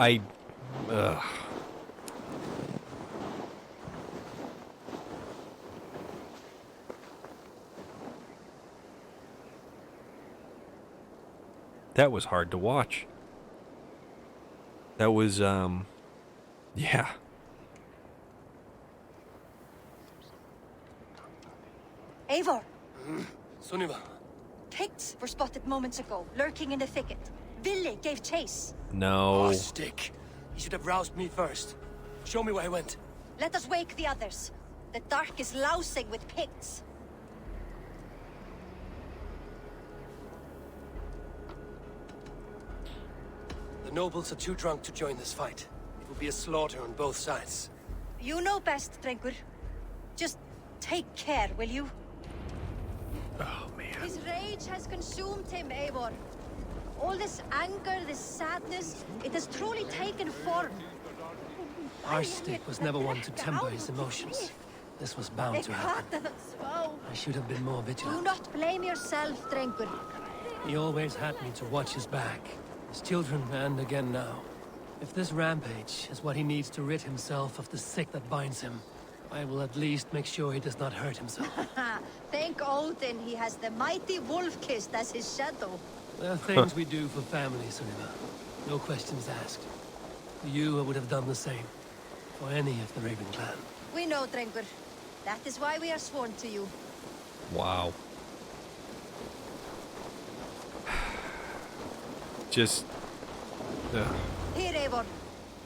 That was hard to watch. That was, yeah. Eivor! Sunniva. Picts were spotted moments ago, lurking in the thicket. Vili gave chase. No. Oh, stick. You should have roused me first. Show me where he went. Let us wake the others. The dark is lousing with Picts. The nobles are too drunk to join this fight. It will be a slaughter on both sides. You know best, Drengur. Just take care, will you? Oh, man. His rage has consumed him, Eivor. All this anger, this sadness, it has truly taken form. Stick was never one to temper his emotions. This was bound to happen. I should have been more Do vigilant. not blame yourself, Drengur. He always had me to watch his back. His children, and again now. If this rampage is what he needs to rid himself of the sick that binds him, I will at least make sure he does not hurt himself. Thank Odin he has the mighty Wolf-Kissed as his shadow. There are things we do for family, Sunniva. No questions asked. For you, I would have done the same. For any of the Raven clan. We know, Drengur. That is why we are sworn to you. Wow. Just... Here, Eivor.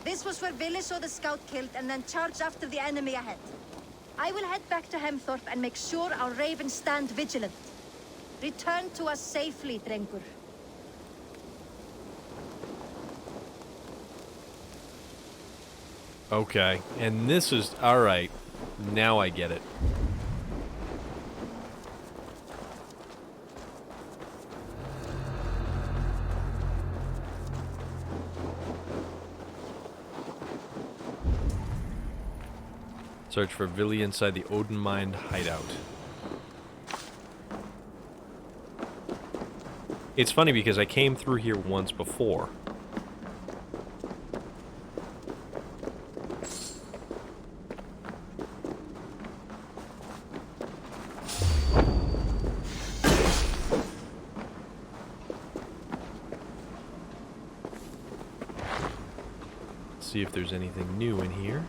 This was where Vili saw the scout killed and then charged after the enemy ahead. I will head back to Hemthorpe and make sure our ravens stand vigilant. Return to us safely, Drengur. Okay, and this is... Alright, now I get it. Search for Vili inside the Odin Mind hideout. It's funny because I came through here once before. See if there's anything new in here.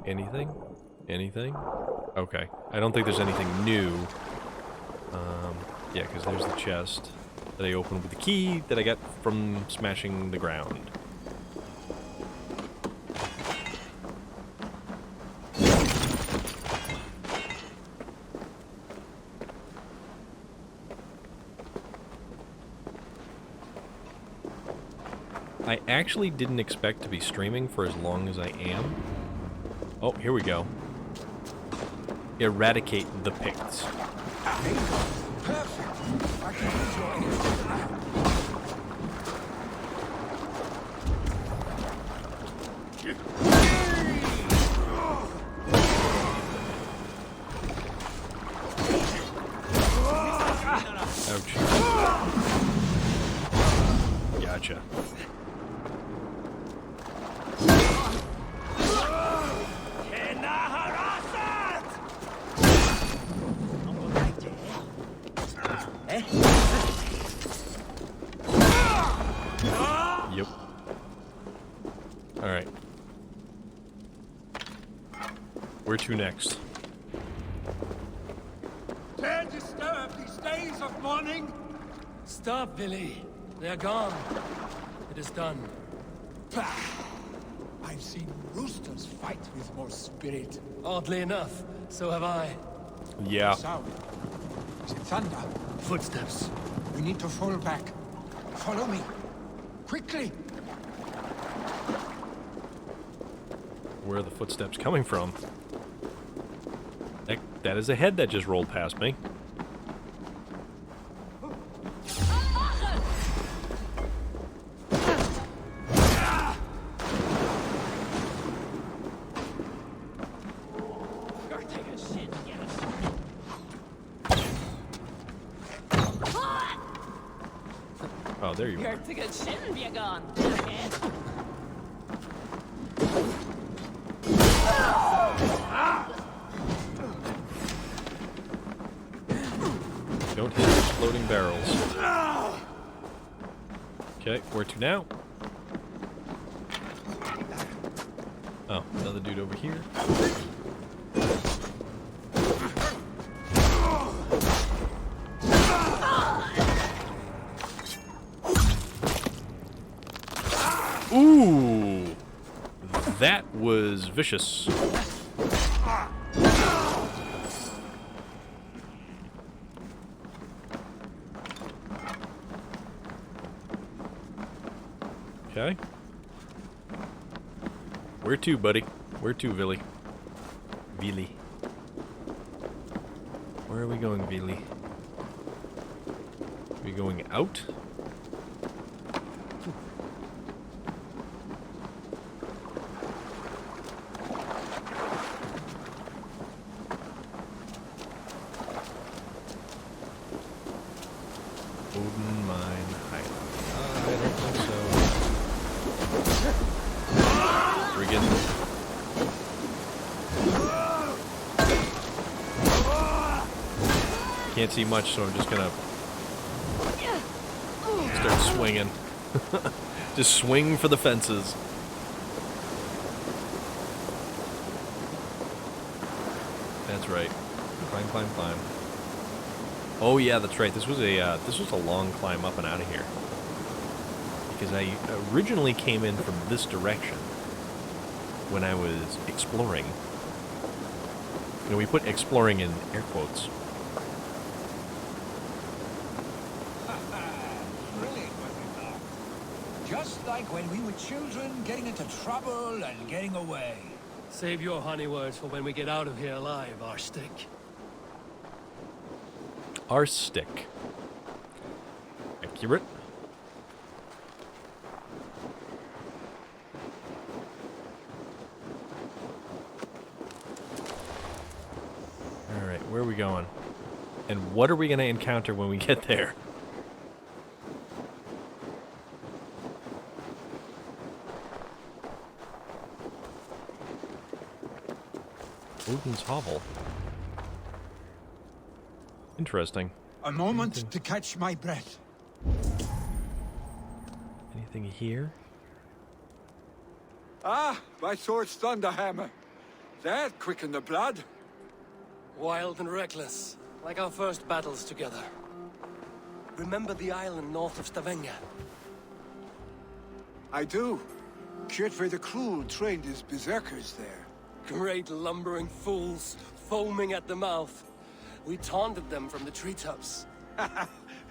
Anything? Anything? Okay. I don't think there's anything new. Yeah, because there's the chest that I opened with the key that I got from smashing the ground. I actually didn't expect to be streaming for as long as I am. Oh, here we go. Eradicate the Picts. Ouch. Gotcha. Yep. Alright. Where to next? Dare disturb these days of mourning? Stop, Vili. They're gone. It is done. I've seen roosters fight with more spirit. Oddly enough, so have I. Yeah. Sound. Is it thunder? Footsteps. We need to fall back. Follow me. Quickly! Where are the footsteps coming from? That is a head that just rolled past me. there you are. You're to get shouldn't be gone. Don't hit exploding barrels. Okay, where to now? Oh, another dude over here. Ooh! That was vicious. Okay. Where to, buddy? Where to, Villy? Villy. Where are we going, Villy? Are we going out? Odin Mine Highland. I don't think so. Friggin'. Can't see much, so I'm just gonna start swinging. Just swing for the fences. That's right. Climb, climb, climb. Oh yeah, that's right. This was a long climb up and out of here. Because I originally came in from this direction when I was exploring. You know, we put exploring in air quotes. Brilliant, was it not? Just like when we were children, getting into trouble and getting away. Save your honey words for when we get out of here alive, our stick. Our stick. Accurate. Alright, where are we going? And what are we going to encounter when we get there? Odin's Hovel. Interesting. A moment to catch my breath. Anything here? Ah, my sword's Thunderhammer. That quickened the blood. Wild and reckless, like our first battles together. Remember the island north of Stavanger? I do. Kjotve the Cruel trained his berserkers there. Great lumbering fools, foaming at the mouth. We taunted them from the treetops.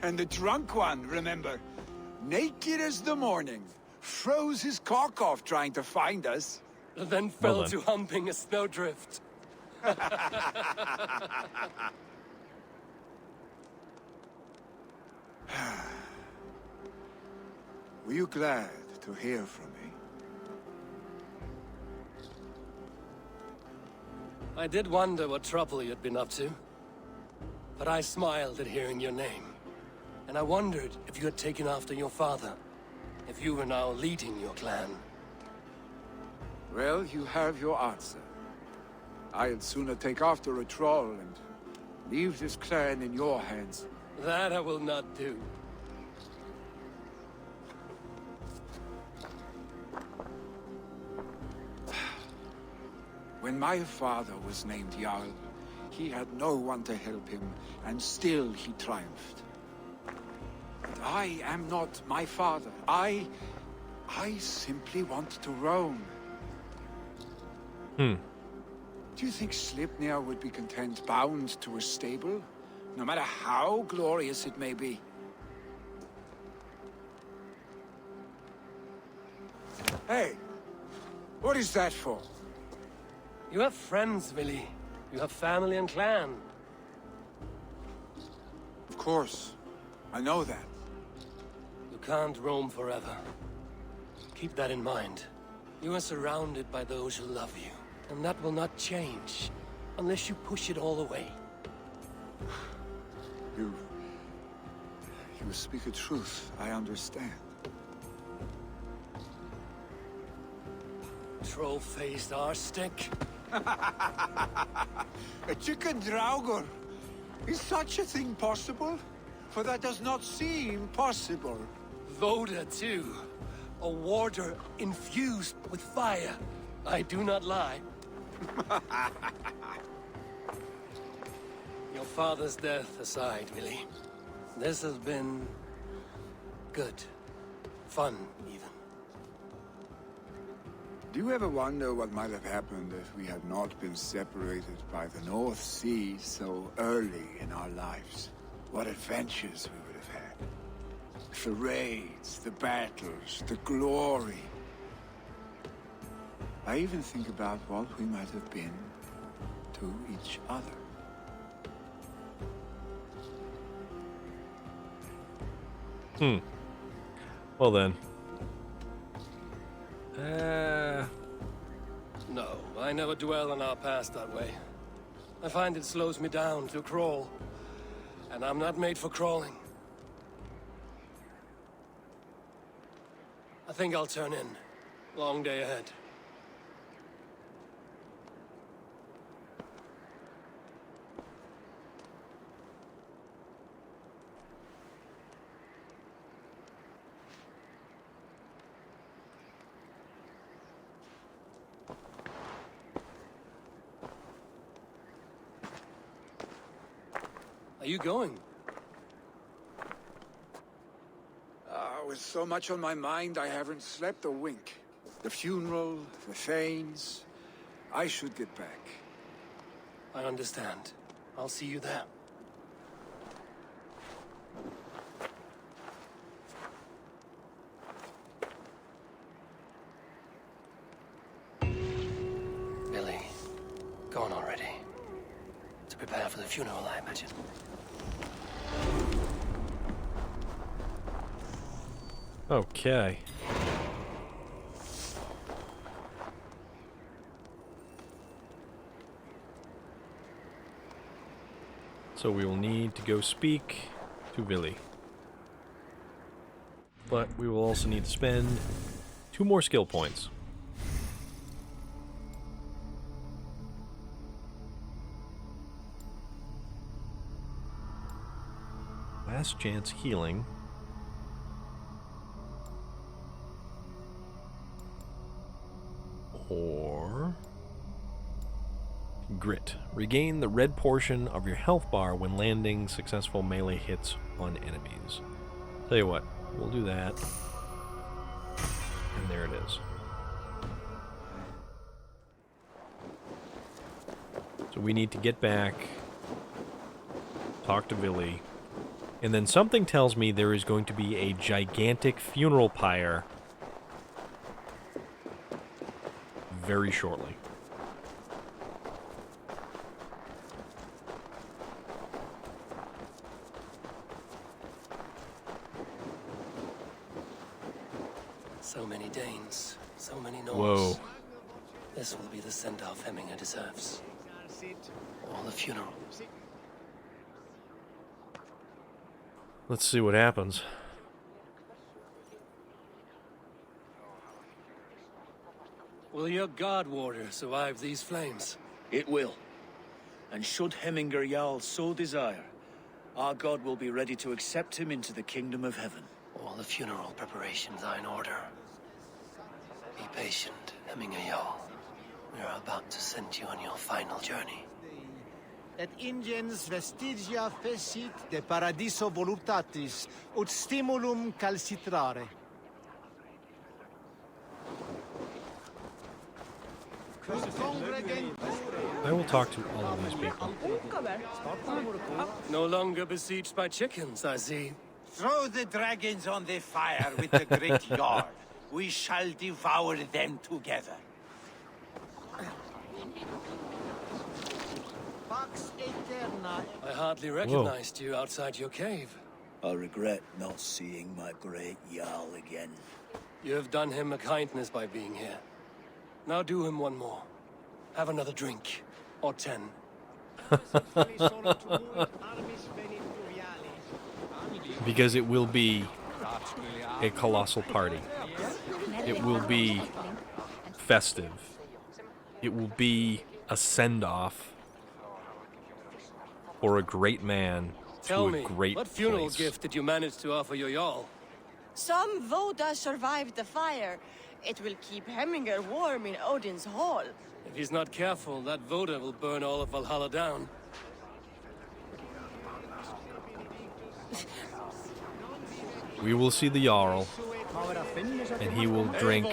And the drunk one, remember? Naked as the morning. Froze his cock off trying to find us. Then fell to humping a snowdrift. Were you glad to hear from me? I did wonder what trouble you'd been up to. But I smiled at hearing your name. And I wondered if you had taken after your father. If you were now leading your clan. Well, you have your answer. I'd sooner take after a troll and leave this clan in your hands. That I will not do. When my father was named Jarl, he had no one to help him, and still he triumphed. But I am not my father. I simply want to roam. Hmm. Do you think Sleipnir would be content bound to a stable? No matter how glorious it may be? Hey! What is that for? You have friends, Willy. You have family and clan. Of course. I know that. You can't roam forever. Keep that in mind. You are surrounded by those who love you. And that will not change. Unless you push it all away. You You speak a truth, I understand. Troll-faced arse-stick. A chicken draugr. Is such a thing possible? For that does not seem possible. Voda, too. A warder infused with fire. I do not lie. Your father's death aside, Willie. This has been... good. Fun, even. Do you ever wonder what might have happened if we had not been separated by the North Sea so early in our lives? What adventures we would have had. The raids, the battles, the glory. I even think about what we might have been to each other. Well then. No, I never dwell on our past that way. I find it slows me down to crawl. And I'm not made for crawling. I think I'll turn in. Long day ahead. Are you going? With so much on my mind, I haven't slept a wink. The funeral, the Thanes. I should get back. I understand. I'll see you there. Billy, gone already. To prepare for the funeral, I imagine. Okay. So we will need to go speak to Billy. But we will also need to spend 2 more skill points. Last chance healing. Or grit. Regain the red portion of your health bar when landing successful melee hits on enemies. Tell you what, we'll do that. And there it is. So we need to get back, talk to Billy, and then something tells me there is going to be a gigantic funeral pyre very shortly. So many Danes, so many Norse. Whoa. This will be the send-off Hemminger deserves. Or the funeral. Let's see what happens. Will your guard warder survive these flames? It will. And should Hemminger Jarl so desire, our god will be ready to accept him into the kingdom of heaven. All the funeral preparations are in order. Be patient, Hemminger Jarl. We are about to send you on your final journey. Et ingens vestigia fecit de paradiso voluptatis, ut stimulum calcitrare. I will talk to all of these people. No longer besieged by chickens, I see. Throw the dragons on the fire with the great yard. We shall devour them together. I hardly recognized you outside your cave. I regret not seeing my great Jarl again. You have done him a kindness by being here. Now do him one more. Have another drink. Or 10. Because it will be a colossal party. It will be festive. It will be a send-off for a great man Tell to a me, great what funeral place. gift did you manage to offer your Jarl? Some Voda survived the fire. It will keep Hemminger warm in Odin's hall. If he's not careful, that Voda will burn all of Valhalla down. We will see the Jarl, and he will drink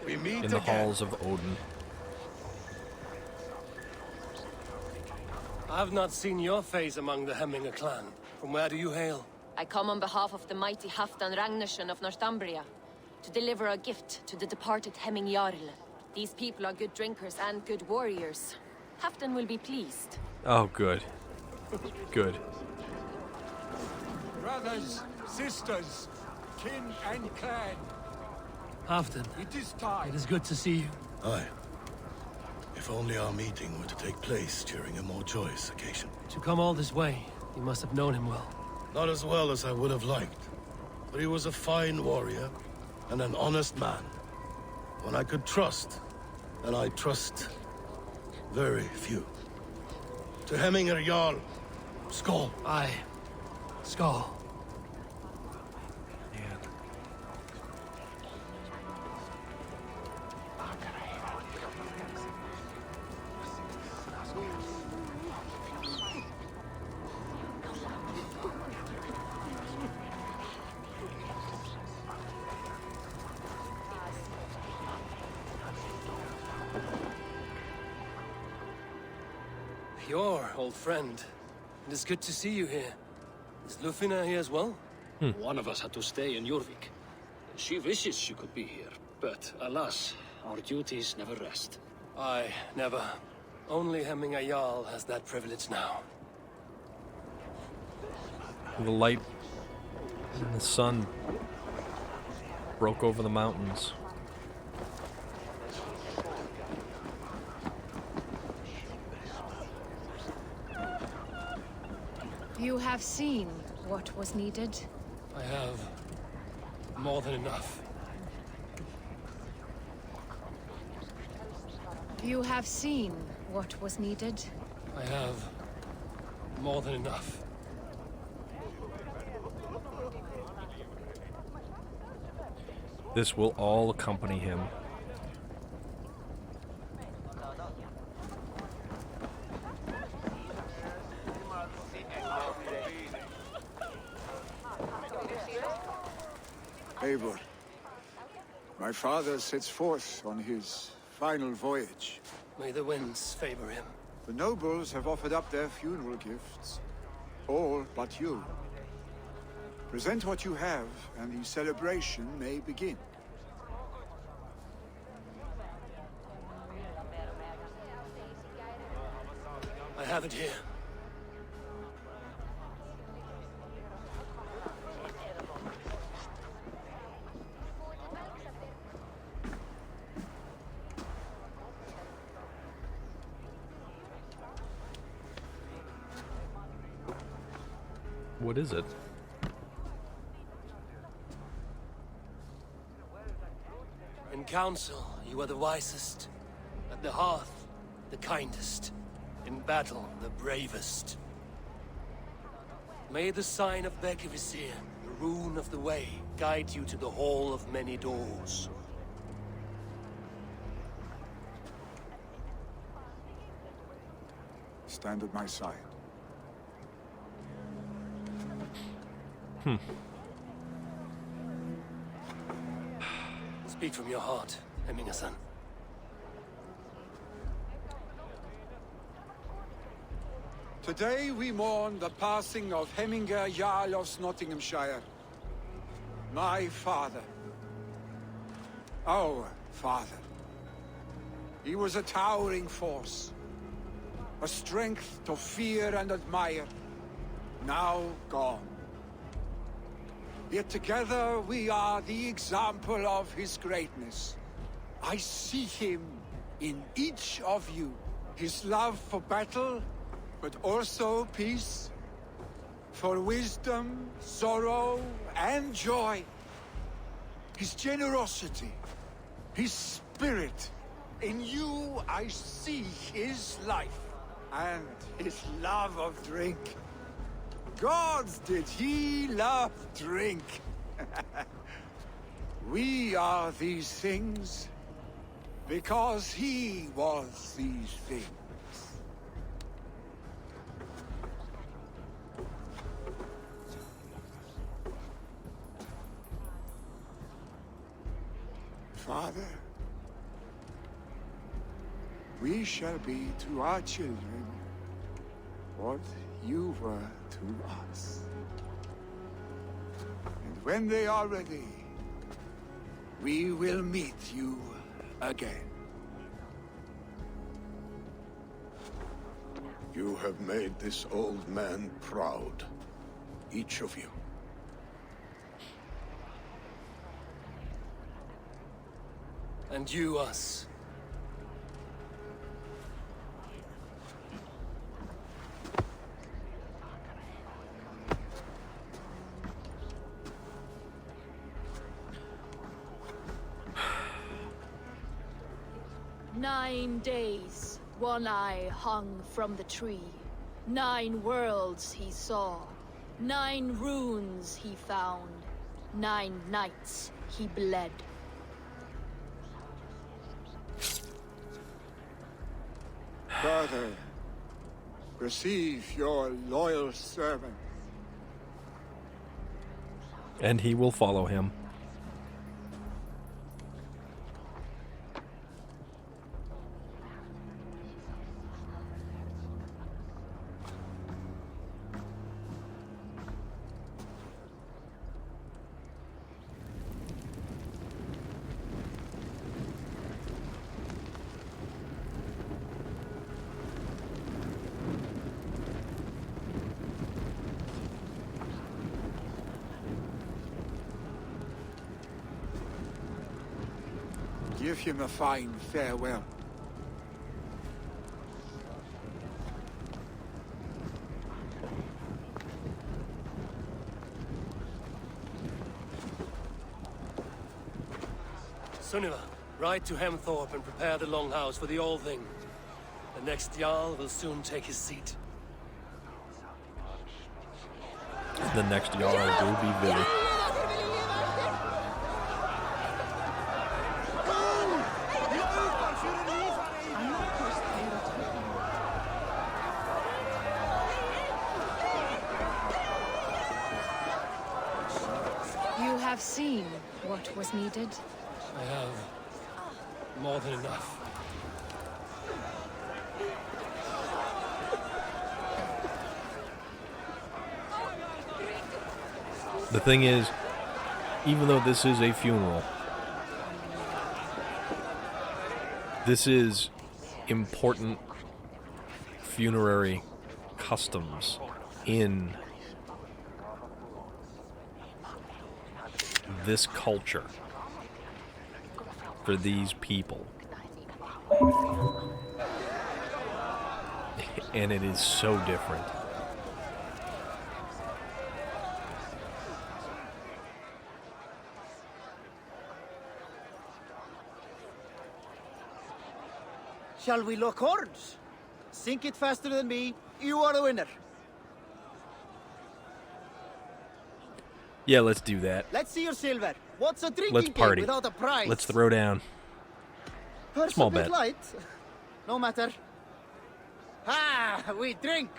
in the halls of Odin. I've not seen your face among the Hemminger clan. From where do you hail? I come on behalf of the mighty Halfdan Ragnarsson of Northumbria to deliver a gift to the departed Hemming Jarl. These people are good drinkers and good warriors. Halfdan will be pleased. Oh, good. Good. Brothers, sisters, kin and clan. Halfdan, it is time. It is good to see you. Aye. If only our meeting were to take place during a more joyous occasion. To come all this way, you must have known him well. Not as well as I would have liked, but he was a fine warrior and an honest man. One I could trust, and I trust very few. To Hemminger Jarl, Skål. Aye. Skål. Your old friend. It is good to see you here. Is Lufina here as well? One of us had to stay in Jorvik. She wishes she could be here, but alas, our duties never rest. Aye, never. Only Hemminger Jarl has that privilege now. The light and the sun broke over the mountains. You have seen what was needed. I have more than enough. You have seen what was needed. I have more than enough. This will all accompany him. Eivor, my father sets forth on his final voyage. May the winds favor him. The nobles have offered up their funeral gifts. All but you. Present what you have, and the celebration may begin. I have it here. What is it? In council, you are the wisest. At the hearth, the kindest. In battle, the bravest. May the sign of Bekivisir, the rune of the way, guide you to the Hall of Many Doors. Stand at my side. Speak from your heart, Hemminger-san. Today we mourn the passing of Hemminger Jarl of Snotinghamscire. My father. Our father. He was a towering force. A strength to fear and admire. Now gone. Yet together we are the example of his greatness. I see him in each of you. His love for battle, but also peace. for wisdom, sorrow, and joy. His generosity, his spirit. In you I see his life, and his love of drink. Gods, did he love drink? We are these things because he was these things. Father, we shall be to our children what you were to us. And when they are ready, we will meet you again. You have made this old man proud. Each of you. And you us. "9 days, One Eye hung from the tree. 9 worlds he saw. 9 runes he found. 9 nights he bled." Father, receive your loyal servant. And he will follow him. Give him a fine farewell. Sunniva, ride to Hemthorpe and prepare the Longhouse for the All Thing. The next Jarl will soon take his seat. The next Jarl will be Billy. You have seen what was needed. I have more than enough. The thing is, even though this is a funeral, this is important funerary customs in this culture for these people. And it is so different. Shall we lock horns? Sink it faster than me. You are the winner. Yeah, let's do that. Let's see your silver. What's a drinking Let's party. game without a prize? Let's throw down. Purse Small a bit bet. light. No matter. Ah, we drink.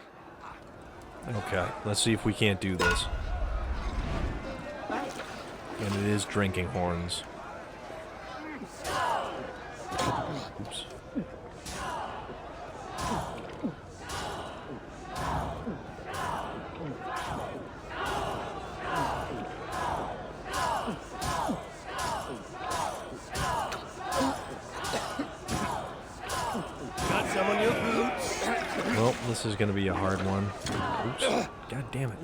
Okay, let's see if we can't do this. And it is drinking horns. Oops. Got some on your boots. Well, this is going to be a hard one. Oops. God damn it.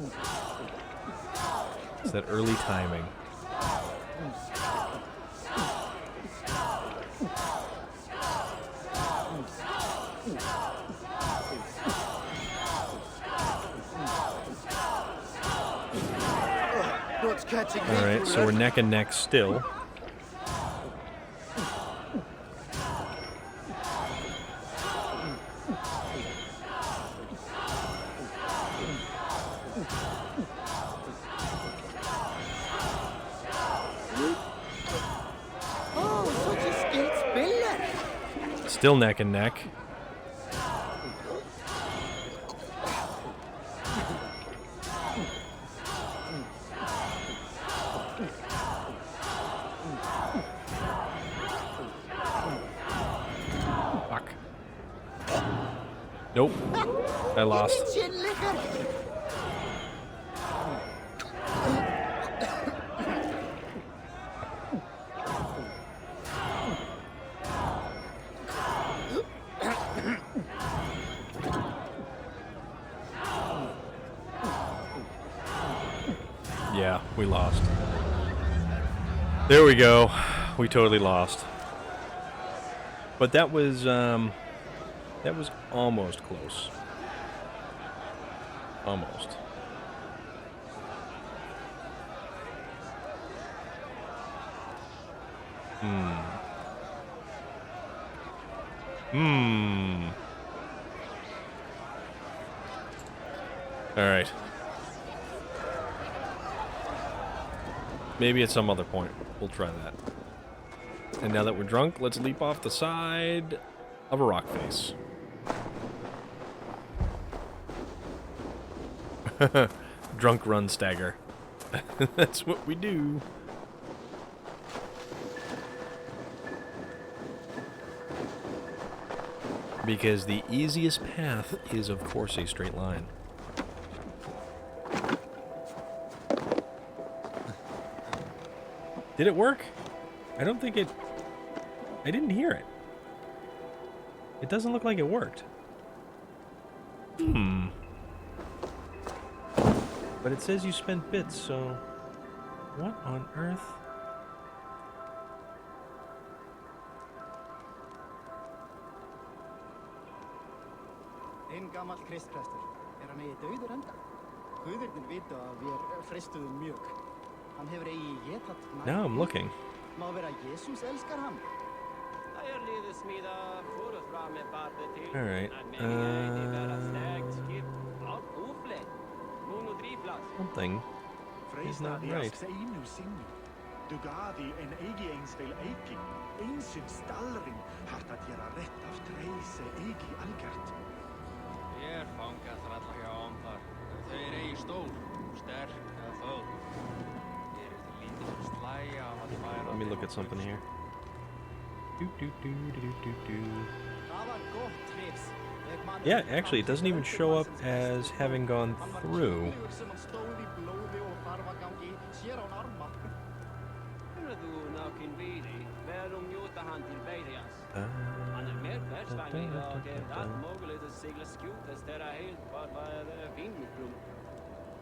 It's that early timing. Alright, so we're neck and neck still. Still neck and neck. Fuck. Nope. I lost. Yeah, we lost. There we go. We totally lost. But that was almost close. Almost. All right. Maybe at some other point. We'll try that. And now that we're drunk, let's leap off the side of a rock face. Drunk run stagger. That's what we do. Because the easiest path is, of course, a straight line. Did it work? I don't think it... I didn't hear it. It doesn't look like it worked. But it says you spent bits, so... What on earth? Gamall kristprestur. Hann eigi dauður enda? Guðirnir vita að við freistuðum mjög. Hann hefur eigi getað nær. Now I'm looking. Má vera Jesús elskar hann. Alright, something is not right. Dugadi en eigi eins vel eigi. Einsinn stallring hart að gera rétt af treise eigi algjört. Ég fanga þralla hjá þar. Þau eigi stór, sterk eða þögn. Ég til lítið slæja af að færa. Let me look at something here. Yeah, actually, it doesn't even show up as having gone through.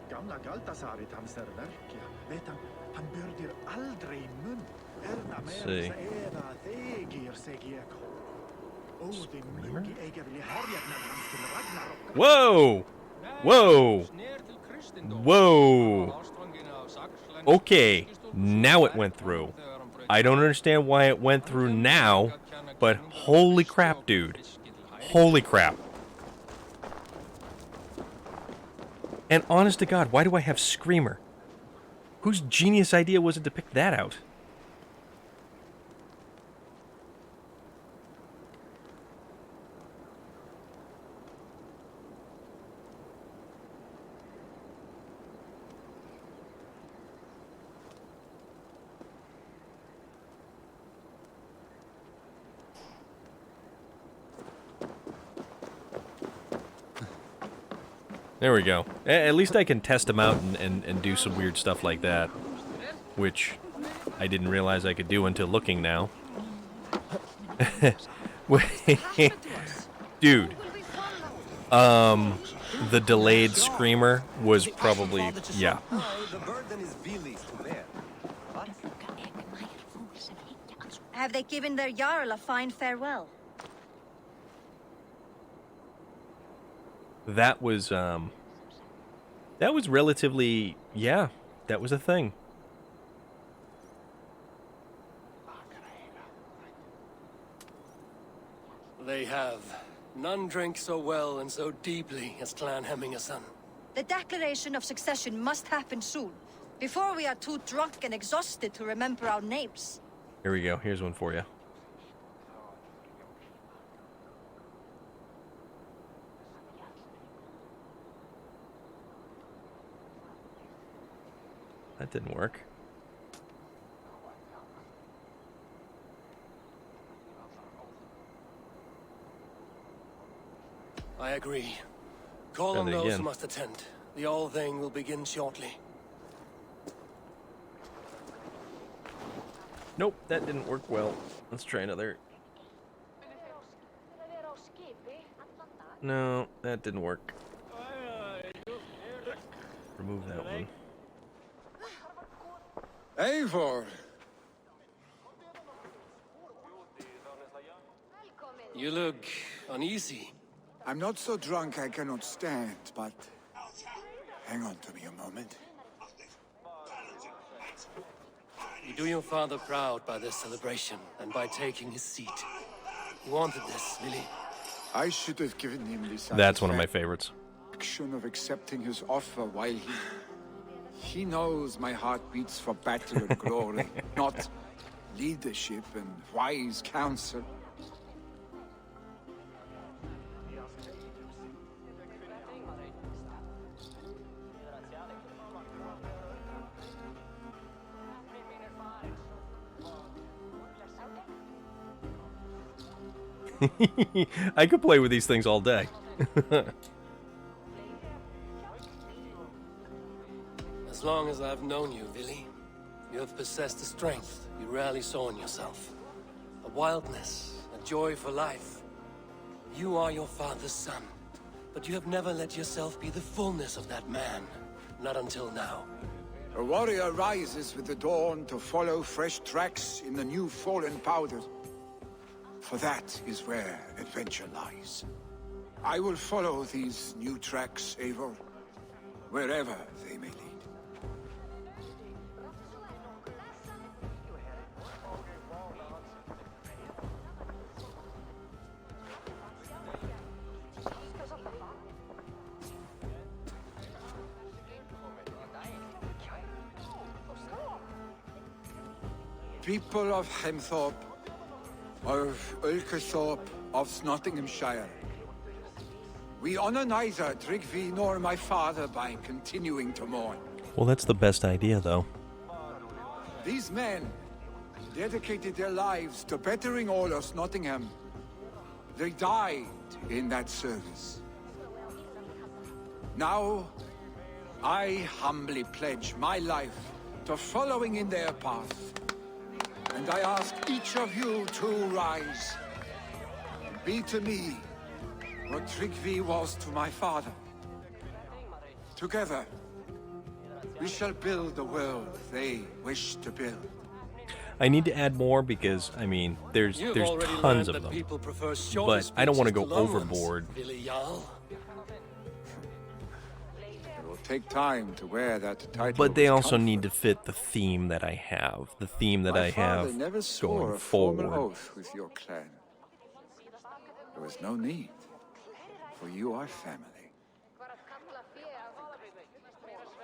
Gamla Galdasarit hans verkja. Vet han bördir aldrei munn. Erna mer eða þegir seg ég. Óðinn mjúki eiga vilja herjarnar hans til Ragnarok. Whoa! Whoa! Whoa! Okay, now it went through. I don't understand why it went through now, but holy crap, dude. Holy crap. And honest to God, why do I have Screamer? Whose genius idea was it to pick that out? There we go. At least I can test them out and do some weird stuff like that. Which I didn't realize I could do until looking now. Dude. The delayed Screamer was probably... yeah. Have they given their Jarl a fine farewell? That was relatively, yeah, that was a thing. They have. None drink so well and so deeply as Clan Hemmingason. The declaration of succession must happen soon, before we are too drunk and exhausted to remember our names. Here we go. Here's one for you. That didn't work. I agree. Call Try on that those again. who must attend. The All-Thing will begin shortly. Nope, that didn't work well. Let's try another. No, that didn't work. Remove that one. Eivor! You look uneasy. I'm not so drunk I cannot stand, but hang on to me a moment. You do your father proud by this celebration and by taking his seat. He wanted this, really. I should have given him this. That's one of my favorites. Action of accepting his offer while he knows my heart beats for battle and glory, not leadership and wise counsel. I could play with these things all day. As long as I've known you, Vili, you have possessed a strength you rarely saw in yourself. A wildness, a joy for life. You are your father's son, but you have never let yourself be the fullness of that man. Not until now. A warrior rises with the dawn to follow fresh tracks in the new fallen powder. For that is where adventure lies. I will follow these new tracks, Eivor, wherever they may lead. People of Hemthorpe, of Ulkerthorpe, of Snotinghamscire. We honor neither Tryggvi nor my father by continuing to mourn. Well, that's the best idea, though. These men dedicated their lives to bettering all of Snotingham. They died in that service. Now, I humbly pledge my life to following in their path. And I ask each of you to rise. Be to me what Tryggvi was to my father. Together, we shall build the world they wish to build. I need to add more because, I mean, there's tons of them. But I don't want to go overboard. It will take time to wear that title. But they also need to fit the theme that I have. The theme that I have never swore going a formal forward. oath with your clan. There was no need, for you are family.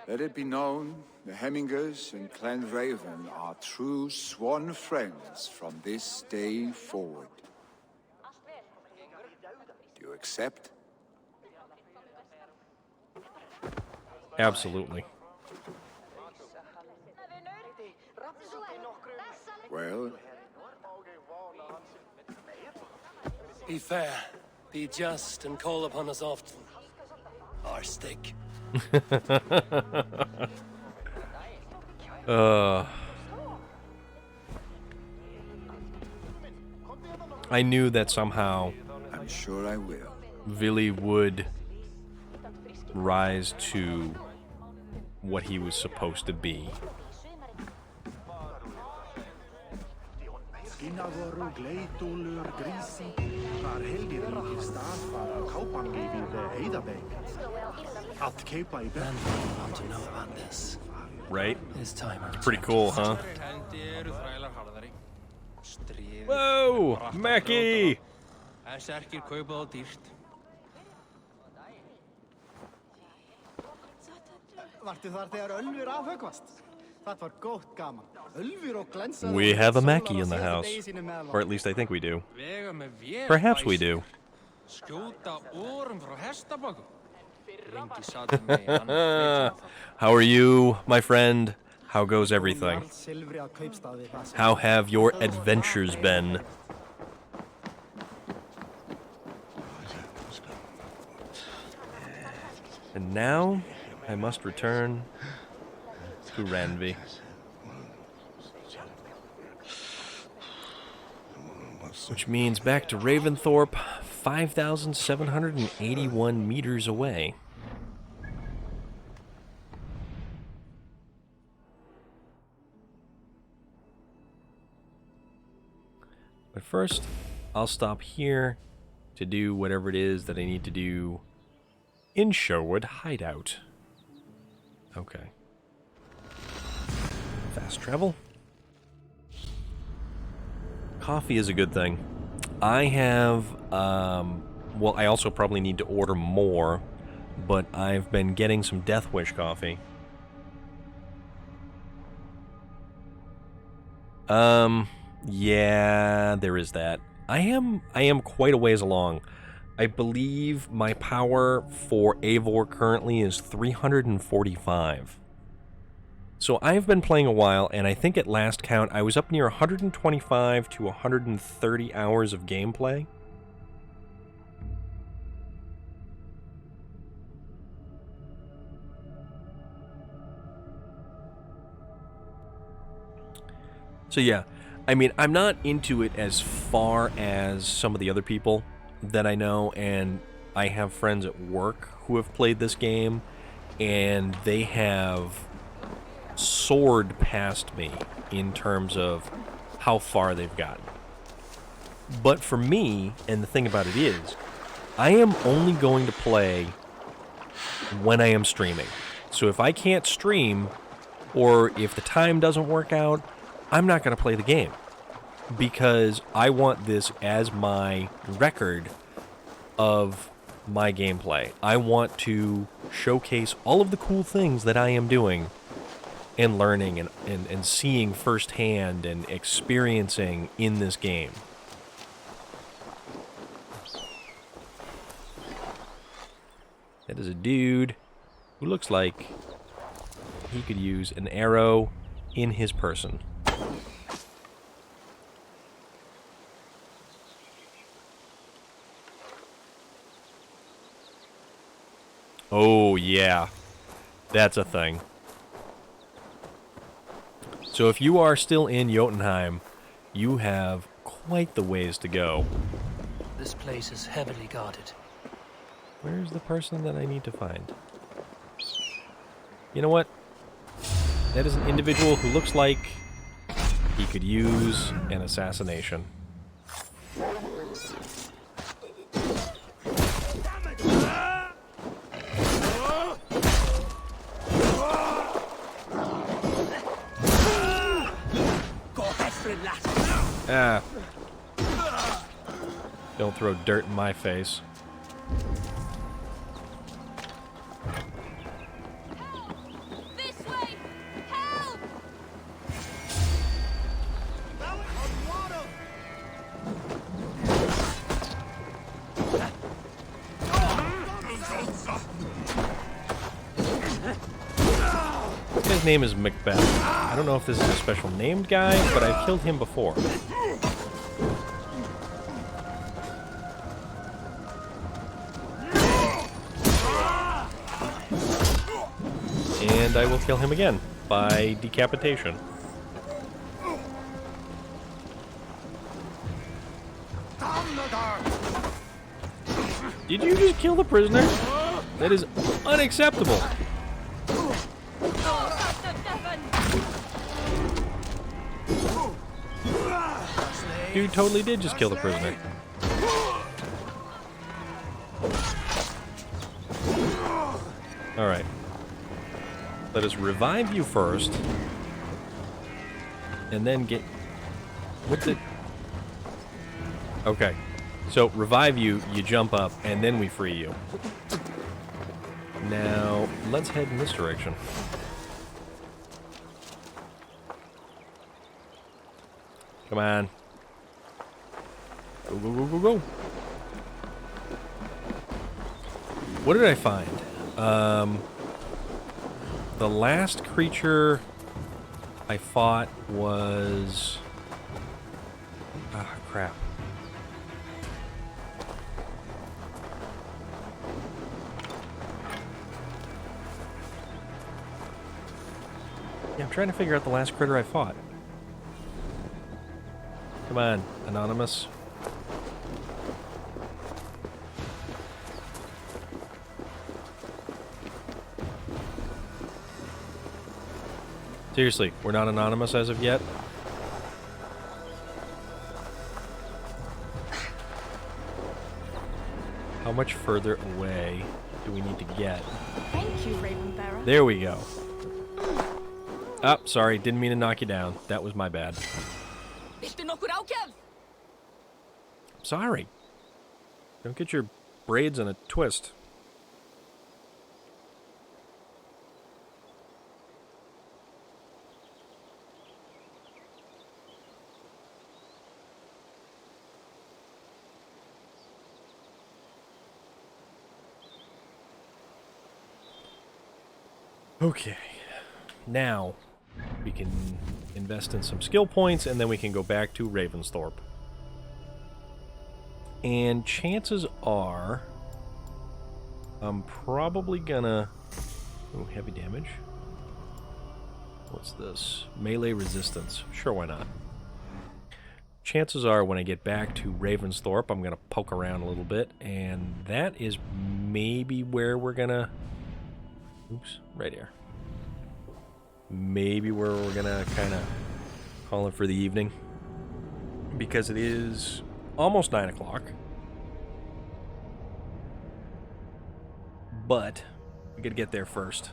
Let it be known, the Hemmingers and Clan Raven are true sworn friends from this day forward. Do you accept? Absolutely. Well, Be fair, be just, and call upon us often. Our stick. I knew that somehow I'm sure I will. Vili would rise to what he was supposed to be. Skinnavoru, gleitúlur, grísi, þar helgir ríkir staðfara kápanlífi við heiðabeik. Að keipa í Want to know about this? Right? It's time. Pretty cool, huh? Whoa! Mackie! Berserkir kaupa á dýrt. Vartu þar þegar Ölfur afhöggvast? Það var gott gaman. Ölfur og glensaði... We have a Mackie in the house. Or at least I think we do. Perhaps we do. Skjóta orm frá hestaböku. How are you, my friend? How goes everything? How have your adventures been? And now, I must return to Ranvi. Which means back to Raventhorpe, 5,781 meters away. But first, I'll stop here to do whatever it is that I need to do in Sherwood Hideout. Okay. Fast travel. Coffee is a good thing. I have, well, I also probably need to order more, but I've been getting some Death Wish coffee. Yeah, there is that. I am quite a ways along. I believe my power for Eivor currently is 345. So I've been playing a while, and I think at last count I was up near 125 to 130 hours of gameplay. So yeah, I mean, I'm not into it as far as some of the other people that I know, and I have friends at work who have played this game, and they have soared past me in terms of how far they've gotten. But for me, and the thing about it is, I am only going to play when I am streaming. So if I can't stream, or if the time doesn't work out, I'm not going to play the game, because I want this as my record of my gameplay. I want to showcase all of the cool things that I am doing and learning and seeing firsthand and experiencing in this game. That is a dude who looks like he could use an arrow in his person. Oh, yeah. That's a thing. So if you are still in Jotunheim, you have quite the ways to go. This place is heavily guarded. Where's the person that I need to find? You know what? That is an individual who looks like he could use an assassination. Ah. Don't throw dirt in my face. This way! Help! His name is Macbeth. I don't know if this is a special named guy, but I've killed him before. And I will kill him again by decapitation. Did you just kill the prisoner? That is unacceptable. Dude totally did just kill the prisoner. Alright. Let us revive you first. And then get... What's it? Okay. So, revive you, you jump up, and then we free you. Now, let's head in this direction. Come on. Go, go, go, go, go. What did I find? The last creature I fought was... Ah, crap. Yeah, I'm trying to figure out the last critter I fought. Come on, Anonymous. Seriously, we're not anonymous as of yet? How much further away do we need to get? Thank you, Ravenbearer. There we go. Oh, sorry, didn't mean to knock you down. That was my bad. Sorry. Don't get your braids in a twist. Okay, now we can invest in some skill points and then we can go back to Ravensthorpe. And chances are I'm probably gonna... Oh, heavy damage. What's this? Melee resistance. Sure, why not? Chances are when I get back to Ravensthorpe, I'm gonna poke around a little bit, and that is maybe where we're gonna... Oops, right here. Maybe where we're gonna kind of call it for the evening. Because it is almost 9 o'clock. But we gotta get there first.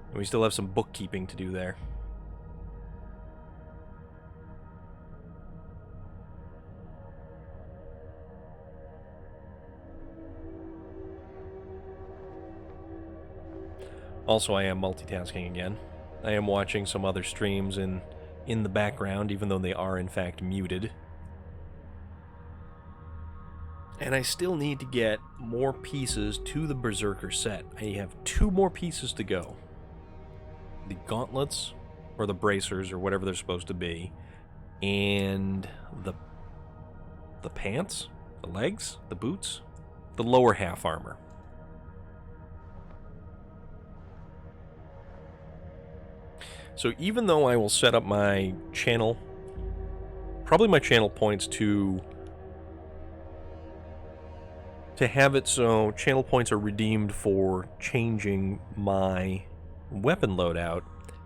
And we still have some bookkeeping to do there. Also, I am multitasking again. I am watching some other streams in the background, even though they are in fact muted. And I still need to get more pieces to the Berserker set. I have 2 more pieces to go. The gauntlets, or the bracers, or whatever they're supposed to be, and the pants, the legs, the boots, the lower half armor. So even though I will set up my channel, probably my channel points to have it so channel points are redeemed for changing my weapon loadout,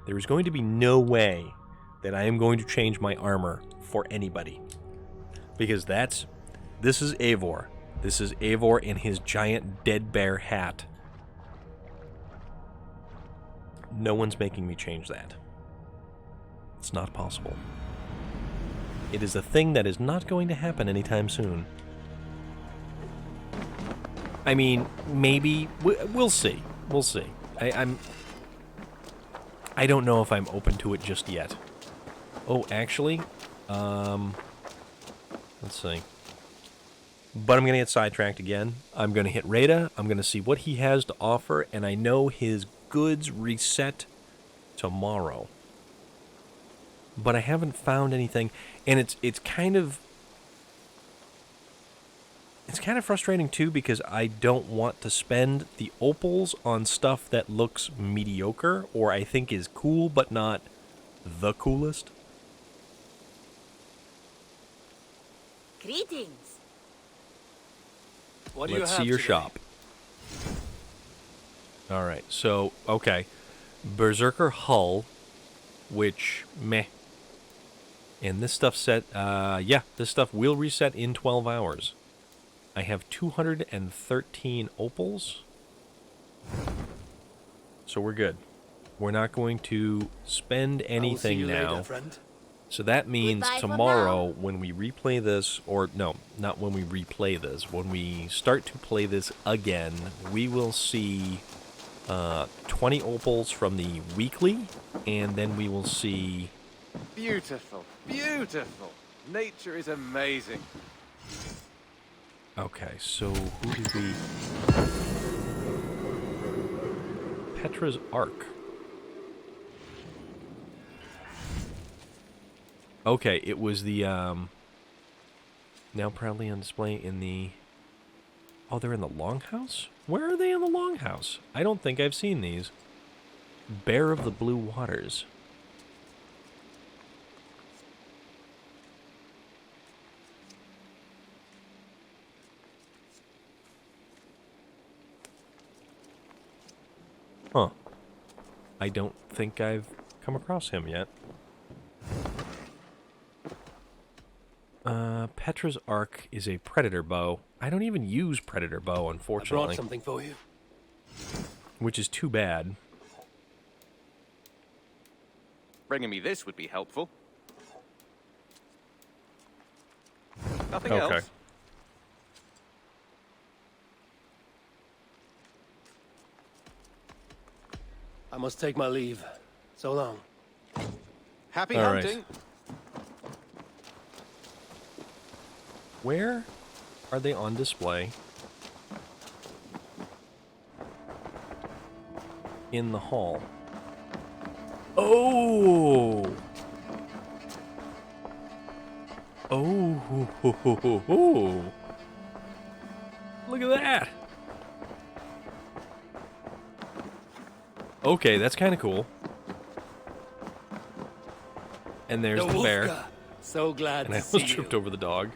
there is going to be no way that I am going to change my armor for anybody. Because this is Eivor. This is Eivor in his giant dead bear hat. No one's making me change that. It's not possible. It is a thing that is not going to happen anytime soon. I mean, maybe we'll see. We'll see. I don't know if I'm open to it just yet. Oh, actually, let's see. But I'm gonna get sidetracked again. I'm gonna hit Rada. I'm gonna see what he has to offer, and I know his goods reset tomorrow. But I haven't found anything, and it's kind of frustrating too, because I don't want to spend the opals on stuff that looks mediocre or I think is cool but not the coolest. Greetings. What do you have Let's see your today? shop. All right, so okay, Berserker hull, which meh. And this stuff this stuff will reset in 12 hours. I have 213 opals. So we're good. We're not going to spend anything I will see you now. later, friend. So that means Goodbye for tomorrow when we replay this, or no, not when we replay this, when we start to play this again, we will see 20 opals from the weekly, and then we will see... Beautiful, beautiful. Nature is amazing. Okay, so who did we... Petra's Ark. Okay, it was the, now proudly on display in the... Oh, they're in the Longhouse? Where are they in the Longhouse? I don't think I've seen these. Bear of the Blue Waters. Huh. I don't think I've come across him yet. Petra's Ark is a predator bow. I don't even use predator bow, unfortunately. I brought something for you. Which is too bad. Bringing me this would be helpful. Nothing else? I must take my leave. So long. Happy All hunting. Right. Where are they on display? In the hall. Oh! Oh! Ho, ho, ho, ho, ho. Look at that! Okay, that's kind of cool. And there's the bear. Wolfka. So glad And I to see almost tripped you. over the dog.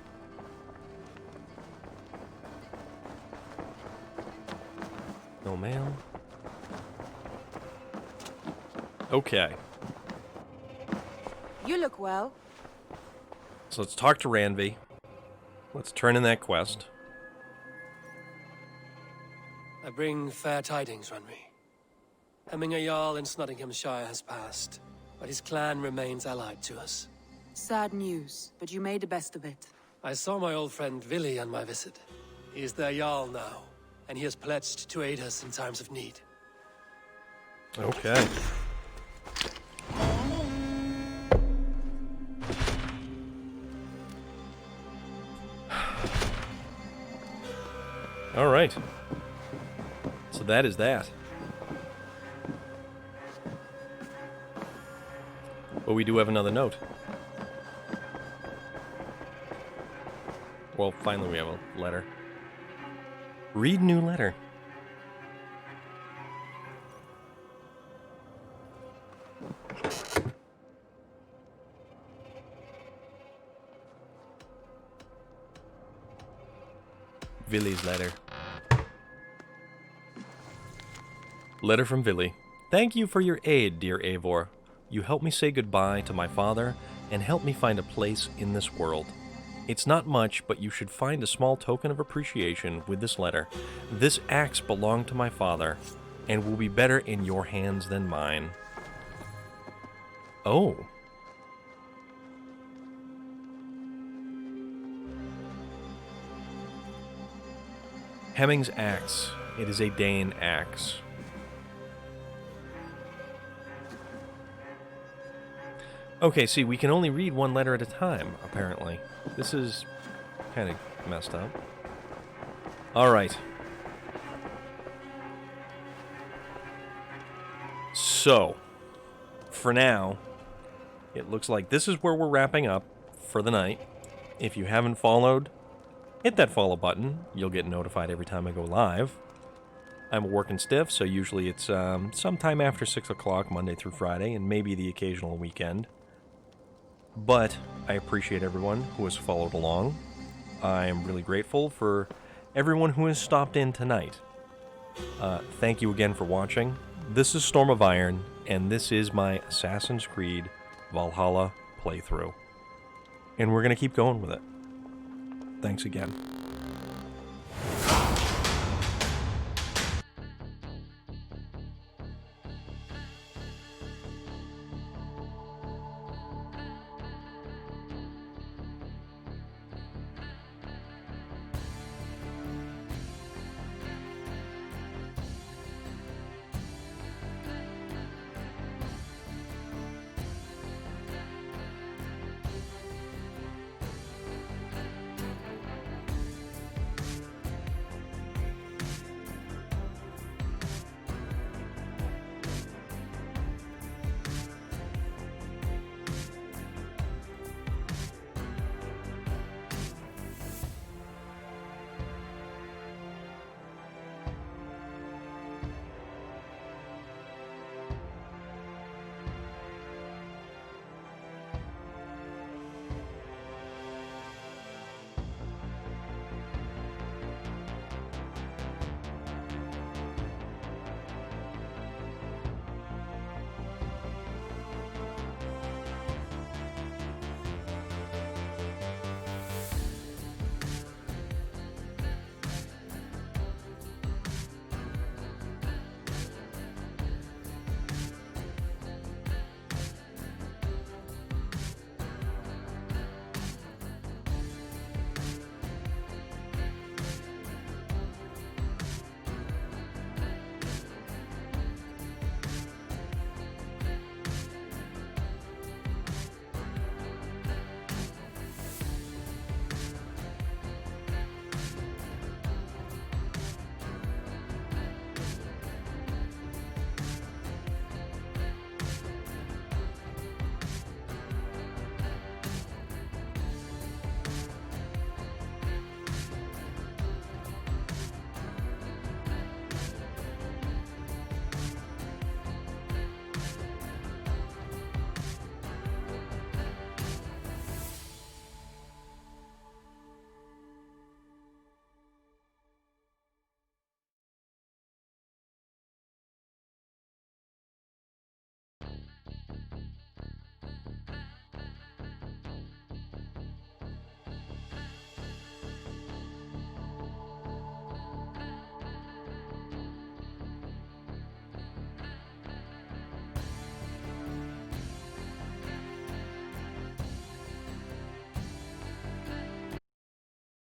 No mail. Okay. You look well. So let's talk to Ranvi. Let's turn in that quest. I bring fair tidings, Ranvi. Hemminger Jarl in Snotinghamscire has passed, but his clan remains allied to us. Sad news, but you made the best of it. I saw my old friend Vili on my visit. He is their Jarl now, and he has pledged to aid us in times of need. Okay. All right. So that is that. But we do have another note. Well, finally we have a letter. Read new letter. Vili's letter. Letter from Vili. Thank you for your aid, dear Eivor. You helped me say goodbye to my father and helped me find a place in this world. It's not much, but you should find a small token of appreciation with this letter. This axe belonged to my father and will be better in your hands than mine. Oh. Hemming's axe. It is a Dane axe. Okay, see, we can only read one letter at a time, apparently. This is kind of messed up. Alright. So, for now, it looks like this is where we're wrapping up for the night. If you haven't followed, hit that follow button. You'll get notified every time I go live. I'm working stiff, so usually it's sometime after 6 o'clock, Monday through Friday, and maybe the occasional weekend. But I appreciate everyone who has followed along. I am really grateful for everyone who has stopped in tonight. Thank you again for watching. This is Storm of Iron, and this is my Assassin's Creed Valhalla playthrough. And we're going to keep going with it. Thanks again.